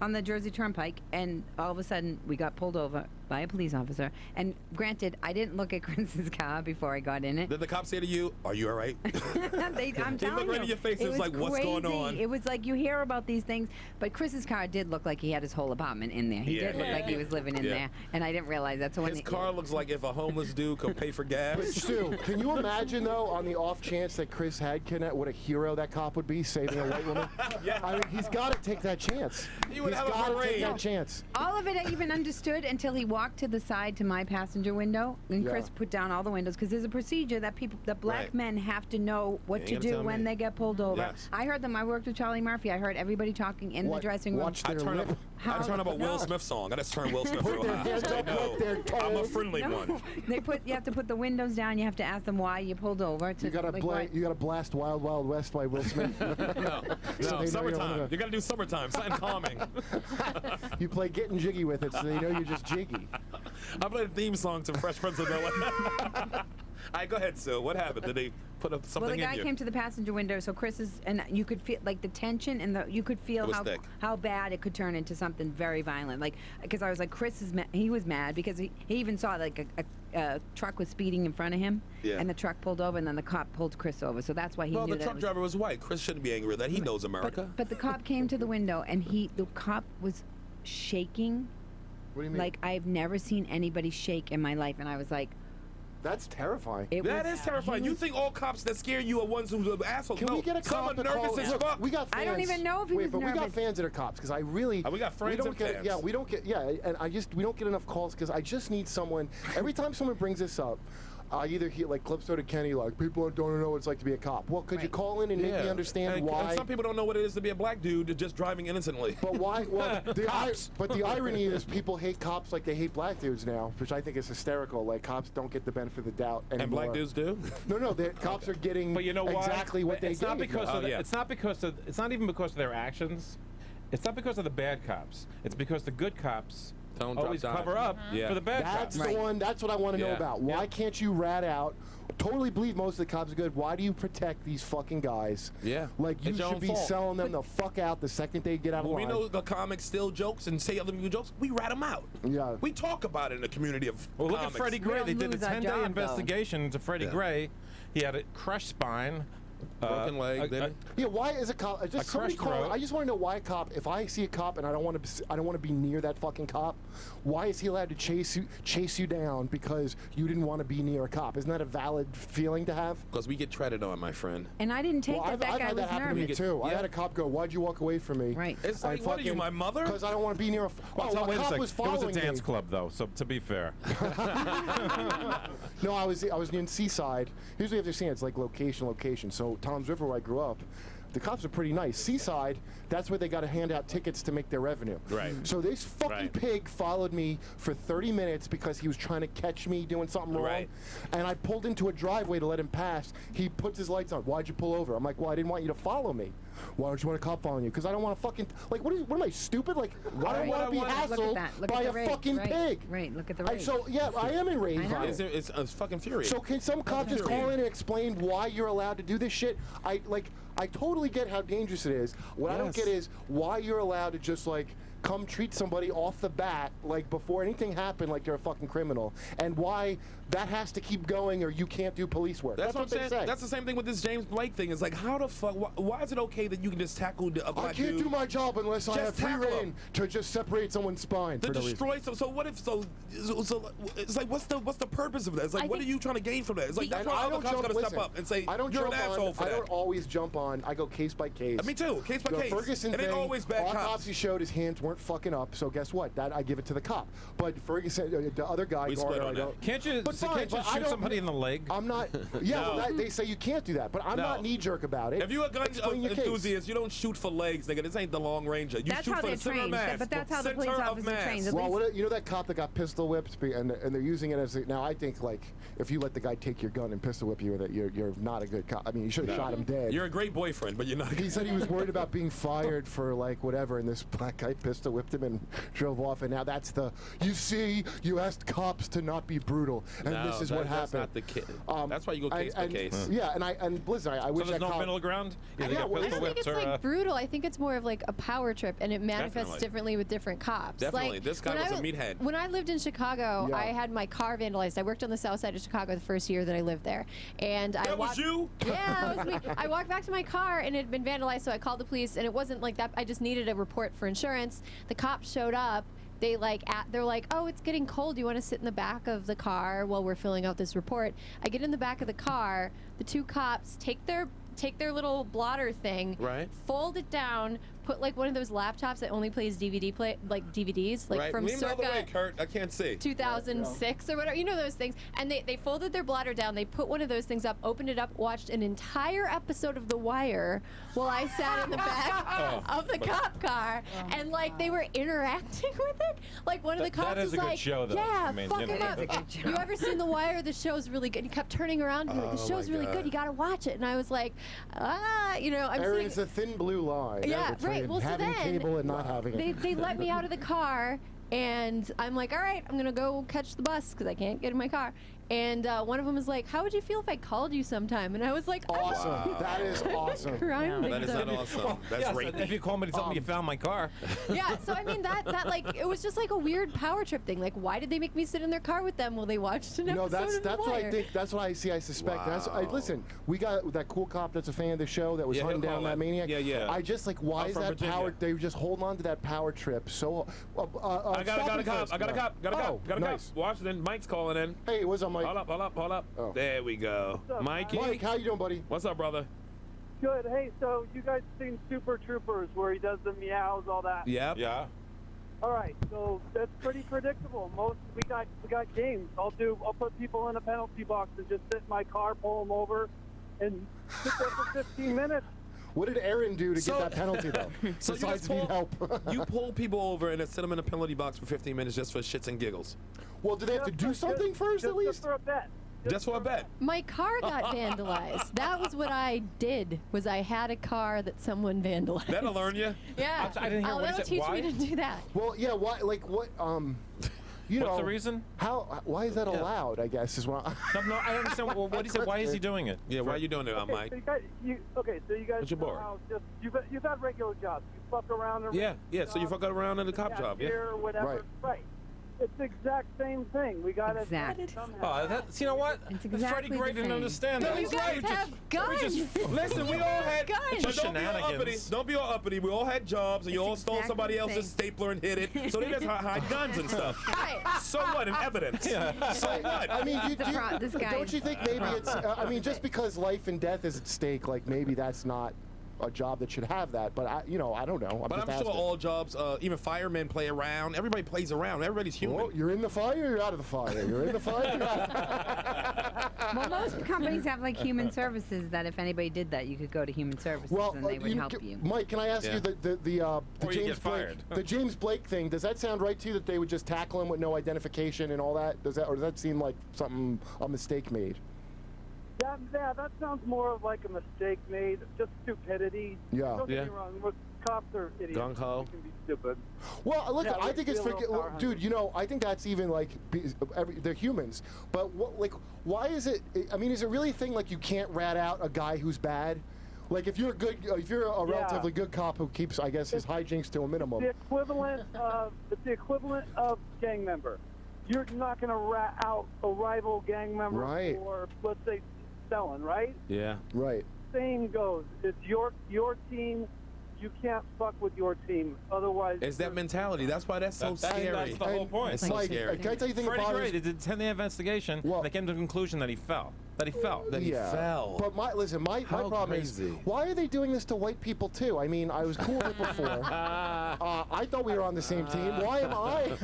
on the Jersey Turnpike, and all of a sudden we got pulled over by a police officer. And granted, I didn't look at Chris's car before I got in it. Did the cop say to you, "Are you all right?" I'm telling He looked right in your face. It was like, "What's going on?" It was like you hear about these things, but Chris's car did look like he had his whole apartment in there. He did look like he was living in there, and I didn't realize that. So when his car looks like if a homeless dude could pay for gas. But Stu, can you imagine though, on the off chance that Chris had kidnapped, what a hero that cop would be saving a white woman? Yeah. I mean, he's got to take that chance. He would He's have a got to take parade. that chance. all of it I even understood until he walked to the side to my passenger window, and Chris put down all the windows because there's a procedure that black men have to know what to do when they get pulled over. Yes. I heard them. I worked with Charlie Murphy. I heard everybody talking in the dressing room. Watch I their turn lip. up. I turn up a Will Smith song. I just turn Will Smith real high. hands They up know like they're told. I'm a friendly No. one. You have to put the windows down. You have to ask them why you pulled over. You gotta blast Wild Wild West by Will Smith. No, summertime. You gotta do summertime. Something calming. You play Getting Jiggy with it, so they know you're just jiggy. I played a theme song to Fresh Prince of Bel-Air. All right, go ahead, Sue. What happened? Did they put up something Well, the in guy you? came to the passenger window, so and you could feel like the tension and you could feel It was thick. how bad it could turn into something very violent. Like, because I was like, Chris is he was mad because he even saw like a truck was speeding in front of him, and the truck pulled over, and then the cop pulled Chris over. So that's why he knew the truck driver was white. Chris shouldn't be angry with that. He knows America. But the cop came to the window, and the cop was shaking. What do you mean? Like I've never seen anybody shake in my life, and I was like, That's terrifying. That is terrifying. You think all cops that scare you are ones who are assholes? Can we get a cop Some to are call nervous as Look, fuck. We got fans. I don't even know if he was but we got nervous. fans that are cops because I really. We got friends we don't and get, fans. Yeah, we don't get. Yeah, and we don't get enough calls because I just need someone. Every time someone brings this up, I either hear like Clipso to Kenny, like people don't know what it's like to be a cop. Well, could you call in and make me understand why? And some people don't know what it is to be a black dude just driving innocently. But why? Well, but the irony is people hate cops like they hate black dudes now, which I think is hysterical. Like cops don't get the benefit of the doubt anymore. And black dudes do? No, the cops are getting But you know why? exactly what they It's not gave because them. of it's not because of it's not even because of their actions. It's not because of the bad cops. It's because the good cops Don't always drop cover dimes. up for the bad That's cops. the one. That's what I want to know Yeah. about. Why can't you rat out? Totally believe most of the cops are good. Why do you protect these fucking guys? Yeah. Like you It's your should own be fault. selling them the fuck out the second they get out of When we line. know the comics steal jokes and say other people jokes, we rat them out. Yeah. We talk about it in the community of Well, look at comics. Freddie Gray. don't They did a lose our 10-day job, though. investigation into Freddie Yeah. Gray. He had a crushed spine. Broken leg, didn't he? Yeah, why is a cop? Just A somebody crushed call. throat. I just want to know why a cop. If I see a cop and I don't want to be near that fucking cop, why is he allowed to chase you down because you didn't want to be near a cop? Isn't that a valid feeling to have? Because we get treaded on, my friend. and I didn't take Well, that. I've That guy had was that happen to me nervous. too. I Yeah. had a cop go, "Why'd you walk away from me?" Right. It's like, what are you, my mother? Because I don't want to be near a. Well, Oh, wait a a cop second. was It was following a dance me. club, though. So to be fair, No, I was in Seaside. Here's what you have to understand. It's like location. So Tom's River, where I grew up, the cops are pretty nice. Seaside, that's where they got to hand out tickets to make their revenue. Right. So this fucking Right. pig followed me for 30 minutes because he was trying to catch me doing something wrong. Right. And I pulled into a driveway to let him pass. He puts his lights on. Why'd you pull over? I'm like, well, I didn't want you to follow me. Why don't you want a cop following you? Because I don't want to fucking what am I stupid? Like I don't want to be Look at hassled that. Look by at a the rage. fucking Right. pig. Right. Look at the rage. So yeah, I am enraged I know. by it. It's fucking furious. So can some cop just call in and explain why you're allowed to do this shit? I totally get how dangerous it is. What I don't Yes. get is why you're allowed to just come treat somebody off the bat before anything happened like you're a fucking criminal, and why that has to keep going or you can't do police work. That's what I'm they saying. say. That's the same thing with this James Blake thing. It's like, how the fuck? Why is it okay that you can just tackle a black I can't dude? do my job unless I Just have free tackle reign him. to just separate someone's spine. To for no reason. destroy so what if so it's like what's the purpose of that? It's like I what are think- you trying to gain from that? It's like that's And why I other don't cops jump- gotta listen, step up and say I don't you're an jump asshole on. for I that. don't always jump on. I go case by case. Me too, case by The case. Ferguson It ain't thing, always bad cops. autopsy showed his hands weren't fucking up, so guess what? That I give it to the cop. But Ferguson, the other guy, We split Garner, on I that. don't. can't you But fine, can't you but I shoot don't- somebody in the leg? I'm not. Yeah, No. well, they say you can't do that, but I'm No. not knee jerk about it. If you're a gun Explain your case. enthusiast, you don't shoot for legs, nigga. This ain't the long ranger. You That's shoot how for they're the center of trained. mass. But that's how the Center police of officers are mass. trained. Well, you know that cop that got pistol whipped, and they're using it as now. I think if you let the guy take your gun and pistol whip you, that you're not a good cop. I mean, you should have shot him dead. You're a great boyfriend, but you're not. He said he was worried about being fired for whatever, and this black guy pistol pistol whipped him and drove off. And now that's you see, you asked cops to not be brutal, and this is what happened. That's not the case. That's why you go case by case. Yeah, and listen, I wish there's no middle ground. I don't think it's like brutal. I think it's more of like a power trip, and it manifests differently with different cops. Definitely, like, this guy was a meathead. When I lived in Chicago, I had my car vandalized. I worked on the south side of Chicago the first year that I lived there, and that was you? Yeah, that was me. I walked back to my car, and it had been vandalized, so I called the police, and it wasn't like that. I just needed a report for insurance. The cops showed up. They're like, oh, it's getting cold. You want to sit in the back of the car while we're filling out this report? I get in the back of the car. The two cops take their little blotter thing, fold it down, put like one of those laptops that only plays DVDs, like from Lean circa the other way, Kurt. I can't see. 2006 or whatever, you know those things. And they folded their blotter down. They put one of those things up, opened it up, watched an entire episode of The Wire while I sat in the back of the cop car, and like they were interacting with it. Like one of the cops was like, show, though. "Yeah, I mean, fuck him up." You ever seen The Wire? The show's really good. He kept turning around and be like, "The show's really good. You got to watch it." And I was like, I'm Aaron, it's a thin blue line. Yeah, right. Well, so having then cable and not having it. They let me out of the car, and I'm like, all right, I'm gonna go catch the bus because I can't get in my car. And one of them was like, how would you feel if I called you sometime? And I was like, awesome. That is awesome. That is not awesome. That's rapey. If you call me to tell me you found my car. Yeah, so I mean that like it was just like a weird power trip thing. Like, why did they make me sit in their car with them while they watched an episode of The Wire? What I think. That's what I see. I suspect. Wow. Listen, we got that cool cop that's a fan of the show that was hunting down that maniac. Yeah. I just like, why is that Virginia. power? They were just holding on to that power trip. So I got a cop. Nice. Washington. Mike's calling in. Hey, what's up, Mike? Hold up. Oh. There we go. Mikey. Mike, how you doing, buddy? What's up, brother? Good. Hey, so you guys seen Super Troopers where he does the meows, all that? Yep. Yeah. All right, so that's pretty predictable. We got games. I'll put people in a penalty box and just sit in my car, pull them over, and sit there for 15 minutes. What did Aaron do to get that penalty, though? So Besides need help. You pull people over and then sit them in a penalty box for 15 minutes just for shits and giggles. Well, do they have to do something first, at least? Just for a bet. Just for a bet. My car got vandalized. That was what I did. Was I had a car that someone vandalized. That'll learn you. Yeah. I didn't hear what he that'll said. teach Why? me to do that. Well, yeah. Why? Like what? You know. What's the reason? Why is that allowed? I guess is what. No, I understand. Well, what he said. Why is he doing it? Yeah. Why are you doing it, Mike? So you guys. What's your bar? How you've had regular jobs. You fuck around. Yeah. So you fuck around in the cop job. Yeah. Or whatever. Right. It's the exact same thing. We got to somehow. You know what? It's exactly Freddie Gray didn't understand that. You guys have guns. Listen, we all had guns. But don't be all uppity. We all had jobs, and you all stole somebody else's stapler and hid it. So they just hide guns and stuff. Right. So what? In evidence. Yeah. So what? I mean, don't you think maybe it's? I mean, just because life and death is at stake, like maybe that's not a job that should have that. But I don't know. I'm sure all jobs, even firemen play around. Everybody plays around. Everybody's human. Well, you're in the fire, you're out of the fire. You're in the fire. Well, most companies have like human services that if anybody did that, you could go to human services and they would help you. Mike, can I ask you the James Blake thing? Does that sound right to you that they would just tackle him with no identification and all that? Does that seem like a mistake made? That sounds more of like a mistake made, just stupidity. Yeah. Don't get me wrong. Cops are idiots. Gung ho. They can be stupid. Well, look, I think it's dude. You know, I think that's even like they're humans. But why is it? I mean, is it really a thing like you can't rat out a guy who's bad? Like if you're a relatively good cop who keeps, I guess, his hijinks to a minimum. It's the equivalent of gang member. You're not going to rat out a rival gang member for, let's say, selling, right? Yeah. Right. Same goes. It's your team. You can't fuck with your team. Otherwise... It's that mentality. That's why that's so scary. That's the whole point. It's so scary. Can I tell you the thing Freddie about Gray did a 10-day investigation. They came to the conclusion that he fell. That he fell. But my problem is, why are they doing this to white people too? I mean, I was cool with it before. I thought we were on the same team. Why am I?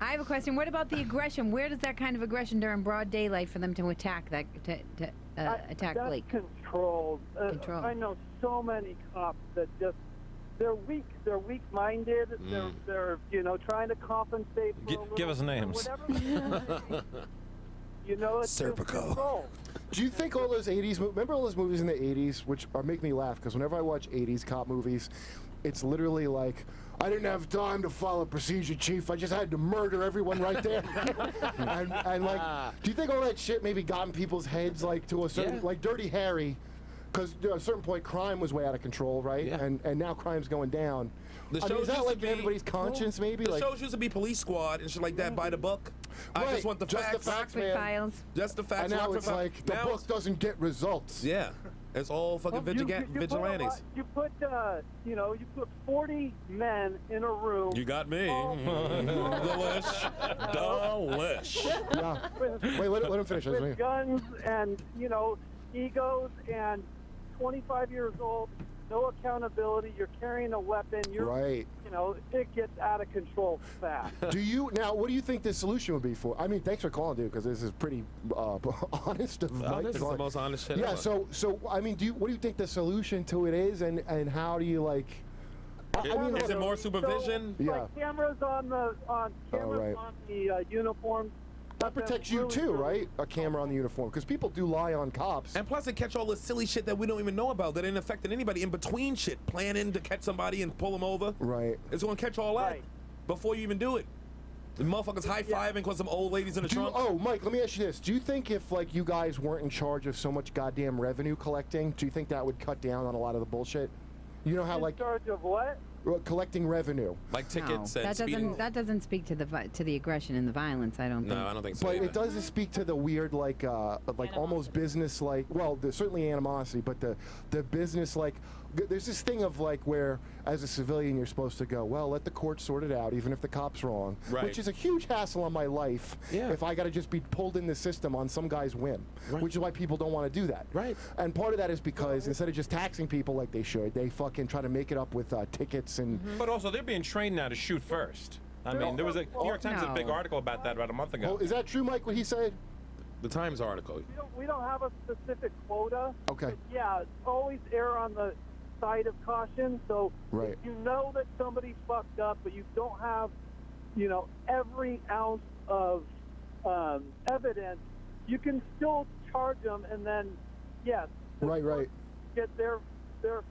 I have a question. What about the aggression? Where does that kind of aggression during broad daylight for them to attack attack Blake? That's controlled. I know so many cops that just they're weak. They're weak-minded. They're trying to compensate. For Give us names. Whatever. You know, it's just control. Do you think all those 80s, remember all those movies in the 80s, which make me laugh, because whenever I watch 80s cop movies, it's literally like, I didn't have time to follow procedure, Chief. I just had to murder everyone right there. and like, do you think all that shit maybe got in people's heads, like to a certain, like Dirty Harry, because at a certain point crime was way out of control, right? Yeah. And now crime's going down. The I mean, shows is that used to like be- everybody's conscience, maybe? The Like, shows used to be Police Squad and shit like that by the book. I Right, just want the just the facts. facts, Rockford man. Files. Just the facts. and now Rockford it's Files. like the Now book doesn't get results. Yeah, it's all fucking vigilantes. You put 40 men in a room. You got me. Delish. Delish. Yeah. Wait, let him finish. With guns and, egos and 25 years old, no accountability. You're carrying a weapon. You're, Right. It gets out of control fast. What do you think the solution would be for? I mean, thanks for calling, dude, because this is pretty honest of Mike. This is the most honest shit Yeah. ever. So I mean, what do you think the solution to it is, and how do you like? Is it more supervision? Yeah. Like cameras on the uniforms. That protects you too, right? A camera on the uniform, because people do lie on cops. And plus, it catch all the silly shit that we don't even know about that ain't affecting anybody in between shit, planning to catch somebody and pull them over. Right. It's gonna catch all that before you even do it. The motherfuckers high-fiving because some old ladies in the trunk. Oh, Mike, let me ask you this. Do you think if, like, you guys weren't in charge of so much goddamn revenue collecting, do you think that would cut down on a lot of the bullshit? You know how, like... In charge of what? Collecting revenue. Like tickets and that speeding. doesn't speak to the aggression and the violence. I don't think. No, I don't think so. But either. it does speak to the weird, like almost business, like, well, there's certainly animosity, but the business, like, there's this thing of, like, where as a civilian you're supposed to go, well, let the court sort it out, even if the cop's wrong, Right. which is a huge hassle on my life. Yeah. If I got to just be pulled in the system on some guy's whim, Right. which is why people don't want to do that. Right. And part of that is because instead of just taxing people like they should, they fucking try to make it up with tickets and. But also, they're being trained now to shoot first. I mean, there was a New York Times did a big article about that about a month ago. Oh, is that true, Mike? What he said? The Times article. We don't have a specific quota. Okay. But yeah, always err on the side of caution. So Right. if you know that somebody's fucked up, but you don't have, every ounce of evidence, you can still charge them, and then, yes, Right. get their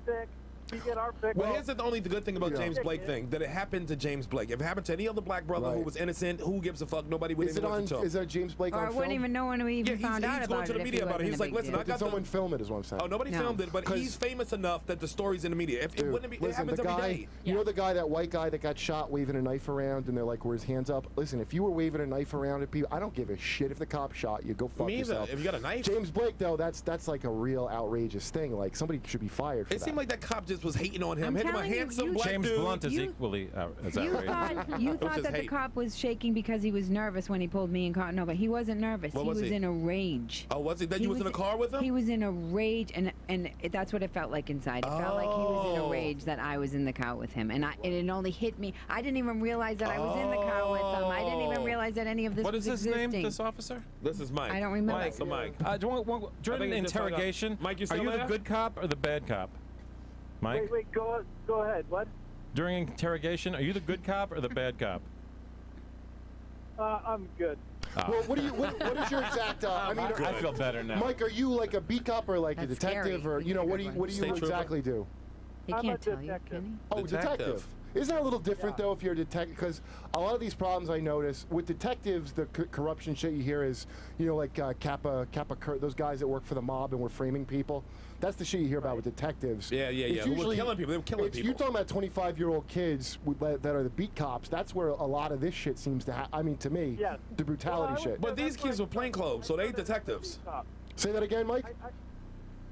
fix. We get our fix. Well, here's the only good thing about Yeah. James Blake thing, that it happened to James Blake. If it happened to any other black brother who Right. was innocent, who gives a fuck? Nobody would Is even it know on? to tell. Is that James Blake Or on I film? wouldn't even know when we even Yeah, found out he's about going to the it. media about it. He's like, listen, I Did got someone film it? Is what I'm saying. Oh, nobody No. filmed it, but he's famous enough that the story's in the media. If it Dude, wouldn't be, it listen, happens the every guy, day. you know the guy, that white guy that got shot waving a knife around, and they're like, where his hands up? Listen, if you were waving a knife around at people, I don't give a shit if the cop shot you. Go fuck Me either. yourself. If you got a knife. James Blake, though, that's like a real outrageous thing. Like, somebody should be fired for It that. seemed like that cop just was hating on him. I'm Hit him a telling you, handsome you- black James dude. Blunt is You- equally as You outrageous. thought just that the hate. cop was shaking because he was nervous when he pulled me in car. No, but he wasn't nervous. What he was was he? in a rage. Oh, was he? That you was in a car with him? He was in a rage, and that's what it felt like inside. It felt like he was in a Oh. rage that I was in the car with him, and it only hit me. I didn't even realize that I was in the car with him. I didn't even realize that any of this What was is his name, existing. this officer? This is Mike. I don't remember. Mike. So Mike. During I the think it's just like a- interrogation, Mike, you are still you the there? good cop or the bad cop? Mike? Wait, go ahead. What? During interrogation, are you the good cop or the bad cop? I'm good. Well, what is your exact? I mean, I feel better now. Mike, are you like a beat cop or like a That's detective, scary. or what do you State trooper. exactly do? He I'm can't a tell you, detective. can he? Oh, detective. Isn't that a little different though if you're a detective? Because a lot of these problems I notice with detectives, the corruption shit you hear is, like those guys that work for the mob and were framing people. That's the shit you hear about with detectives. Yeah. It's Who were usually- killing people? They were killing people. You're talking about 25-year-old kids that are the beat cops. That's where a lot of this shit seems to happen. I mean, to me, Yes. the brutality Well, I shit. But these kids were plainclothes, so they ain't detectives. Say that again, Mike.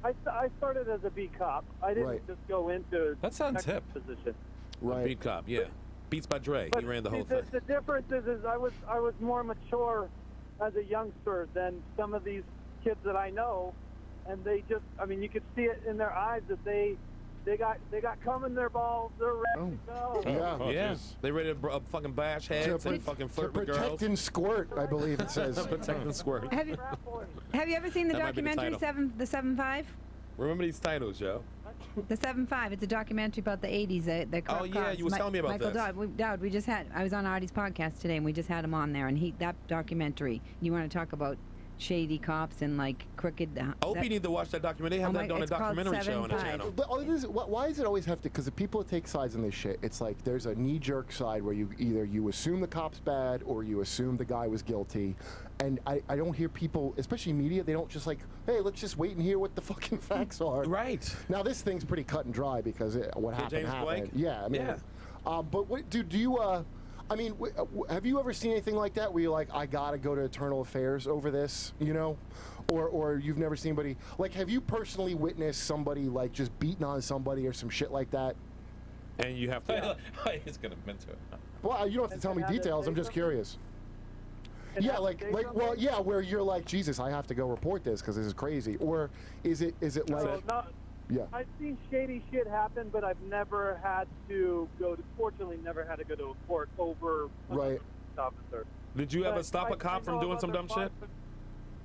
I started as a B cop. I didn't Right. just go into That sounds detective hip. position. Right. Beat cop, yeah. Beats by Dre. But He ran the whole see, thing. The difference is I was more mature as a youngster than some of these kids that I know, and they just, you could see it in their eyes that they got cum in their balls. They're ready to go. Yeah. Oh, Yeah. jeez. They ready to fucking bash heads and fucking To flirt with protect girls. and squirt, I believe it says. Protect and squirt. Have you ever seen the That might be the documentary title. the 7-5? Remember these titles, Joe. The 7-5. It's a documentary about the 80s. The Oh, yeah, you was telling me about Michael this. Dowd. I was on Artie's podcast today, and we just had him on there, and that documentary. You want to talk about shady cops and like crooked. I hope you need to watch that documentary. They have that on a documentary show on the channel. But why does it always have to? Because the people that take sides in this shit, it's like there's a knee-jerk side where you assume the cop's bad or you assume the guy was guilty, and I don't hear people, especially media, they don't just like, hey, let's just wait and hear what the fucking facts are. Right. Now this thing's pretty cut and dry because what happened James happened. Blake? Yeah. I mean, Yeah. But what, do you? I mean, have you ever seen anything like that where you're like, I gotta go to Internal Affairs over this, you know? Or you've never seen anybody, like, have you personally witnessed somebody, like, just beating on somebody or some shit like that? And you have to... He's gonna admit to it. Well, you don't have to tell me details, I'm just curious. Yeah, well, yeah, where you're like, Jesus, I have to go report this because this is crazy. Or is it like... Yeah. I've seen shady shit happen, but I've never had to fortunately never had to go to a court over a officer. Did you ever stop a cop from doing some dumb shit?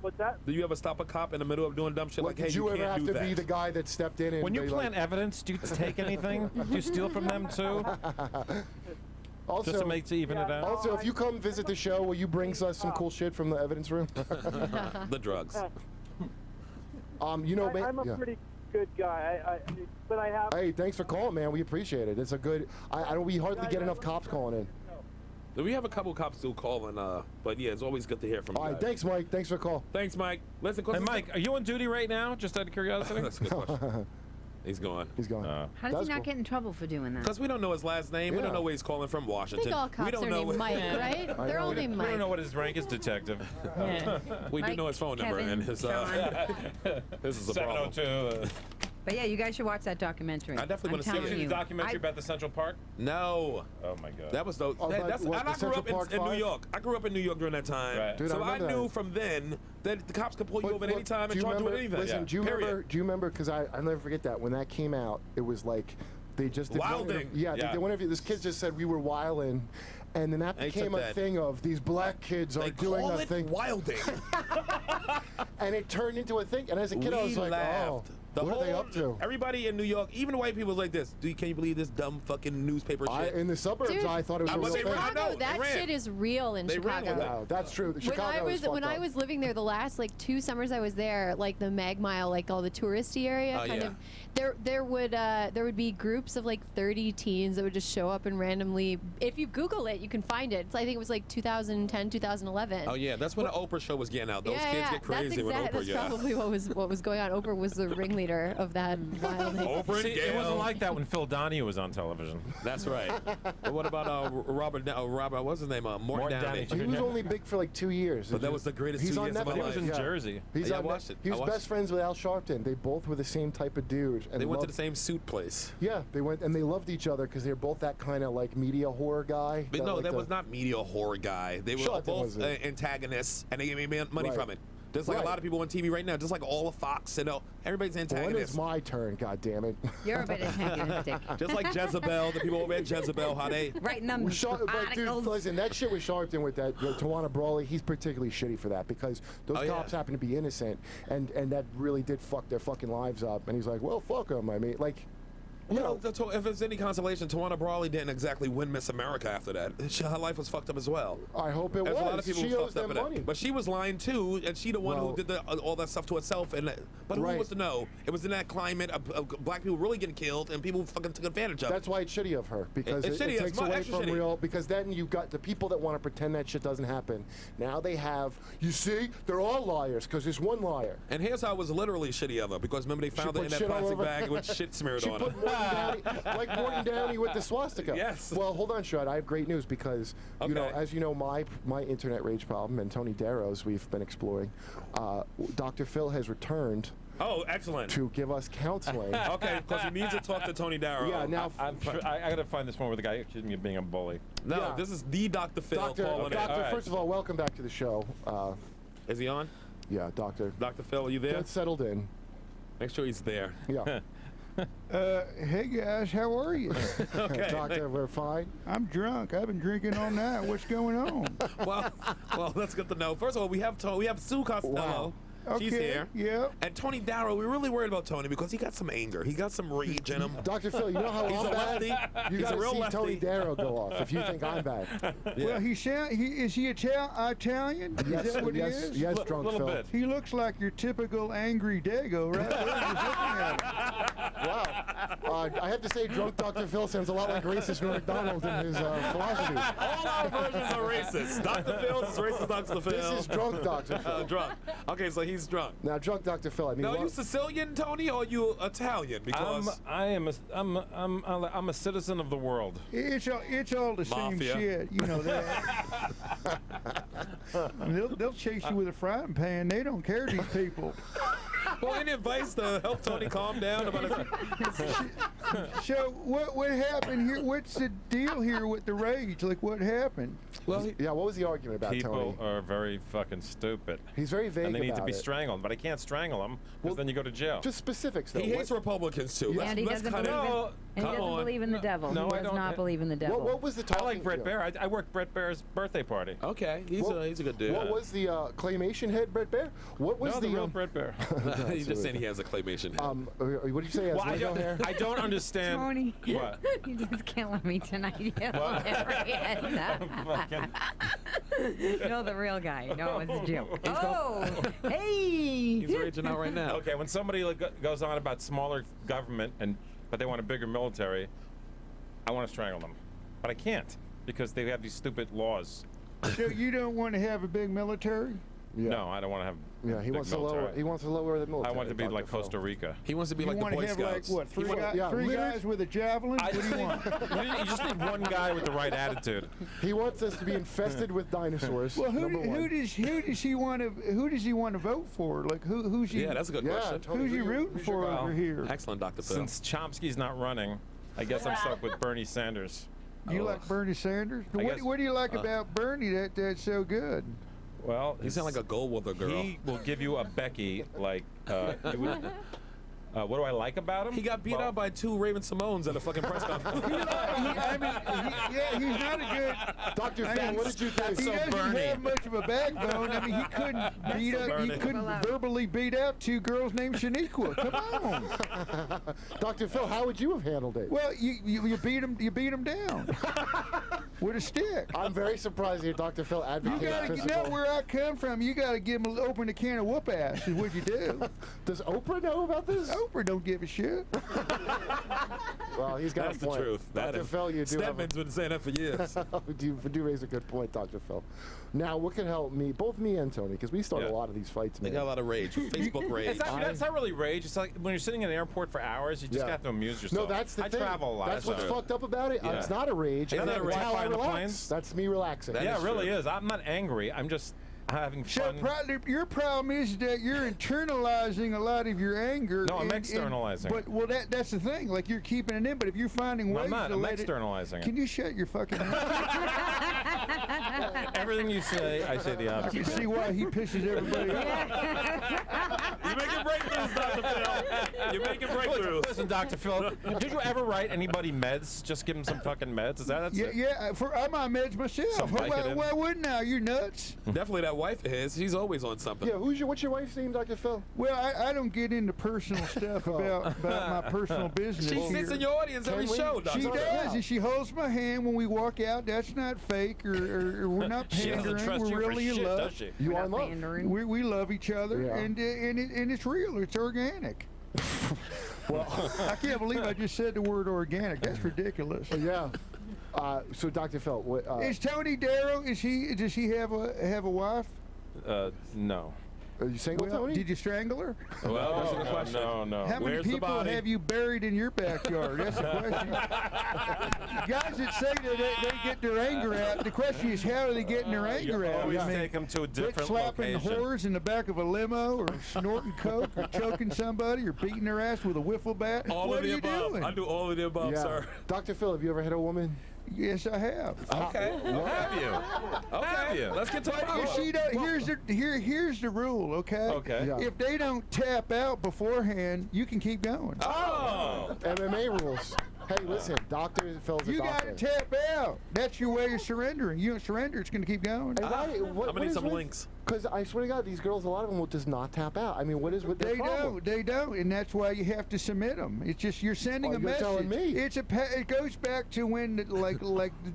What's that? Did you ever stop a cop in the middle of doing dumb shit? Like, hey, did you you ever can't have do to that? be the guy that stepped in and... When you plant evidence, do you take anything? Do you steal from them too? Also, just to make to even it out. Also, if you come visit the show, will you bring us some cool shit from the evidence room? The drugs. You know, I'm a pretty good guy. But I have... Hey, thanks for calling, man. We appreciate it. It's a good... we hardly get enough cops calling in. We have a couple cops still calling, but yeah, it's always good to hear from you. All right, thanks, Mike. Thanks for the call. Thanks, Mike. Listen, hey, Mike, are you on duty right now? Just out of curiosity. That's a good question. He's gone. He's gone. How does he not get in trouble for doing that? Because we don't know his last name. We don't know where he's calling from. Washington. I think all cops we don't are know named Mike, right? They're all named Mike. We don't know what his rank is, detective. We do know his phone number, and his this is a problem. 702. But yeah, you guys should watch that documentary. I definitely want to see it. You see the documentary about the Central Park? No. Oh my God. That was the. And I grew up in New York. I grew up in New York during that time. Right. Dude, so I knew from then that the cops could pull you over at any time and charge you with anything. Listen, do you remember? Because I'll never forget that when that came out. It was like they just did wilding. They did one interview. This kid just said we were wilding, and then that became a thing of these black kids are doing a thing. Wilding. And it turned into a thing. And as a kid, I was like, oh. What are they up to? Everybody in New York, even the white people, was like this. Can you believe this dumb fucking newspaper shit? In the suburbs, Dude, I thought it was a real thing. Chicago, that shit is real in Chicago. Wow, that's true. When I was living there, the last 2 summers I was there, like the Mag Mile, like all the touristy area, there would be groups of 30 teens that would just show up and randomly. If you Google it, you can find it. I think it was 2010, 2011. Oh yeah, that's when the Oprah show was getting out. Those kids get crazy with Oprah. That's probably what was going on. Oprah was the ringleader of that wilding. Oprah and it wasn't like that when Phil Donahue was on television. That's right. But what about Robert? What's his name? Morton Downey. He was only big for 2 years. But that was the greatest 2 years of my life. He was in Jersey. He was best friends with Al Sharpton. They both were the same type of dude. And they went to the same suit place. Yeah, they went and they loved each other because they were both that kind of media horror guy. But no, that was not media horror guy. They were both antagonists, and they gave me money from it. Just like a lot of people on TV right now, just like all of Fox, everybody's antagonists. When is my turn? God damn it! You're a bit antagonistic. Just like Jezebel, the people over at Jezebel, how they writing them But dude, listen, that shit with Sharpton with that Tawana Brawley, he's particularly shitty for that because those cops happen to be innocent, and that really did fuck their fucking lives up. And he's like, well, fuck them. I mean, if it's any consolation, Tawana Brawley didn't exactly win Miss America after that. Her life was fucked up as well. I hope it was. A lot of people she owes them money. But she was lying too, and she the one who did all that stuff to herself. But who was to know? It was in that climate of black people really getting killed, and people fucking took advantage of it. That's why it's shitty of her because it takes away from real. Because then you got the people that want to pretend that shit doesn't happen. Now they have. You see, they're all liars because there's one liar. And here's how it was literally shitty of her because remember they found her in that plastic bag with shit smeared on her. Like Morton Downey with the swastika. Yes. Well, hold on, Sherrod. I have great news because as you know, my internet rage problem and Tony Daro's we've been exploring. Dr. Phil has returned. Oh, excellent. To give us counseling. Okay, because he needs to talk to Tony Darrow. Yeah, now I got to find this one where the guy accused me of being a bully. No, this is the Dr. Phil calling Doctor, first of all, welcome back to the show. Is he on? Yeah, Doctor. Dr. Phil, are you there? Get settled in. Make sure he's there. Yeah. Hey guys, how are you? Okay, Doctor, we're fine. I'm drunk. I've been drinking all night. What's going on? well, that's good to know. First of all, we have Sue Costello. Wow. She's here. Yeah. And Tony Daro, we're really worried about Tony because he got some anger. He got some rage in him. Dr. Phil, you know how He's I'm a bad? lefty. You He's got a to real see lefty. Tony Daro go off if you think I'm bad. Well, is he Italian? Yes, Is that what yes, he is? yes, drunk little Phil. bit. He looks like your typical angry Dago, right? there, just looking at him. Wow. I have to say, drunk Dr. Phil sounds a lot like racist Norm MacDonald in his philosophy. All our versions are racist. Dr. Phil's is racist Dr. Phil. This is drunk Dr. Phil. Drunk. Okay, so he's drunk. Now, drunk Dr. Phil, I mean, Now, are what- you Sicilian, Tony, or are you Italian? Because I'm a citizen of the world. It's all the same Mafia. shit. You know that. I mean, they'll chase you with a frying pan. They don't care, these people. well, any advice to help Tony calm down about his... So what happened here? What's the deal here with the rage? Like, what happened? Well, yeah, what was the argument about, People Tony? are very fucking stupid. He's very vague and they need to about be it. strangled, but I can't strangle them because then you go to jail. Just specifics, though. He hates Republicans, too. And he doesn't believe in the devil. No, he I does don't. not believe in the devil. What was the I talking? like Brett Baer. I worked Brett Baer's birthday party. Okay, he's a good dude. What was the claymation head, Brett Baer? What was No, the real Brett Baer. He's just saying he has a claymation head. What did you say? Has Well, Lego hair? I don't understand. Tony, What? you're just killing me tonight. You're hilarious. You're the real guy. No, it's a joke. Oh, hey! He's raging out right now. Okay, when somebody goes on about smaller government but they want a bigger military, I want to strangle them, but I can't because they have these stupid laws. So you don't want to have a big military? Yeah. No, I don't want to have. Yeah, he big wants to military. lower. He wants to lower the military. I want it to be Dr. like Phil. Costa Rica. He wants to be You like the want Boy to have Scouts. like what? Three literally- guys with a javelin? I What do just you need, want? you just need one guy with the right attitude. He wants us to be infested with dinosaurs. Well, number one. who does he want to vote for? Like who's he? Yeah, that's a good Yeah, question. totally. Who's he Who's your- rooting who's your for guy? over here? Excellent, Dr. Phil. Since Chomsky's not running, I guess I'm stuck with Bernie Sanders. You like Bernie Sanders? I guess- What do you like about Bernie that's so good? Well, You sound like a Goldwater girl. He will give you a Becky like. You would, what do I like about him? He got beat out by 2 Raven Simones at a fucking press conference. He's not a good. Dr. Phil, what did you think? He so doesn't Bernie. have much of a backbone. I mean, he couldn't beat up. He Bernie. couldn't verbally beat out 2 girls named Shaniqua. Come on. Dr. Phil, how would you have handled it? Well, you beat him. You beat him down with a stick. I'm very surprised here, Dr. Phil You advocates gotta physical. know where I come from. You gotta open a can of whoop ass. Is what you do. Does Oprah know about this? Oprah don't give a shit. Well, he's got That's a the point. truth. That Dr. is. Phil, you do have a Stedman's been saying that for years. you do raise a good point, Dr. Phil. Now, what can help me, both me and Tony, because we start Yeah. a lot of these fights, They man. got a lot of rage. Facebook rage. That's not really rage. It's like when you're sitting in an airport for hours, you just Yeah. have to amuse yourself. No, that's the I thing. travel a lot. That's what's so- fucked up about it. Yeah. It's not a rage. Isn't and that that's how Wi-Fi I on the relax. planes? That's me relaxing. That Yeah, is it really true. is. I'm not angry. I'm just having So fun. your problem is that you're internalizing a lot of your anger. No, I'm externalizing. But that's the thing. Like you're keeping it in. But if you're finding No, ways I'm not. to I'm let it, externalizing can you shut your fucking mouth? Everything you say, I say the I opposite. can see why he pisses everybody off. You're making breakthroughs, Dr. Phil. You're making breakthroughs. Listen, Dr. Phil, did you ever write anybody meds? Just give them some fucking meds? Is that's Yeah, it? yeah. I'm on meds myself. Some Vicodin. Why wouldn't I? You're nuts. Definitely that wife of his. She's always on something. Yeah, what's your wife's name, Dr. Phil? Well, I don't get into personal stuff about my personal business. She sits here. in your audience every Can we- show, Dr. She Phil. does, and she holds my hand when we walk out. That's not fake, or we're not She doesn't pandering. trust We're you for really in shit, love. does she? You are in love. Pandering. We love each other, Yeah. and it's real. It's organic. Well, I can't believe I just said the word organic. That's ridiculous. yeah. So, Dr. Phil, what, Is Tony Daro? Does he have a wife? No. are you single, Well, Tony? did you strangle her? Well, that's a good question. No. How many Where's the people body? have you buried in your backyard? That's the question. Guys that say that they get their anger out, the question is how are they getting their anger out? Always I mean, take them to a quit different slapping location. whores in the back of a limo, or snorting coke, or choking somebody, or beating their ass with a wiffle bat. All what of are the you above. doing? I do all of the above, yeah. sir. Dr. Phil, have you ever hit a woman? Yes, I have. Okay. Have you? Okay. Have you? Let's get to the But you follow-up. see, here's the rule, okay? Okay. Yeah. If they don't tap out beforehand, you can keep going. Oh. MMA rules. Hey, listen, Dr. Phil's a You got doctor. to tap out. That's your way of surrendering. You don't surrender, it's going to keep going. Hey, why, I'm gonna need some links. Because I swear to God, these girls, a lot of them will just not tap out. I mean, what is with their problem? They don't, and that's why you have to submit them. It's just you're sending Oh, a you're message. telling me. It goes back to when like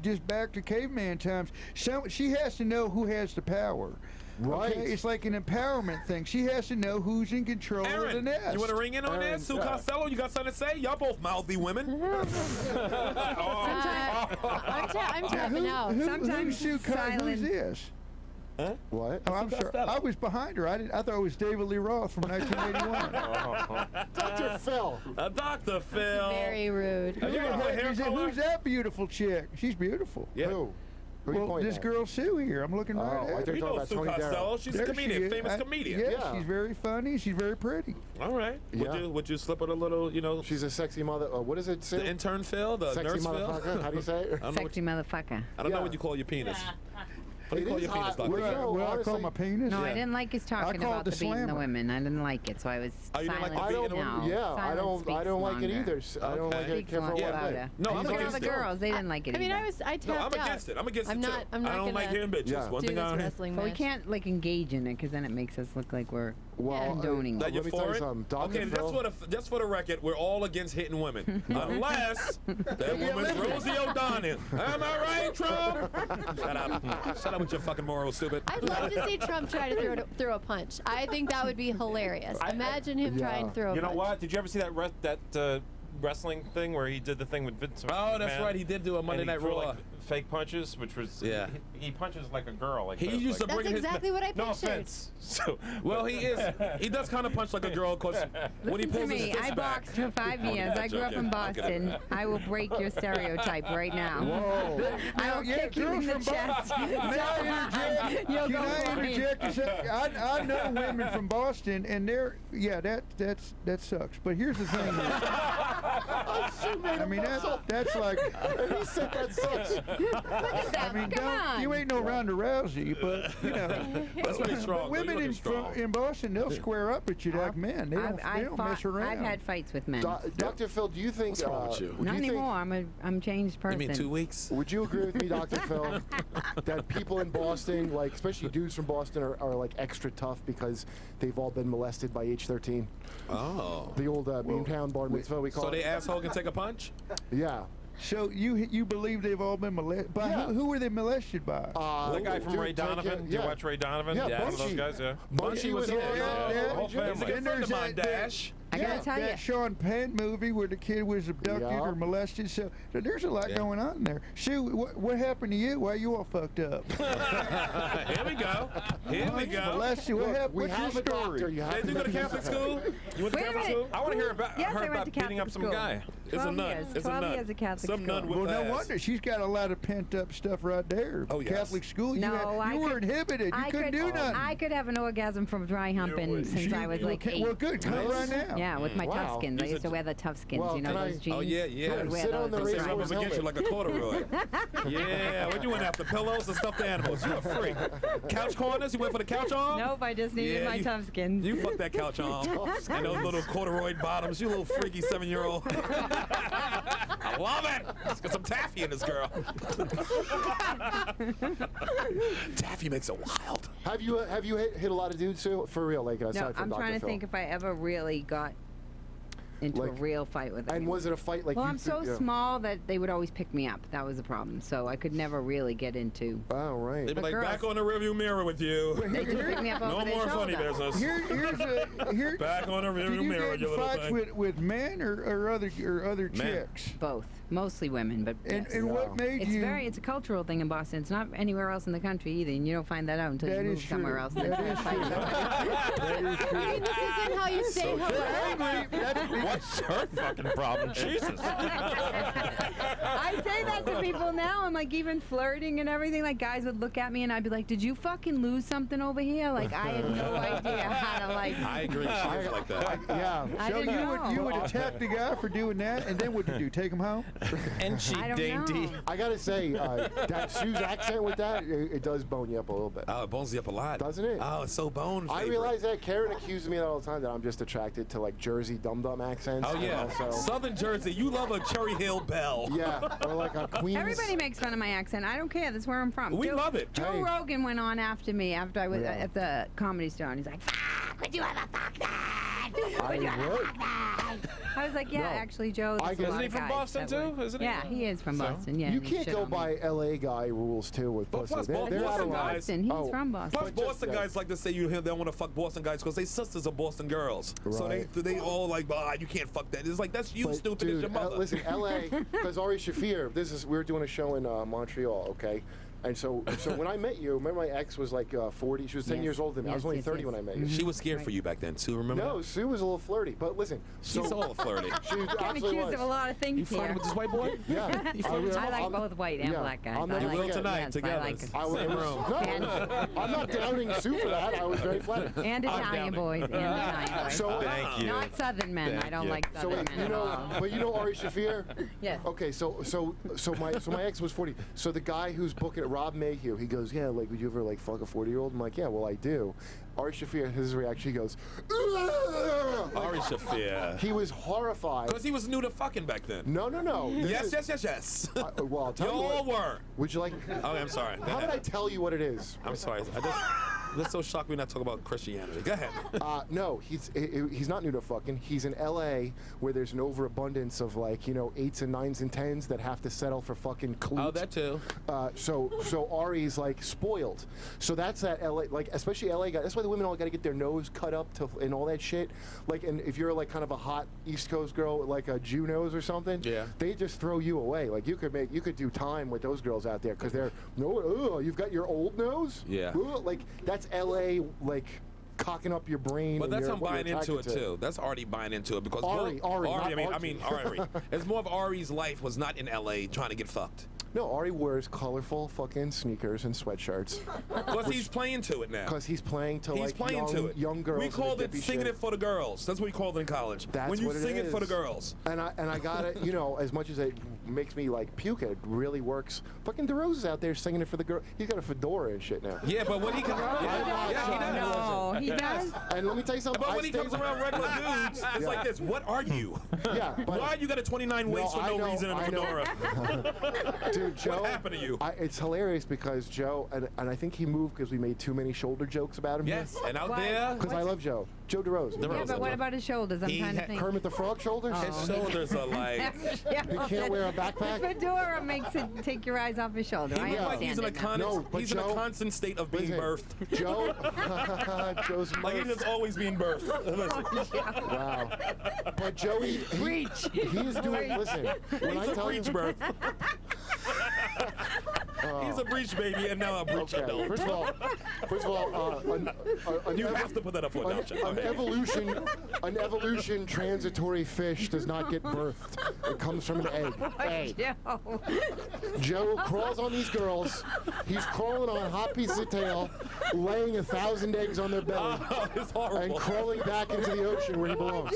just back to caveman times. She has to know who has the power. Right. Okay? It's like an empowerment thing. She has to know who's in control of the Aaron, nest. you want to ring in on this? Sue Costello, you got something to say? Y'all both mouthy women. I'm tapping out. Sometimes who's silence. this? Huh? What? Oh, I'm sorry. I was behind her. I thought it was David Lee Roth from 1981. Dr. Phil. Dr. Phil. Very rude. Who's that beautiful chick? She's beautiful. Yeah. Who? Who you Well, pointing this at? girl Sue here. I'm looking right Oh, I at her. thought you were You talking know about Sue Tony Costello. Daro. She's There a she comedian, is. famous comedian. Yeah, she's very funny. She's very pretty. All right. Yeah. Would you slip her a little, She's a sexy mother. What is it, Sue? the intern Phil, the Sexy nurse Phil? motherfucker? How do you say it? I don't know what Sexy motherfucker. I don't know Yeah. what you call your penis. What do you It call is your penis, hot. Dr. Well, Phil? What I call honestly- my penis? No, Yeah. I didn't like his talking call it about the the beating the slammer. women. I didn't like it, so I was Oh, you didn't like silent. the beating the No, women? Yeah, I silence don't speaks like it longer. either. I don't like it. Speaks Care for more what louder. way. No, I'm Look at all against the it. girls. They didn't like it I mean, either. I tapped No, I'm out. against it. I'm against I'm it, not- too. I'm not I don't like gonna hearing bitches. Yeah. One do thing this I don't wrestling But we match. can't like engage in it because then it makes us look like we're Well, condoning That it. you're let me tell for you it? something. Dr. Okay, Phil, just for the record, we're all against hitting women. Unless that woman's Rosie O'Donnell. Am I right, Trump? Shut up. Shut up with your fucking morals, stupid. I'd love to see Trump try to throw a punch. I think that would be hilarious. Imagine him trying to throw a punch. You know what? Did you ever see that wrestling thing where he did the thing with Vince McMahon? Oh, that's right. He did do a Monday And he Night threw, Raw. like, fake punches, which was he punches like a girl. Like He this, used like, to bring That's his exactly what I no pictured. offense. So, Well, he does kind of punch like a girl because when he Listen to pulls his me. fist I back. boxed for 5 years. I grew up in Boston. I will break your stereotype right now. Whoa. I will kick you in the girls from chest. May I interject? You'll Can go I for me. interject a second? I know women from Boston, and that sucks. But here's the thing. I mean, that's like. he said that sucks. I mean, Come on. you ain't no Ronda Rousey, but you know. That's pretty strong. But women in Boston, they'll square up at you like men. They don't mess around. I've had fights with men. Dr. Phil, do you think... What's wrong with you? would Not you think- anymore. I'm a changed person. You mean 2 weeks? Would you agree with me, Dr. Phil, that people in Boston, like especially dudes from Boston, are like extra tough because they've all been molested by age 13? Oh. The old Beantown bar mitzvah we call So it. they asshole can take a punch? Yeah. So you believe they've all been molested? By Yeah. who were they molested by? the guy from dude, Ray Donovan. Did you watch Ray Donovan? Yeah, One of those Bunchy. guys. Yeah. Bunchy was Yeah, there. yeah. The whole He's a family. good friend of mine, Dash. I gotta tell that you. Sean Penn movie where the kid was abducted Yeah. or molested. So there's a lot going on there. Sue, what happened to you? Why you all fucked up? Here we go. Here we go. Molested. What happened? We What's have your a doctor. story? You have Did to you go to make Catholic this school? happen. You went to Wait a Catholic minute. school? I want to hear about Yes, her I went about to beating up Catholic some school. guy. It's a 12 nun. years. It's a 12 nun. years of Catholic Some nun school. with Well, no ass. wonder she's got a lot of pent up stuff right there. Oh, yes. Catholic school. No, you were inhibited. You couldn't do nothing. I could have an orgasm from dry humping since I was like 8. Well, good. Come right now. Yeah, with my Wow. tough skins. I used to wear the tough skins. Well, you know can I- those jeans? Oh, yeah, yeah. I would wear Sit on those. the They race rub up horse against you helmet. like a corduroy. Yeah, what you went after? Pillows and stuffed animals. You're a freak. Couch corners? You went for the couch arm? Nope, I just needed my tough skins. You fucked that couch arm. And those little corduroy bottoms. You little freaky 7-year-old. I love it. Let's get some taffy in this girl. Taffy makes it wild. Have you hit a lot of dudes, Sue? For real, like aside No, from I'm Dr. trying to Phil? think if I ever really got into a Like- real fight with them. And was it a fight like? Well, you I'm so two- yeah. small that they would always pick me up. That was the problem. So I could never really get into. Oh, right. They'd be But like, girls- back on the rearview mirror with you. They just pick me up over No their more funny shoulder. business. Here's Back on the Did rearview you mirror, get you in little fights thing. with men or other chicks? Both, mostly women, but And, yes. and what made It's you? it's a cultural thing in Boston. It's not anywhere else in the country either, and you don't find that out until That you is move somewhere true. else. That is true. That is true. I mean, this isn't how you stay home. What's her fucking problem? Jesus. I say that to people now. I'm like even flirting and everything. Like guys would look at me and I'd be like, "Did you fucking lose something over here?" Like I had no idea how to like. I agree. She is like that. Yeah. I So didn't know. you would attack the guy for doing that, and then what you do? Take him home? And she I don't dainty. know. I gotta say, that Sue's accent with that, it does bone you up a little bit. Oh, it bones you up a lot. Doesn't it? Oh, it's so bone. I realize that. Karen accuses me all the time that I'm just attracted to like Jersey dum-dum accents. Oh yeah, and also, Southern Jersey. You love a Cherry Hill belle. yeah, or like a Queens. Everybody makes fun of my accent. I don't care. That's where I'm from. We love it. Joe Hey. Rogan went on after me after I was Yeah. at the Comedy Store, and he's like, "Fuck, would you ever fuck that? I Would you ever would. fuck that?" I was like, "Yeah, No. actually, Joe." I there's a guess- lot Isn't he of from guys Boston that would." too? Isn't he? Yeah, he is from So? Boston. Yeah, You he can't shit go on me. by LA guy rules too with But pussy. plus, They're Boston out of guys- line. Boston. He's Oh. from Boston. Plus, But just- Boston guys like to say they don't want to fuck Boston guys because they sisters are Boston girls. So Right. they all like, you can't fuck that. It's like that's you, But, stupid. dude, It's your mother. listen, LA, because Ari Shafir, we were doing a show in Montreal, okay? And so when I met you, remember my ex was like 40. She was 10 Yes. years older than me. I was Yes, only yes, 30 yes. when I met you. She was scared for you back then too. Remember? No, that? Sue was a little flirty. But listen, She's all flirty. she I'm absolutely accused was. of a lot of things You flirting here. with this white boy? Yeah. I like both white and yeah, black guys. I'll I never like, forget. tonight yes, together. I like Same No, And- I'm not downing Sue for that. I was very flattered. and Italian boys. And Italian boys. So, Thank you. Not Southern men. Thank I don't you. like So Southern wait, men at all. but you know Ari Shafir? Yes. Okay, so my ex was 40. So the guy who's booking it, Rob Mayhew, he goes, yeah, like, would you ever like fuck a 40-year-old? I'm like, yeah, well, I do. Ari Shafir, his reaction, he goes, "Ugh!" Ari Shafir. He was horrified. Because he was new to fucking back then. No. Yes. Well, I'll tell You you all what. were. Would you like? Okay, I'm sorry. Go How ahead. did I tell you what it is? I'm sorry. That's so shocked we're not talking about Christianity. Go ahead. No, he's not new to fucking. He's in L.A. where there's an overabundance of like 8s and 9s and 10s that have to settle for fucking cleats. Oh, that too. So Ari's like spoiled. So that's that LA, like especially LA guy. That's why the women all got to get their nose cut up and all that shit. Like, and if you're like kind of a hot East Coast girl, like a Jew nose or something, yeah, they just throw you away. Like you could do time with those girls out there because they're you've got your old nose. Yeah. Like that's LA like. Cocking up your brain. But that's I'm buying into it too. That's already buying into it because Ari. I mean Ari. It's more of Ari's life was not in L.A. trying to get fucked. No, Ari wears colorful fucking sneakers and sweatshirts. Because he's playing to it now. Because he's playing to He's playing to it. young girls. We called it singing shit. it for the girls. That's what we called it in college. That's when you what it sing it is. for the girls. And I got it. As much as it makes me like puke, it really works. Fucking DeRosa's out there singing it for the girl. He's got a fedora and shit now. Yeah, but when he comes, yeah, he does. No, he does. And let me tell you something. But when he comes around regular dudes, it's like this. What are you? Yeah. But why you got a 29 waist for no reason in a fedora? Dude, Joe. What happened to you? It's hilarious because Joe, and I think he moved because we made too many shoulder jokes about him. Yes, and out What? there. Because I love Joe. Joe DeRosa. Yeah, but what about his shoulders? I'm trying to think. Kermit the Frog shoulders? His shoulders are like. He can't wear a backpack? The fedora makes it take your eyes off his shoulder. He I looks like he's understand in a it now. No, but he's in a Joe- constant state of being Listen, birthed. Joe's Like he's just always being birthed. Wow. But Joey, he is doing, listen, when He's I a tell you, breech birth. He's a breech baby and now a breech okay, adult. first of all, You have to put that up for adoption. an evolution transitory fish does not get birthed. It comes from an egg. Joe crawls on these girls. He's crawling on a hot piece of tail, laying 1,000 eggs on their belly, It's horrible. and crawling back into the ocean where he belongs.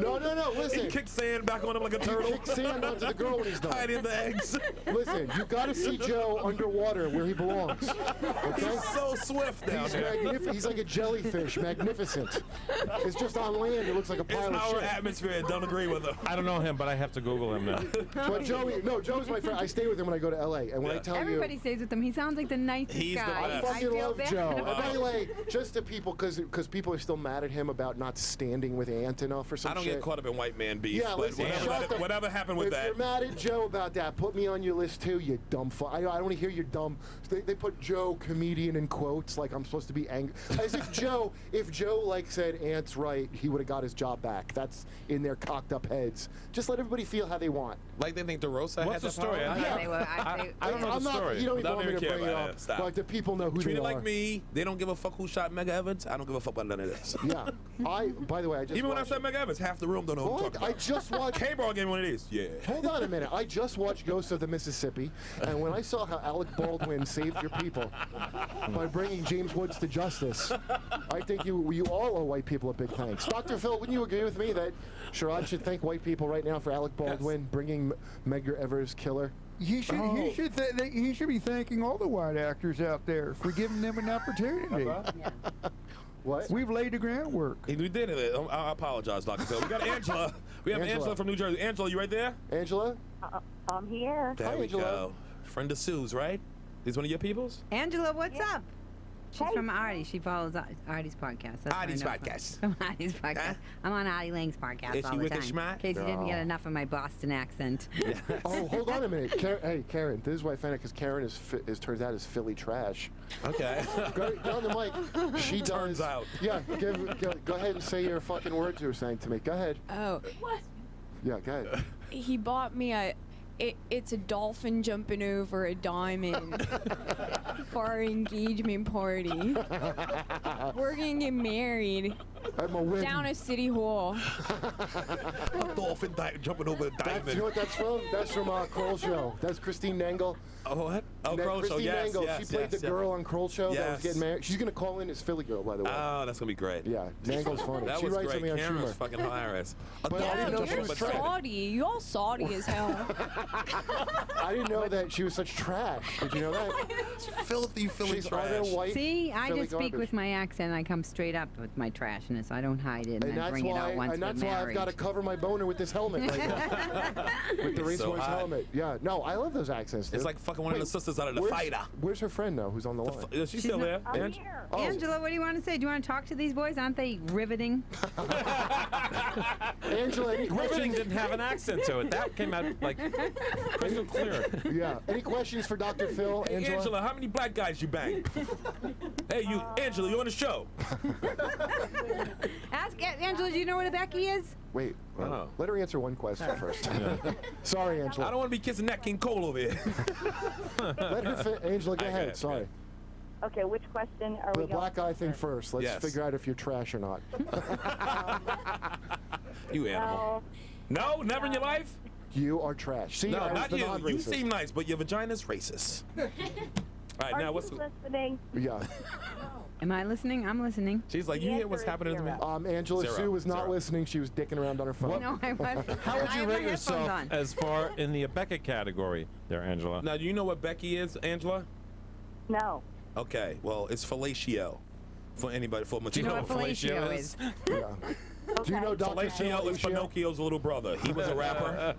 No, listen. He kicks sand back on him like a turtle. Kick sand onto the girl when he's done. Hide in the eggs. Listen, you got to see Joe underwater where he belongs. Okay? He's so swift down He's there. magnificent. He's like a jellyfish, magnificent. It's just on land. It looks like a It's pile of our shit. atmosphere. Don't agree with him. I don't know him, but I have to Google him now. But Joe's my friend. I stay with him when I go to LA. And when I tell Everybody you, stays with him. He sounds like the nicest He's the guy. I best. fucking feel love bad. Joe. And by the way, just to people, because people are still mad at him about not standing with Ant enough or some I don't shit. get caught up in white man beef, Yeah, but listen, shut the- whatever happened with if that. you're mad at Joe about that, put me on your list too, you dumb I don't want to hear your dumb. They put Joe comedian in quotes like I'm supposed to be angry. As if Joe like said Ant's right, he would have got his job back. That's in their cocked up heads. Just let everybody feel how they want. Like they think DeRosa What's had the story? I don't know the story. You don't even Don't want me even to care bring it about up. that. Stop. But the people know who Treat they it are. like me. They don't give a fuck who shot Mega Evans. I don't give a fuck about none of this. Yeah. By the way, I just Even when I watched, said Mega Evans, half the room don't know who I'm talking about. I just watched. K-Ball gave me one of these. Yeah. Hold on a minute. I just watched Ghosts of the Mississippi, and when I saw how Alec Baldwin saved your people by bringing James Woods to justice, I think you all owe white people a big thanks. Dr. Phil, wouldn't you agree with me that Sherrod should thank white people right now for Alec Baldwin bringing Medgar Evers' killer? He should be thanking all the white actors out there for giving them an opportunity. What? We've laid the groundwork. We did it. I apologize, Dr. Phil. We got Angela. We have Angela from New Jersey. Angela, you right there? Angela? I'm here. There we go. Friend of Sue's, right? Is one of your peoples? Angela, what's up? She's from Artie. She follows Artie's podcast. That's Artie's podcast. From Artie's podcast. I'm on Artie Lang's podcast Is all she the with the time. schmack? In case you didn't get enough of my Boston accent. Oh, hold on a minute. Hey, Karen. This is why I found out because Karen is turns out is Philly trash. Okay. Go on the mic. She turns out. Yeah. Go ahead and say your fucking words you were saying to me. Go ahead. Oh. What? Yeah, go ahead. He bought me it's a dolphin jumping over a diamond for our engagement party. We're gonna get married down a city hall. A dolphin jumping over a diamond. You know what that's from? That's from Kroll Show. That's Christine Nangle. Oh, what? Oh, Kroll Show, Christine yes, Nangle. yes, She played the girl on Kroll Show that was getting married. She's going to call in as Philly Girl, by the way. Oh, that's going to be great. Yeah, Nangle's funny. That she was writes great. something on Karen was Schumer. fucking hilarious. But I didn't know she You're was salty. You all salty as hell. I didn't know that she was such trash. Did you know that? Filthy Philly She's trash. utter white See, I Philly just speak garbage. with my accent. I come straight up with my trashness. I don't hide it, and I that's bring it out once and we're that's why I've married. got to cover my boner with this helmet right now. With the racehorse hot. helmet. Yeah, no, I love those accents. Dude. It's like fucking one of the sisters out of The Fighter. Where's her friend now who's on the line? Is she still there? I'm here. Oh. Angela, what do you want to say? Do you want to talk to these boys? Aren't they riveting? Angela, any Riveting questions? didn't have an accent to it. That came out like crystal clear. Yeah. Any questions for Dr. Phil? Hey, Angela, how many black guys you bang? Hey, you, Angela, you on the show? Ask Angela, do you know what a Becky is? Wait, Oh. let her answer one question first. Sorry, Angela. I don't want to be kissing that King Cole over here. Let her Angela, go ahead. Sorry. Okay, which question are we The going black guy thing first. Let's Yes. figure out if you're trash or not. You animal. No, never in your life? You are trash. See, No, I was not the you. non-racist. You seem nice, but your vagina's racist. All right, now what's... listening? Yeah. Am I listening? I'm listening. She's like, you hear what's happening to me? Angela Zero. Sue was not Zero. listening. She was dicking around on her phone. No, I wasn't. How would I you have my rate headphones yourself on. as far in the Becky category there, Angela? Now, do you know what Becky is, Angela? No. Okay, well, it's fellatio. For anybody, for Do you know what fellatio is? Yeah. Do you know Dr. Fellatio is Pinocchio's little brother. He was a rapper.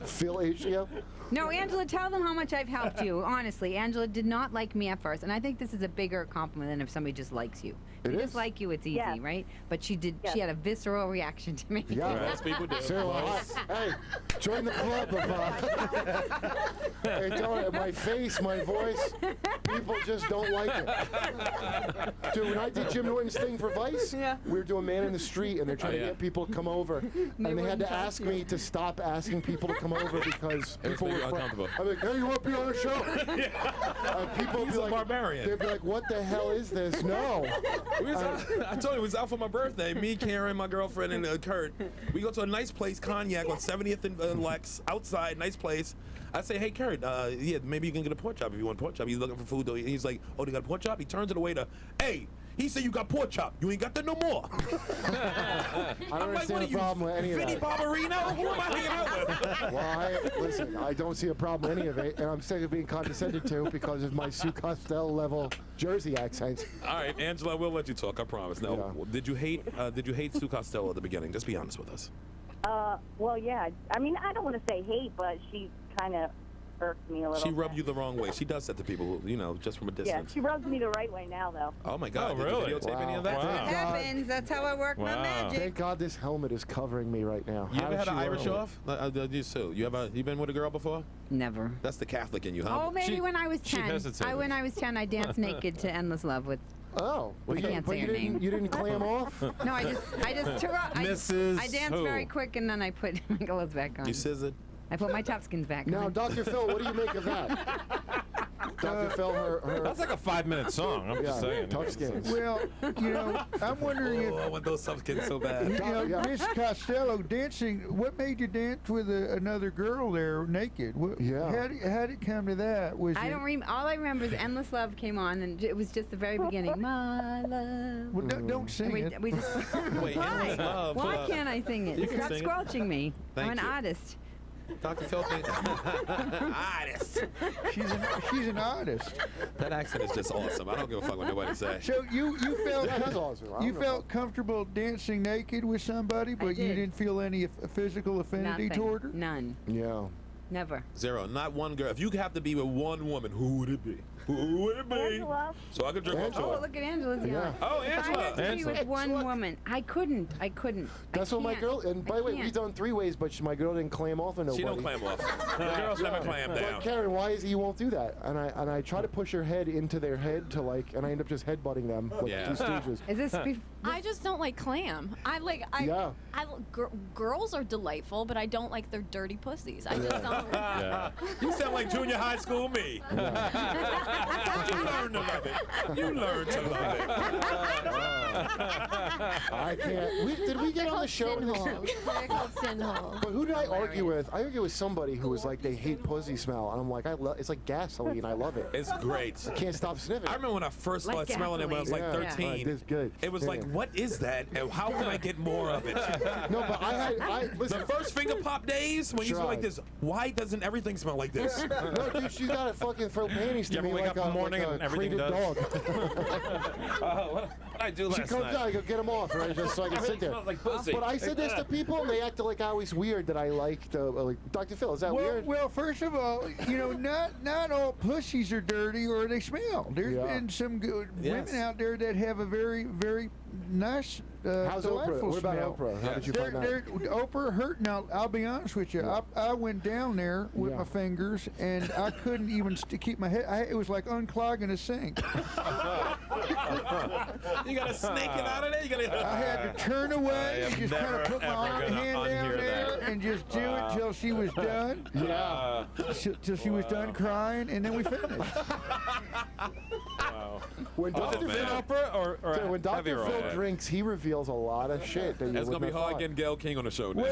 Phil Asia? No, Angela, tell them how much I've helped you. Honestly, Angela did not like me at first, and I think this is a bigger compliment than if somebody just likes you. If It they is? just like you, it's easy, Yes. right? But she did. Yes. She had a visceral reaction to me. Yeah. As people do. So, hey, join the club of hey, don't, my face, my voice, people just don't like it. Dude, when I did Jim Norton's thing for Vice, we were doing Man in the Street, and they're trying to get people to come over. And they had to ask me to stop asking people to come over because people were uncomfortable. I'm like, hey, you want to be on a show? And people would He's be a like, barbarian. They'd be like, what the hell is this? No. I told you it was out for my birthday. Me, Karen, my girlfriend, and Kurt. We go to a nice place, Cognac, on 70th and Lex, outside, nice place. I say, hey, Kurt, yeah, maybe you can get a pork chop if you want pork chop. He's looking for food, though. He's like, oh, they got a pork chop? He turns to the waiter, hey, he said you got pork chop. You ain't got that no more. I don't I'm like, understand what are the problem with any you, of Vinny that. Barbarino? Who am I hanging out with? Well, listen, I don't see a problem with any of it, and I'm sick of being condescended to because of my Sue Costello level Jersey accent. All right, Angela, we'll let you talk. I promise. No, did you hate Sue Costello at the beginning? Just be honest with us. Well, yeah. I mean, I don't want to say hate, but she kind of irks me a little. She rubbed you the wrong way. She does that to people, just from a Yeah, distance. she rubs me the right way now, though. Oh my God! Oh, really? Did you videotape any of that? It happens. That's how I work my magic. Thank God this helmet is covering me right now. You How ever does had an she Irish wear it? off? You Sue. You been with a girl before? Never. That's the Catholic in you, huh? Oh, maybe when I was 10. hesitated. When I was 10, I danced naked to "Endless Love" with. Oh, I can't say her name. You didn't clam off? No, I just took off. Mrs. I danced who? very quick and then I put my clothes back on. You scissored? I put my Toughskins back Now, on. Dr. Phil, what do you make of that? Dr. Phil, her That's like a 5-minute song. I'm just saying. Tough skins. Well, I'm wondering I want those tough skins so bad. Miss Costello, dancing. What made you dance with another girl there naked? How did it come to that? Was I it, don't remember. All I remember is "Endless Love" came on, and it was just the very beginning. My love. Well, don't sing we, it. We just. Wait, Why? Endless Love. Why can't I sing it? You can Stop sing it. squelching me. Thank I'm an you. artist. Dr. Phil, artist. She's an artist. That accent is just awesome. I don't give a fuck what nobody says. So you felt Yeah, that's awesome. I you don't know. felt comfortable dancing naked with somebody, but you did. didn't feel any physical affinity Nothing. toward her. None. Yeah. Never. Zero. Not one girl. If you have to be with one woman, who would it be? Who would it be? Angela. So I could drink Oh, off look at Angela's Yeah. yelling. Oh, If I Angela. had to be Angela. with one woman, I couldn't. That's what my girl. And by the way, we've done 3 ways, but my girl didn't clam off on nobody. She don't clam off. The girls never clam But down. Karen, why is it you won't do that? And I try to push her head into their head to and I end up just headbutting them like Yeah. 2 Stooges. Is this? I just don't like clam. Yeah. Girls are delightful, but I don't like their dirty pussies. I just don't. Yeah. You sound like junior high school me. You learn to love it. You learn to love it. I can't. Did we get on the show? They're called sin holes. But who did I argue with? I argued with somebody who was like, they hate pussy smell. And I'm like, it's like gasoline. I love it. It's great. I can't stop sniffing. I remember when I first started smelling it when I was like Yeah. 13. It's good. It was like, what is that? And how can I get more of it? No, but listen. The first finger pop days when you smell like this, why doesn't everything smell like this? No, dude, she gotta fucking throw panties You to ever me wake like up in a, the morning like and a everything crated does? dog. What did I do last She comes night? out, I go get them off, right? Just so I can sit there. Smells like pussy. But I said this to people, and they acted like I was weird that I like the Dr. Phil. Is that weird? Well, first of all, not all pussies are dirty or they smell. There's been some good women out there that have a very, very nice, How's delightful Oprah? What about smell. Oprah? How did you find that? Oprah hurt. Now, I'll be honest with you. I went down there with my fingers, and I couldn't even keep my head. It was like unclogging a sink. You gotta snake it out of there. I had to turn away and just kind of put my hand down there and just do it till she was done. Yeah. Till she was done crying, and then we finished. Wow. When Dr. Phil, or when Dr. heavier Phil oil? drinks, he reveals a lot of shit. That you It's gonna be wouldn't have hard thought. getting Gail King on the show now.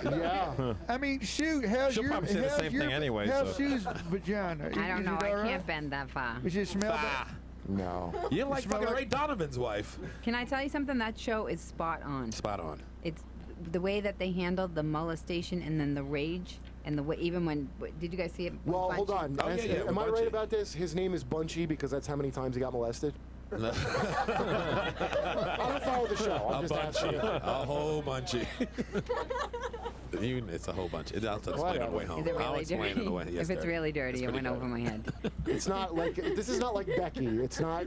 Yeah. I mean, shoot, how's She'll your probably say the how's same your, thing anyway, How's so. Sue's vagina? I don't Is know. it I all right? can't bend that far. Does it smell bad? No. You're like smell fucking like- Ray Donovan's wife. Can I tell you something? That show is spot on. Spot on. It's the way that they handled the molestation and then the rage and the way even when did you guys see it? with Well, hold Bunchy? on. Oh, yeah, yeah, Am I with right Bunchy. about this? His name is Bunchy because that's how many times he got molested? I don't follow the show. I'm A just asking. bunchy. A whole bunchy. It's a whole bunch. I'll explain on the way home. Is it I'll really explain dirty? on the way. Yes, if it's dirty. really dirty, It's it pretty went over dirty. my head. It's not like this is not like Becky. It's not.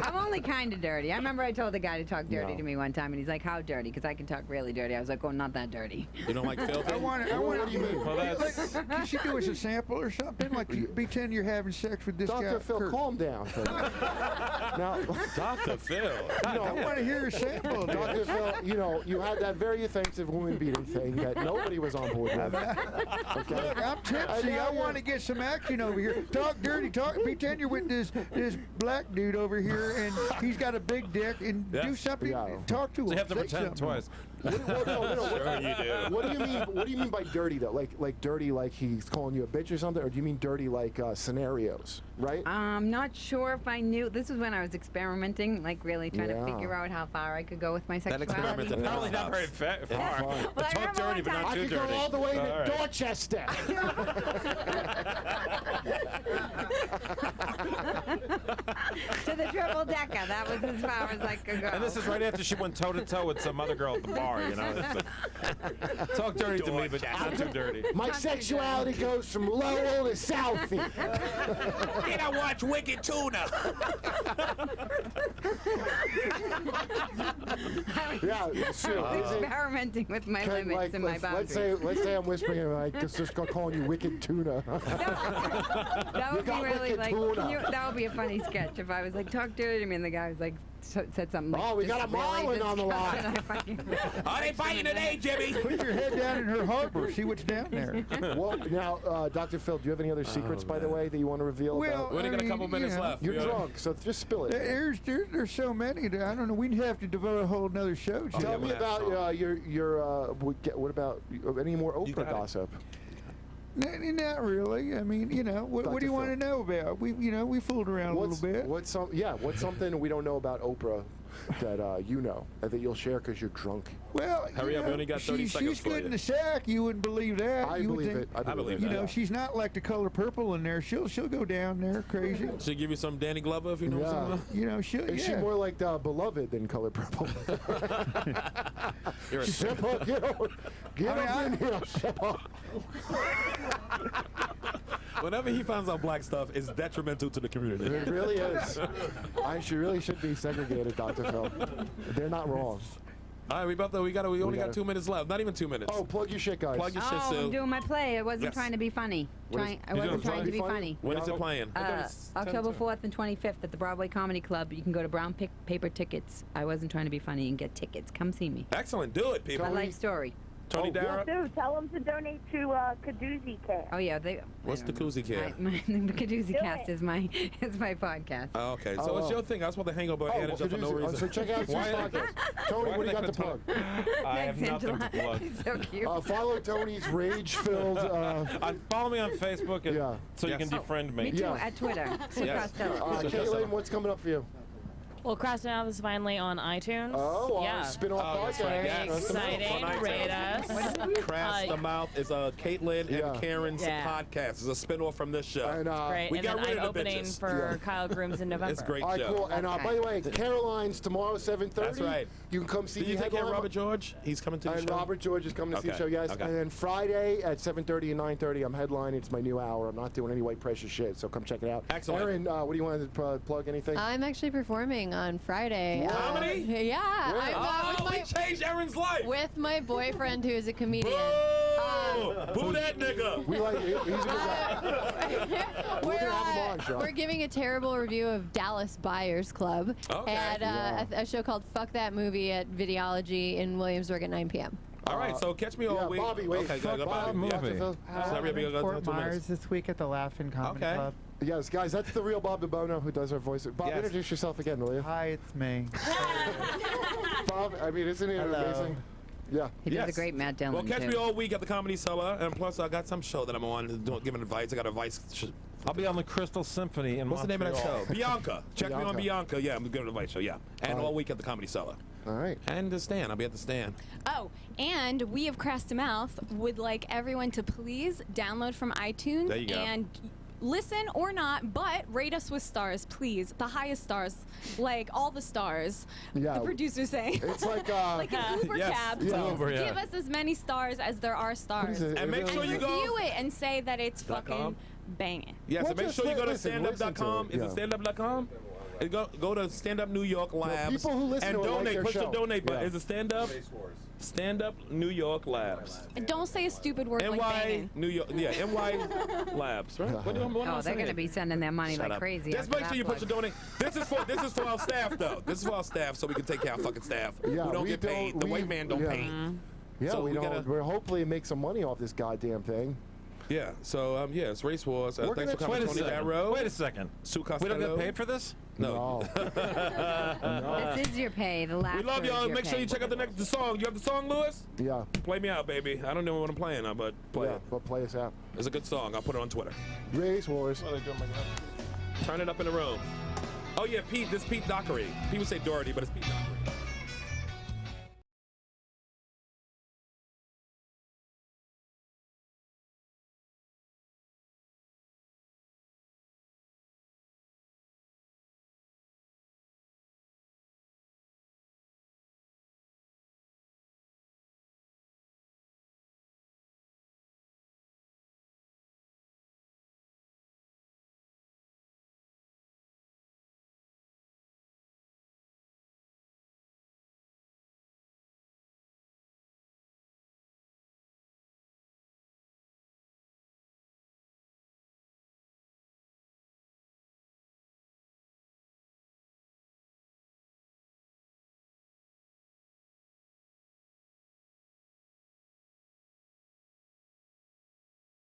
I'm only kind of dirty. I remember I told the guy to talk dirty No. to me one time, and he's like, "How dirty?" Because I can talk really dirty. I was like, "Oh, not that dirty." You don't like filthy? I want What do you mean? Well, that's Can she do us a sample or something? Like, you pretend you're having sex with this guy. Dr. Phil, Kurt. calm down. Now, Dr. Phil. I want to hear a sample. Dr. Phil, you had that very offensive woman beating thing that nobody was on board with. Okay? Look, I'm tipsy. I want to get some action over here. Talk dirty. Pretend you're with this black dude over here, and he's got a big dick, and do something. Yeah. Talk to him. so you have to Say pretend something. twice. Sure you do. What do you mean? What do you mean by dirty though? Like dirty, like he's calling you a bitch or something, or do you mean dirty like scenarios? Right? I'm not sure if I knew. This was when I was experimenting, like really trying to Yeah. figure out how far I could go with my That sexuality. experiment Apparently not very far. Well, I Talk remember dirty, one but time- not I too could dirty. go all the way to All right. Dorchester. To the triple decker. That was as far as I could go. And this is right after she went toe to toe with some other girl at the bar. bar, you know. It's like, talk dirty to me, but not too dirty. My sexuality goes from Lowell to Southie. Then I watch Wicked Tuna. Yeah, Sue. I'm experimenting with my Can, limits like, and my boundaries. let's say I'm whispering and like just calling you Wicked Tuna. That would be got really wicked like tuna. that would be a funny sketch if I was like talk dirty to me and the guy was like said something like, Oh, we got just a Marlin really on the line. Are they biting today, Jimmy? Put your head down in her harbor. See what's down there. Well, now, Dr. Phil, do you have any other secrets, by the way, that you want to reveal? Well, about? We only got a couple you minutes know, left. You're Yeah. drunk, so just spill it. There's so many that I don't know. We'd have to devote a whole another show. to Tell it. me about what about any more Oprah gossip? Not really. I mean, what do you want to know about? We fooled around a little bit. What's something we don't know about Oprah that you know and that you'll share because you're drunk? Well, Hurry up, we only got 30 seconds she's for good you. in the sack. You wouldn't believe that. I You would believe think- it. I believe that. She's not like the color purple in there. She'll go down there crazy. She'll give you some Danny Glover if you know what I'm talking about. She'll. Is she more like Beloved than Color Purple? You're a Step up, get up in here, step up. Whenever he finds out black stuff, it's detrimental to the community. It really is. She really should be segregated, Dr. Phil. They're not wrong. All right, we only got 2 minutes left. Not even 2 minutes. Oh, plug your shit, guys. Plug your shit, Sue. I'm doing my play. I wasn't Yes. trying to be funny. I wasn't trying to be funny. When is it playing? October 4th and 25th at the Broadway Comedy Club. You can go to Brown Paper Tickets. I wasn't trying to be funny and get tickets. Come see me. Excellent. Do it, people. My life story. Tony Daro. Well, Sue, tell them to donate to Kadoozy Care. Oh yeah, What's the Koozie Care? The Kadoozy Cast is my podcast. Oh, okay, so it's your thing. I was supposed to hang over Anna just for no reason. So check out Sue's podcast. Tony, what do you got to plug? I have nothing to plug. So cute. Follow Tony's rage-filled. Follow me on Facebook, so you can defriend me. Me too, at Twitter. Sue Costello. Caitlin, what's coming up for you? Well, Crass Now is finally on iTunes. Oh, yeah. spin-off podcast. Very exciting. Rate us. Crass the Mouth is Caitlin and Karen's podcast. It's a spin-off from this show. And, Great. we And got then rid I'm of the opening bitches. for Kyle Grooms in November. It's a great All right, show. cool. And by the way, Caroline's tomorrow, 7:30. That's right. You can come see Did you the take care of headline. Robert George? He's coming to the And show. Robert George is coming to see the Okay, show, yes. okay. And then Friday at 7:30 and 9:30, I'm headlining. It's my new hour. I'm not doing any white pressure shit, so come check it out. Excellent. Aaron, what do you want to plug? Anything? I'm actually performing on Friday. Comedy? Yeah. I'm we changed Aaron's life. with my boyfriend, who is a comedian. Boo that nigga. We like he's a good guy. We're gonna have him on, Sean. We're giving a terrible review of Dallas Buyers Club Okay. at a show called Fuck That Movie at Videology in Williamsburg at 9 p.m. All right, so catch me all week. Bobby, wait. Okay, Fuck go, Bobby. Bobby. Movie. Sorry, we got Fort 2 minutes. Myers this week at the Laughing Comedy Okay. Club. Yes, guys, that's the real Bob Dibuono who does our voice. Bob, Yes. introduce yourself again, will you? Hi, it's me. Bob, I mean, isn't it amazing? Yeah. He does a great Matt Dillon, Well, catch too. me all week at the Comedy Cellar, and plus I got some show that I'm on giving advice. I got advice. I'll be on the Crystal Symphony in What's the name of that Montreal. show? Bianca. Check me on Bianca. Yeah, I'm giving advice show. Yeah, and all week at the Comedy Cellar. All right. And the stand. I'll be at the stand. Oh, and we of Crass to Mouth would like everyone to please download from iTunes There you go. and listen or not, but rate us with stars, please. The highest stars, like all the stars. Yeah. The producers say. It's like like an Uber Yes. cab. Yeah. Please Uber, yeah. give us as many stars as there are stars. it? And make sure you go. Review it and say that it's .com? fucking banging. Yes, Well, and make just sure you go to listen to standup.com. it, Is yeah. it standup.com? And go to Stand Up New York Labs people who listen and to it like donate. their Push the show. donate button. Yeah. Is it Stand Up? Stand Up New York Labs. And don't say a stupid word like NY banging. New York. Yeah, NY Labs. Right? What am I Oh, they're saying? going to be sending their money Shut like up. crazy. Just after make sure you that put your donate. This is for our staff though. This is for our staff so we can take care of fucking staff Yeah, who don't we get paid. The white man don't yeah. pay. Yeah, So we we don't. gotta- We're hopefully make some money off this goddamn thing. Yeah. So yeah, it's Race Wars. We're Thanks for gonna- coming, Wait a Tony second. Daro. Wait a second. Sue We Costello. don't get paid for this? No. This is your pay. The last We love y'all. Make sure you check out the song. You have the song, Lewis? Yeah. Play me out, baby. I don't know what I'm playing now, but play Yeah, it. but play us out. It's a good song. I'll put it on Twitter. Race Wars. Turn it up in the room. Oh yeah, Pete. This is Pete Dockery. People say Doherty, but it's Pete Dockery.